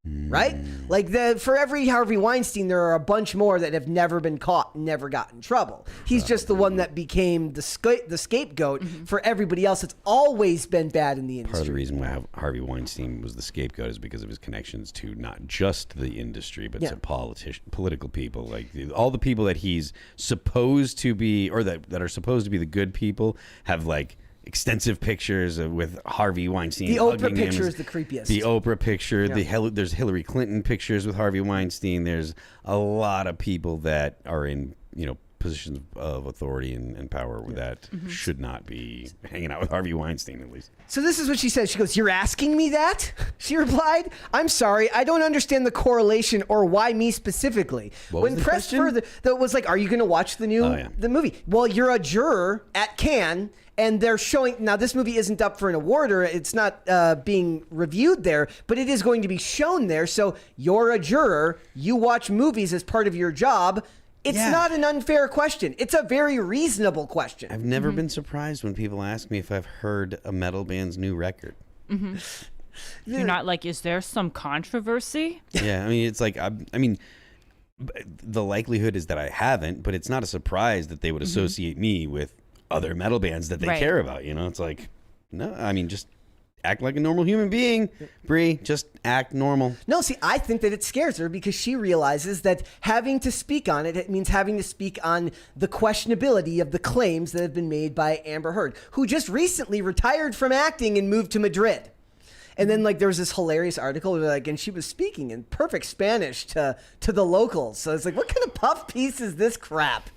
S1: Right? Like, for every Harvey Weinstein, there are a bunch more that have never been caught and never got in trouble. He's just the one that became the scapegoat for everybody else. It's always been bad in the industry.
S3: Part of the reason why Harvey Weinstein was the scapegoat is because of his connections to not just the industry, but to political people. Like, all the people that he's supposed to be, or that are supposed to be the good people, have, like, extensive pictures with Harvey Weinstein.
S1: The Oprah picture is the creepiest.
S3: The Oprah picture. There's Hillary Clinton pictures with Harvey Weinstein. There's a lot of people that are in, positions of authority and power that should not be hanging out with Harvey Weinstein, at least.
S1: So this is what she said. She goes, "You're asking me that?" She replied, "I'm sorry. I don't understand the correlation or why me specifically."
S3: When pressed
S1: further, that was like, "Are you going to watch the the movie?" Well, you're a juror at Cannes, and they're showing... Now, this movie isn't up for an award, or it's not being reviewed there, but it is going to be shown there. So you're a juror. You watch movies as part of your job. It's not an unfair question. It's a very reasonable question.
S3: I've never been surprised when people ask me if I've heard a metal band's new record.
S2: You're not like, is there some controversy?
S3: Yeah, I mean, it's like, the likelihood is that I haven't, but it's not a surprise that they would associate me with other metal bands that they care about. It's like, no, I mean, just act like a normal human being, Brie. Just act normal.
S1: No, see, I think that it scares her because she realizes that having to speak on it means having to speak on the questionability of the claims that have been made by Amber Heard, who just recently retired from acting and moved to Madrid. And then, there was this hilarious article where, and she was speaking in perfect Spanish to the locals. So it's like, what kind of puff piece is this crap?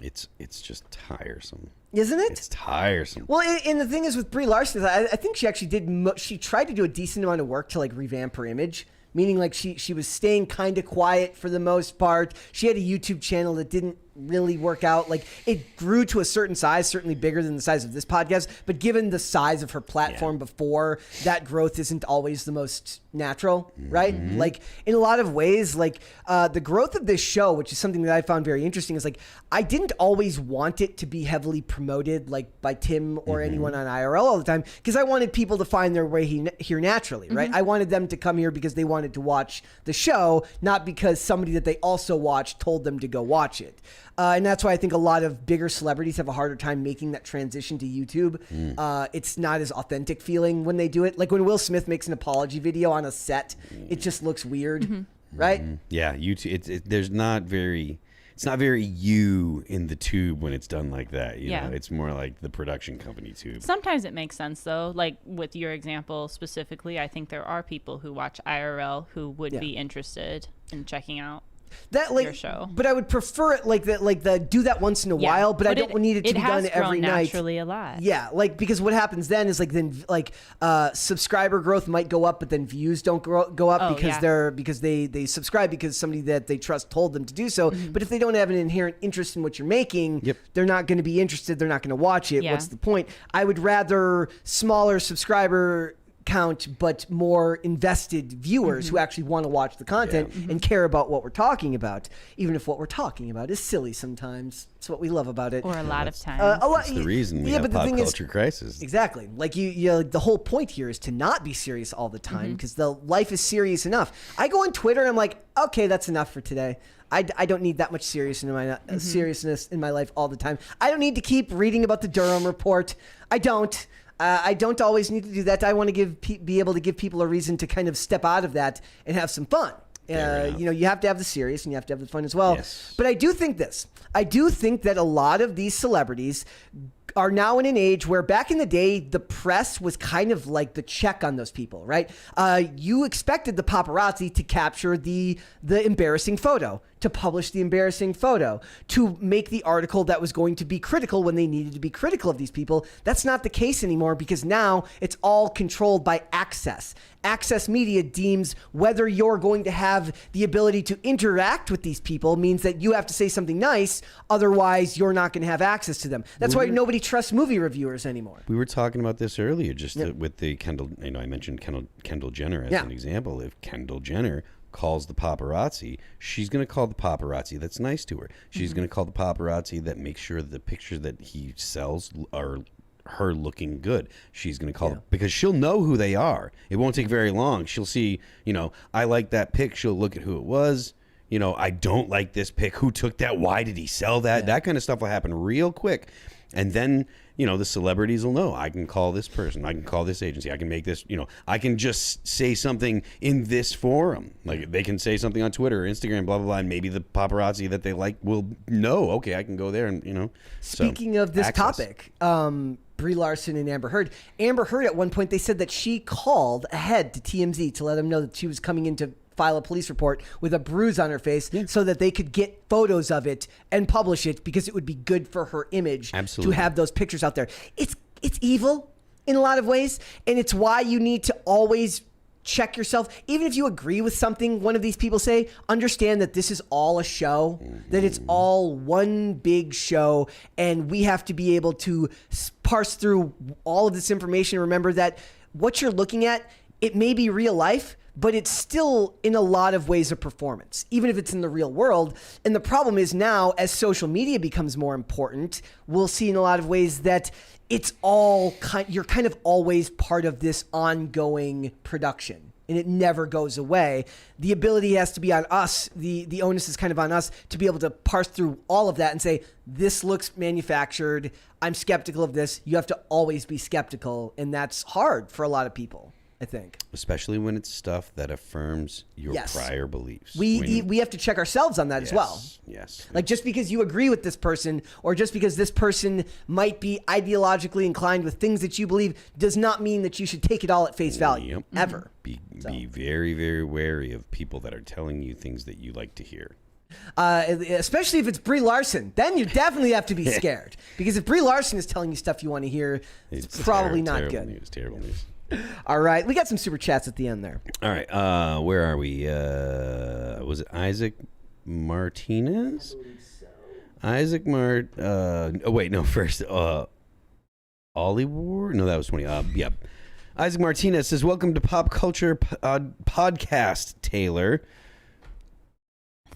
S3: It's just tiresome.
S1: Isn't it?
S3: It's tiresome.
S1: Well, and the thing is with Brie Larson, I think she actually she tried to do a decent amount of work to revamp her image, meaning she was staying kind of quiet for the most part. She had a YouTube channel that didn't really work out. It grew to a certain size, certainly bigger than the size of this podcast, but given the size of her platform before, that growth isn't always the most natural, right? In a lot of ways, the growth of this show, which is something that I found very interesting, is I didn't always want it to be heavily promoted by Tim or anyone on IRL all the time, because I wanted people to find their way here naturally, right? I wanted them to come here because they wanted to watch the show, not because somebody that they also watched told them to go watch it. And that's why I think a lot of bigger celebrities have a harder time making that transition to YouTube. It's not as authentic feeling when they do it. Like when Will Smith makes an apology video on a set, it just looks weird, right?
S3: Yeah, YouTube. There's not very. It's not very you in the tube when it's done like that. You know? It's more like the production company tube.
S2: Sometimes it makes sense though. Like with your example specifically, I think there are people who watch IRL who would be interested in checking out your show.
S1: But I would prefer it the do that once in a while, but I don't need it to be done every night.
S2: Naturally a lot.
S1: Yeah, because what happens then is subscriber growth might go up, but then views don't go up because they subscribe because somebody that they trust told them to do so. But if they don't have an inherent interest in what you're making, they're not going to be interested. They're not going to watch it. What's the point? I would rather smaller subscriber count but more invested viewers who actually want to watch the content and care about what we're talking about, even if what we're talking about is silly sometimes. It's what we love about it.
S2: Or a lot of times.
S3: That's the reason we have pop culture crisis.
S1: Exactly. The whole point here is to not be serious all the time because the life is serious enough. I go on Twitter and I'm like, okay, that's enough for today. I don't need that much seriousness in my life all the time. I don't need to keep reading about the Durham report. I don't always need to do that. I want to be able to give people a reason to kind of step out of that and have some fun. You have to have the serious and you have to have the fun as well.
S3: Yes.
S1: But I do think this. I do think that a lot of these celebrities are now in an age where back in the day, the press was kind of like the check on those people, right? You expected the paparazzi to capture the embarrassing photo, to publish the embarrassing photo, to make the article that was going to be critical when they needed to be critical of these people. That's not the case anymore because now it's all controlled by access. Access media deems whether you're going to have the ability to interact with these people means that you have to say something nice, otherwise you're not going to have access to them. That's why nobody trusts movie reviewers anymore.
S3: We were talking about this earlier, with the Kendall. I mentioned Kendall Jenner as an example. If Kendall Jenner calls the paparazzi, she's going to call the paparazzi that's nice to her. She's going to call the paparazzi that makes sure the pictures that he sells are her looking good. She's going to call because she'll know who they are. It won't take very long. She'll see, I like that pic. She'll look at who it was. I don't like this pic. Who took that? Why did he sell that? Yeah. That kind of stuff will happen real quick. And then, the celebrities will know, I can call this person. I can call this agency. I can make this, I can just say something in this forum. Like they can say something on Twitter or Instagram, blah, blah, blah. And maybe the paparazzi that they like will know, okay, I can go there and,
S1: Speaking of this topic, Brie Larson and Amber Heard. Amber Heard, at one point, they said that she called ahead to TMZ to let them know that she was coming in to file a police report with a bruise on her face so that they could get photos of it and publish it because it would be good for her image to have those pictures out there. It's evil in a lot of ways, and it's why you need to always check yourself. Even if you agree with something one of these people say, understand that this is all a show, that it's all one big show, and we have to be able to parse through all of this information. Remember that what you're looking at, it may be real life, but it's still in a lot of ways a performance, even if it's in the real world. And the problem is now, as social media becomes more important, we'll see in a lot of ways that it's all you're kind of always part of this ongoing production, and it never goes away. The ability has to be on us. The onus is kind of on us to be able to parse through all of that and say, this looks manufactured. I'm skeptical of this. You have to always be skeptical, and that's hard for a lot of people, I think.
S3: Especially when it's stuff that affirms your prior beliefs.
S1: We have to check ourselves on that as well.
S3: Yes.
S1: Like, just because you agree with this person, or just because this person might be ideologically inclined with things that you believe, does not mean that you should take it all at face value, ever.
S3: Be very, very wary of people that are telling you things that you like to hear.
S1: Especially if it's Brie Larson, then you definitely have to be scared. Because if Brie Larson is telling you stuff you want to hear, it's probably not good.
S3: Terrible news.
S1: All right, we got some super chats at the end there.
S3: All right, where are we? Was it Isaac Martinez? I believe so. Isaac first. Ollie War? No, that was 20. Yeah. Isaac Martinez says, "Welcome to Pop Culture Podcast, Taylor."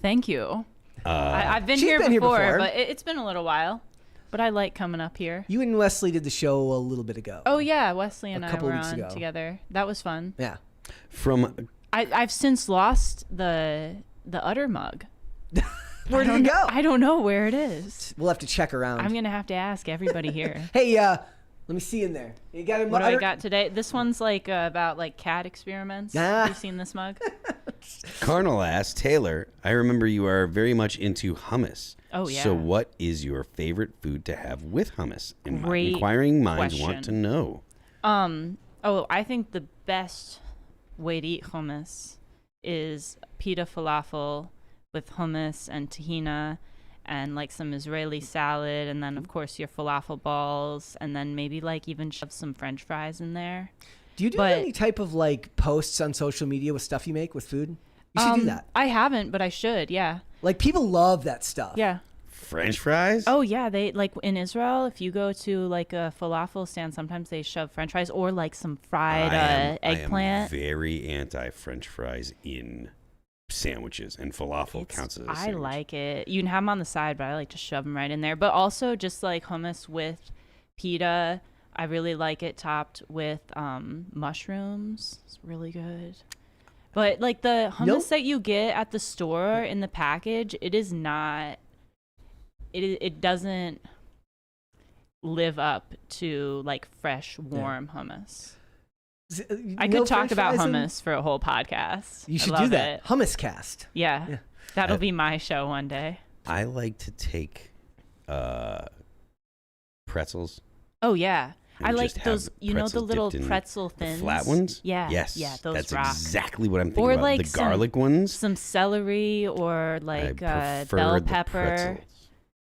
S2: Thank you. I've been here before, but it's been a little while. But I like coming up here.
S1: You and Wesley did the show a little bit ago.
S2: Oh yeah, Wesley and I were on together. That was fun.
S1: Yeah.
S2: I've since lost the udder mug.
S1: Where did it go?
S2: I don't know where it is.
S1: We'll have to check around.
S2: I'm gonna have to ask everybody here.
S1: Hey, let me see in there. You got a mug?
S2: What do I got today? This one's like about like cat experiments. Have you seen this mug?
S3: Carnal asks, Taylor, I remember you are very much into hummus.
S2: Oh, yeah.
S3: So what is your favorite food to have with hummus?
S2: Great
S3: inquiring minds
S2: question.
S3: want to know.
S2: I think the best way to eat hummus is pita falafel with hummus and tahina and like some Israeli salad, and then of course your falafel balls, and then maybe like even shove some French fries in there.
S1: Do you do any type of like posts on social media with stuff you make with food? You should do that.
S2: I haven't, but I should. Yeah.
S1: Like, people love that stuff.
S2: Yeah.
S3: French fries?
S2: Oh yeah, they like in Israel. If you go to like a falafel stand, sometimes they shove French fries or like some fried eggplant.
S3: I am very anti French fries in sandwiches, and falafel counts as a sandwich.
S2: I like it. You can have them on the side, but I like to shove them right in there. But also just like hummus with pita. I really like it topped with mushrooms. It's really good. But like the hummus that you get at the store in the package, it is not. It doesn't live up to like fresh, warm hummus. I could talk about hummus for a whole podcast.
S1: You should do that. Hummus cast.
S2: Yeah. That'll be my show one day.
S3: I like to take pretzels.
S2: Oh yeah. I like those, the little pretzel thins.
S3: The flat ones?
S2: Yeah.
S3: Yes.
S2: Yeah, those
S3: That's
S2: rock.
S3: exactly what I'm thinking
S2: or
S3: about.
S2: Like
S3: the garlic ones.
S2: Some celery or like bell pepper.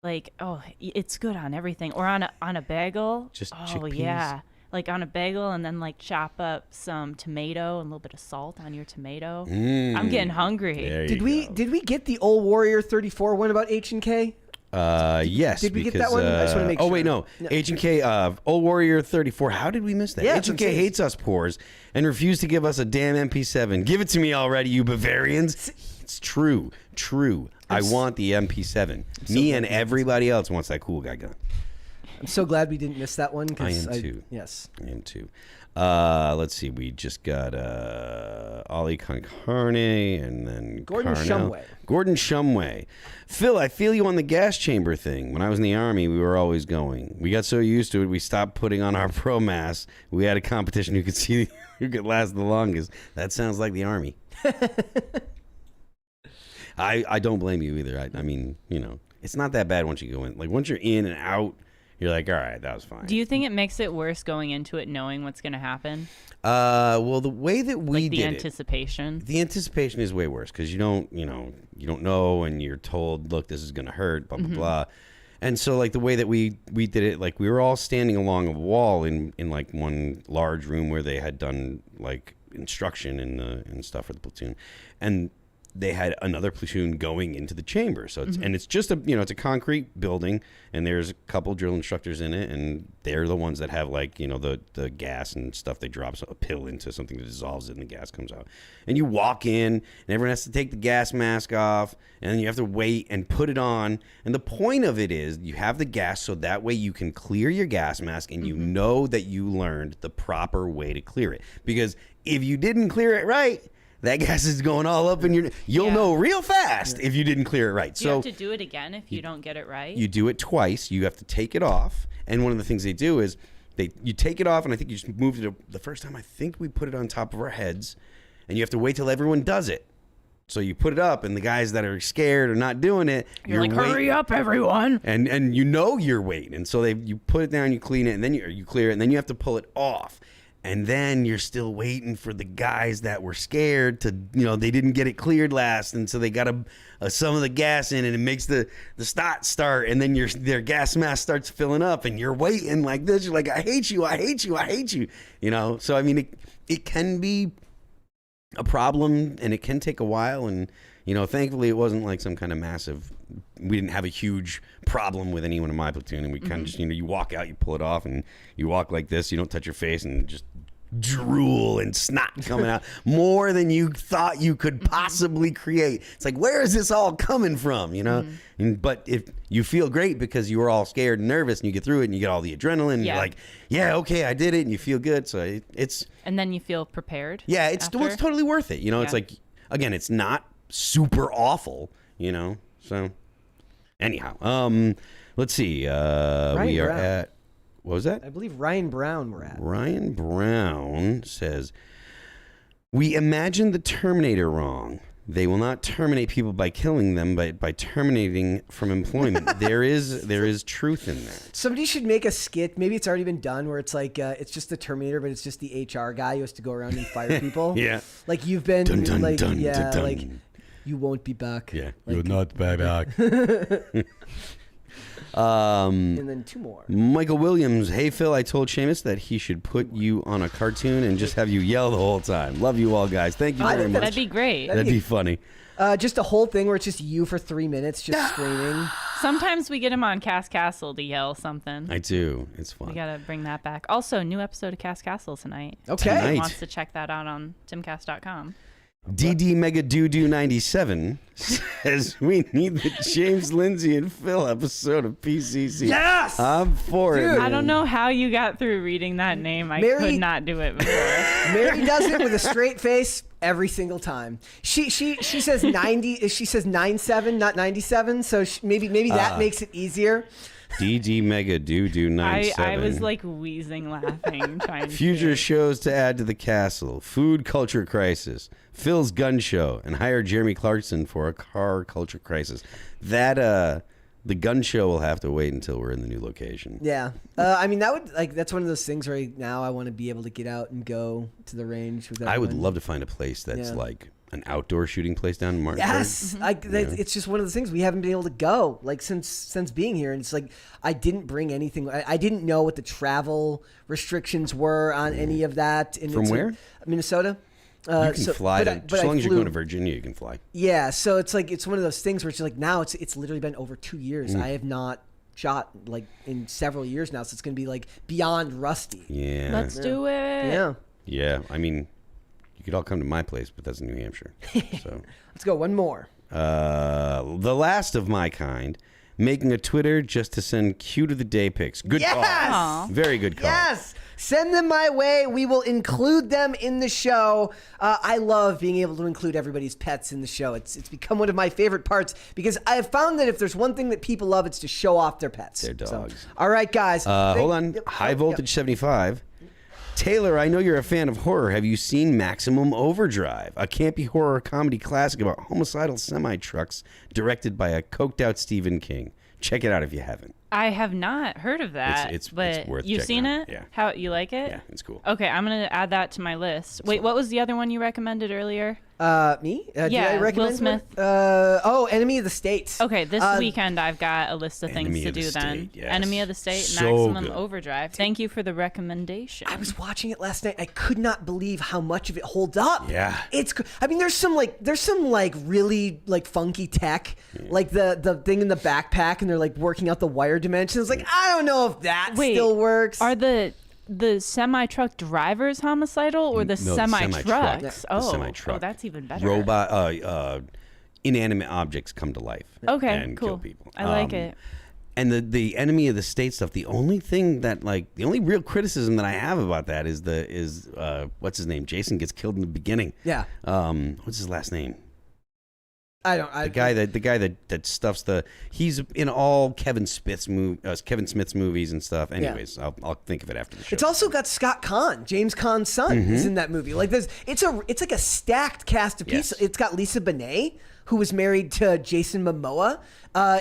S2: Like, it's good on everything. Or on a bagel.
S3: Just chickpeas.
S2: Yeah. Like on a bagel, and then like chop up some tomato and a little bit of salt on your tomato. I'm getting hungry.
S1: Did we get the Old Warrior 34 one about H&K?
S3: Yes.
S1: Did we get that one? I just want to make sure.
S3: Oh wait, no. H&K, Old Warrior 34. How did we miss that?
S1: Yeah,
S3: H&K hates us poors and refused to give us a damn MP7. Give it to me already, you Bavarians. It's true. I want the MP7. Me and everybody else wants that cool guy gun.
S1: I'm so glad we didn't miss that one.
S3: I am too.
S1: Yes.
S3: I am too. Let's see. We just got Ollie Concarne and then
S1: Gordon Shumway.
S3: Gordon Shumway. Phil, I feel you on the gas chamber thing. When I was in the Army, we were always going. We got so used to it, we stopped putting on our pro mask. We had a competition who could see who could last the longest. That sounds like the Army. I don't blame you either. I mean, it's not that bad once you go in. Like once you're in and out, you're like, all right, that was fine.
S2: Do you think it makes it worse going into it knowing what's going to happen?
S3: Well, the way that we
S2: like the
S3: did
S2: anticipation.
S3: the anticipation is way worse because you don't know, and you're told, look, this is going to hurt, blah blah blah. And so, like, the way that we did it, like, we were all standing along a wall in like one large room where they had done like instruction and stuff for the platoon, and they had another platoon going into the chamber. So it's and it's just it's a concrete building, and there's a couple drill instructors in it, and they're the ones that have, like, the gas and stuff. They drop a pill into something that dissolves it, and the gas comes out. And you walk in, and everyone has to take the gas mask off, and then you have to wait and put it on. And the point of it is you have the gas so that way you can clear your gas mask, and you know that you learned the proper way to clear it. Because if you didn't clear it right, that gas is going all up in you'll know real fast if you didn't clear it right.
S2: Do you have to do it again if you don't get it right?
S3: You do it twice. You have to take it off. And one of the things they do is you take it off, and I think you just moved it the first time. I think we put it on top of our heads, and you have to wait till everyone does it. So you put it up, and the guys that are scared or not doing it,
S2: you're like, hurry up, everyone.
S3: And you're waiting. And so you put it down, you clean it, and then you clear it, and then you have to pull it off. And then you're still waiting for the guys that were scared to, they didn't get it cleared last. And so they got some of the gas in, and it makes the start. And then their gas mask starts filling up, and you're waiting like this. You're like, I hate you. I hate you. I hate you. So, I mean, it can be a problem, and it can take a while. And, thankfully it wasn't like some kind of massive, we didn't have a huge problem with anyone in my platoon. And we kind of just, you walk out, you pull it off, and you walk like this. You don't touch your face, and just drool and snot coming out more than you thought you could possibly create. It's like, where is this all coming from? But if you feel great because you were all scared and nervous, and you get through it, and you get all the adrenaline, and you're like, yeah, okay, I did it, and you feel good. So it's
S2: and then you feel prepared.
S3: Yeah, it's totally worth it. It's like, again, it's not super awful. So anyhow, let's see. We are at. What was that?
S1: I believe Ryan Brown we're at.
S3: Ryan Brown says, we imagine the Terminator wrong. They will not terminate people by killing them, but by terminating from employment. there is truth in that.
S1: Somebody should make a skit. Maybe it's already been done, where it's like it's just the Terminator, but it's just the HR guy who has to go around and fire people.
S3: Yeah.
S1: Like, you've been
S3: dun, dun,
S1: like
S3: dun,
S1: yeah,
S3: dun, dun.
S1: like you won't be back.
S3: Yeah.
S1: Like,
S3: you'll not be back.
S1: And then two more.
S3: Michael Williams, hey Phil, I told Seamus that he should put you on a cartoon and just have you yell the whole time. Love you all, guys. Thank you very much.
S2: That'd be great.
S3: That'd be funny.
S1: Just a whole thing where it's just you for 3 minutes just screaming.
S2: Sometimes we get him on Cast Castle to yell something.
S3: I do. It's fun.
S2: We gotta bring that back. Also, new episode of Cast Castle tonight.
S1: Okay.
S3: Tonight.
S2: Anyone wants to check that out on timcast.com.
S3: DD Mega Doo 97 says we need the James Lindsay and Phil episode of PCC.
S1: Yes!
S3: I'm for it.
S1: Dude.
S2: I don't know how you got through reading that name. I
S1: Mary-
S2: could not do it before.
S1: Mary does it with a straight face every single time. She says 90. She says 97, not 97. So maybe that makes it easier.
S3: DD Mega Doo 97.
S2: I was like wheezing laughing trying to
S3: Future shows to add to the castle. Food culture crisis. Phil's gun show. And hire Jeremy Clarkson for a car culture crisis. That the gun show will have to wait until we're in the new location.
S1: Yeah. I mean, that's one of those things right now. I want to be able to get out and go to the range with everyone.
S3: I would love to find a place that's like an outdoor shooting place down in Martinsburg.
S1: Yes, it's just one of those things we haven't been able to go like since being here, and it's like I didn't bring anything. I didn't know what the travel restrictions were on any of that. And
S3: From where?
S1: Minnesota.
S3: You can fly as long as you're going to Virginia, you can fly.
S1: Yeah, so it's like it's one of those things where it's like now it's literally been over 2 years. I have not shot like in several years now, so it's going to be like beyond rusty.
S3: Yeah,
S2: Let's do it.
S1: Yeah.
S3: Yeah, I mean, you could all come to my place, but that's in New Hampshire. So
S1: Let's go one more.
S3: the last of my kind, making a Twitter just to send cute of the day pics. Good
S1: Yes!
S3: call.
S2: Aw.
S3: Very good call.
S1: Yes. Send them my way. We will include them in the show. I love being able to include everybody's pets in the show. It's become one of my favorite parts because I have found that if there's one thing that people love, it's to show off their pets.
S3: Their dogs.
S1: So, all right, guys.
S3: Hold on. High Voltage 75. Taylor, I know you're a fan of horror. Have you seen Maximum Overdrive, a campy horror comedy classic about homicidal semi-trucks directed by a coked-out Stephen King? Check it out if you haven't.
S2: I have not heard of that.
S3: It's
S2: but
S3: worth
S2: you've
S3: checking
S2: seen
S3: out.
S2: it?
S3: Yeah.
S2: How you like it?
S3: Yeah, it's cool.
S2: Okay, I'm gonna add that to my list. Wait, what was the other one you recommended earlier?
S1: Me? Did I recommend
S2: Will Smith.
S1: Enemy of the States.
S2: Okay, this weekend I've got a list of things
S3: Enemy
S2: to
S3: of the
S2: do then.
S3: State, yes.
S2: Enemy of the State,
S3: So
S2: Maximum
S3: good.
S2: Overdrive. Thank you for the recommendation.
S1: I was watching it last night. I could not believe how much of it holds up.
S3: Yeah.
S1: I mean, there's some really like funky tech, like the thing in the backpack, and they're like working out the wire dimensions. Like, I don't know if that still works.
S2: Are the semi-truck drivers homicidal or the
S3: No, the
S2: semi-trucks?
S3: semi-truck. The
S2: Oh,
S3: semi-truck.
S2: that's even better.
S3: Robot, inanimate objects come to life.
S2: Okay,
S3: and
S2: cool.
S3: kill people.
S2: I like it.
S3: And the Enemy of the State stuff. The only thing that the only real criticism that I have about that is what's his name? Jason gets killed in the beginning.
S1: Yeah.
S3: What's his last name?
S1: The
S3: guy that stuffs he's in all Kevin Smith's movies and stuff. Anyways, I'll think of it after the show.
S1: It's also got Scott Conn, James Caan's son, is in that movie. Like it's like a stacked cast of pieces.
S3: Yes.
S1: It's got Lisa Bonet, who was married to Jason Momoa.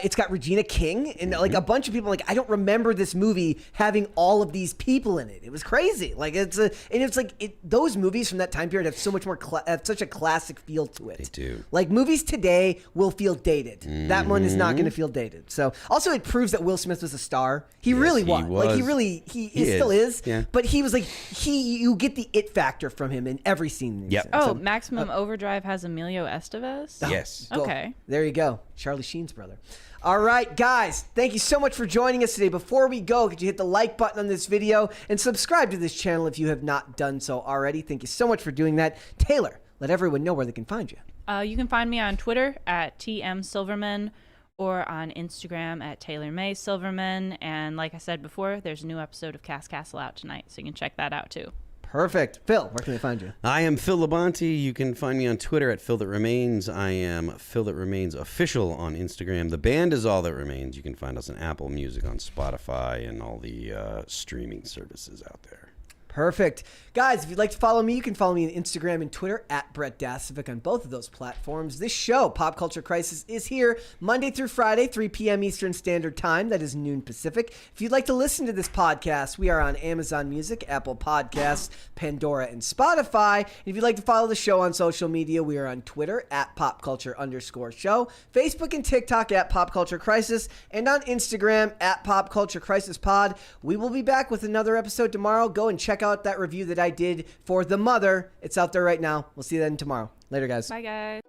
S1: It's got Regina King and like a bunch of people. Like, I don't remember this movie having all of these people in it. It was crazy. Like those movies from that time period have so much more have such a classic feel to it.
S3: They do.
S1: Like, movies today will feel dated. That one is not going to feel dated. So also it proves that Will Smith was a star. He really was. Like, he still is.
S3: Yeah.
S1: But he was like you get the it factor from him in every scene.
S3: Yep.
S2: Oh, Maximum Overdrive has Emilio Estevez?
S3: Yes.
S1: Cool.
S2: Okay.
S1: There you go. Charlie Sheen's brother. All right, guys, thank you so much for joining us today. Before we go, could you hit the like button on this video and subscribe to this channel if you have not done so already? Thank you so much for doing that. Taylor, let everyone know where they can find you.
S2: You can find me on Twitter at TMSilverman or on Instagram at Taylor May Silverman. And like I said before, there's a new episode of Cast Castle out tonight, so you can check that out too.
S1: Perfect. Phil, where can they find you?
S3: I am Phil Labonte. You can find me on Twitter at Phil That Remains. I am Phil That Remains Official on Instagram. The band is All That Remains. You can find us on Apple Music, on Spotify, and all the streaming services out there.
S1: Perfect. Guys, if you'd like to follow me, you can follow me on Instagram and Twitter at Brett Dasovic on both of those platforms. This show, Pop Culture Crisis, is here Monday through Friday, 3 p.m. Eastern Standard Time. That is noon Pacific. If you'd like to listen to this podcast, we are on Amazon Music, Apple Podcasts, Pandora, and Spotify. And if you'd like to follow the show on social media, we are on Twitter at PopCulture_show, Facebook and TikTok at Pop Culture Crisis, and on Instagram at Pop Culture Crisis Pod. We will be back with another episode tomorrow. Go and check out that review that I did for The Mother. It's out there right now. We'll see you then tomorrow. Later, guys.
S2: Bye, guys.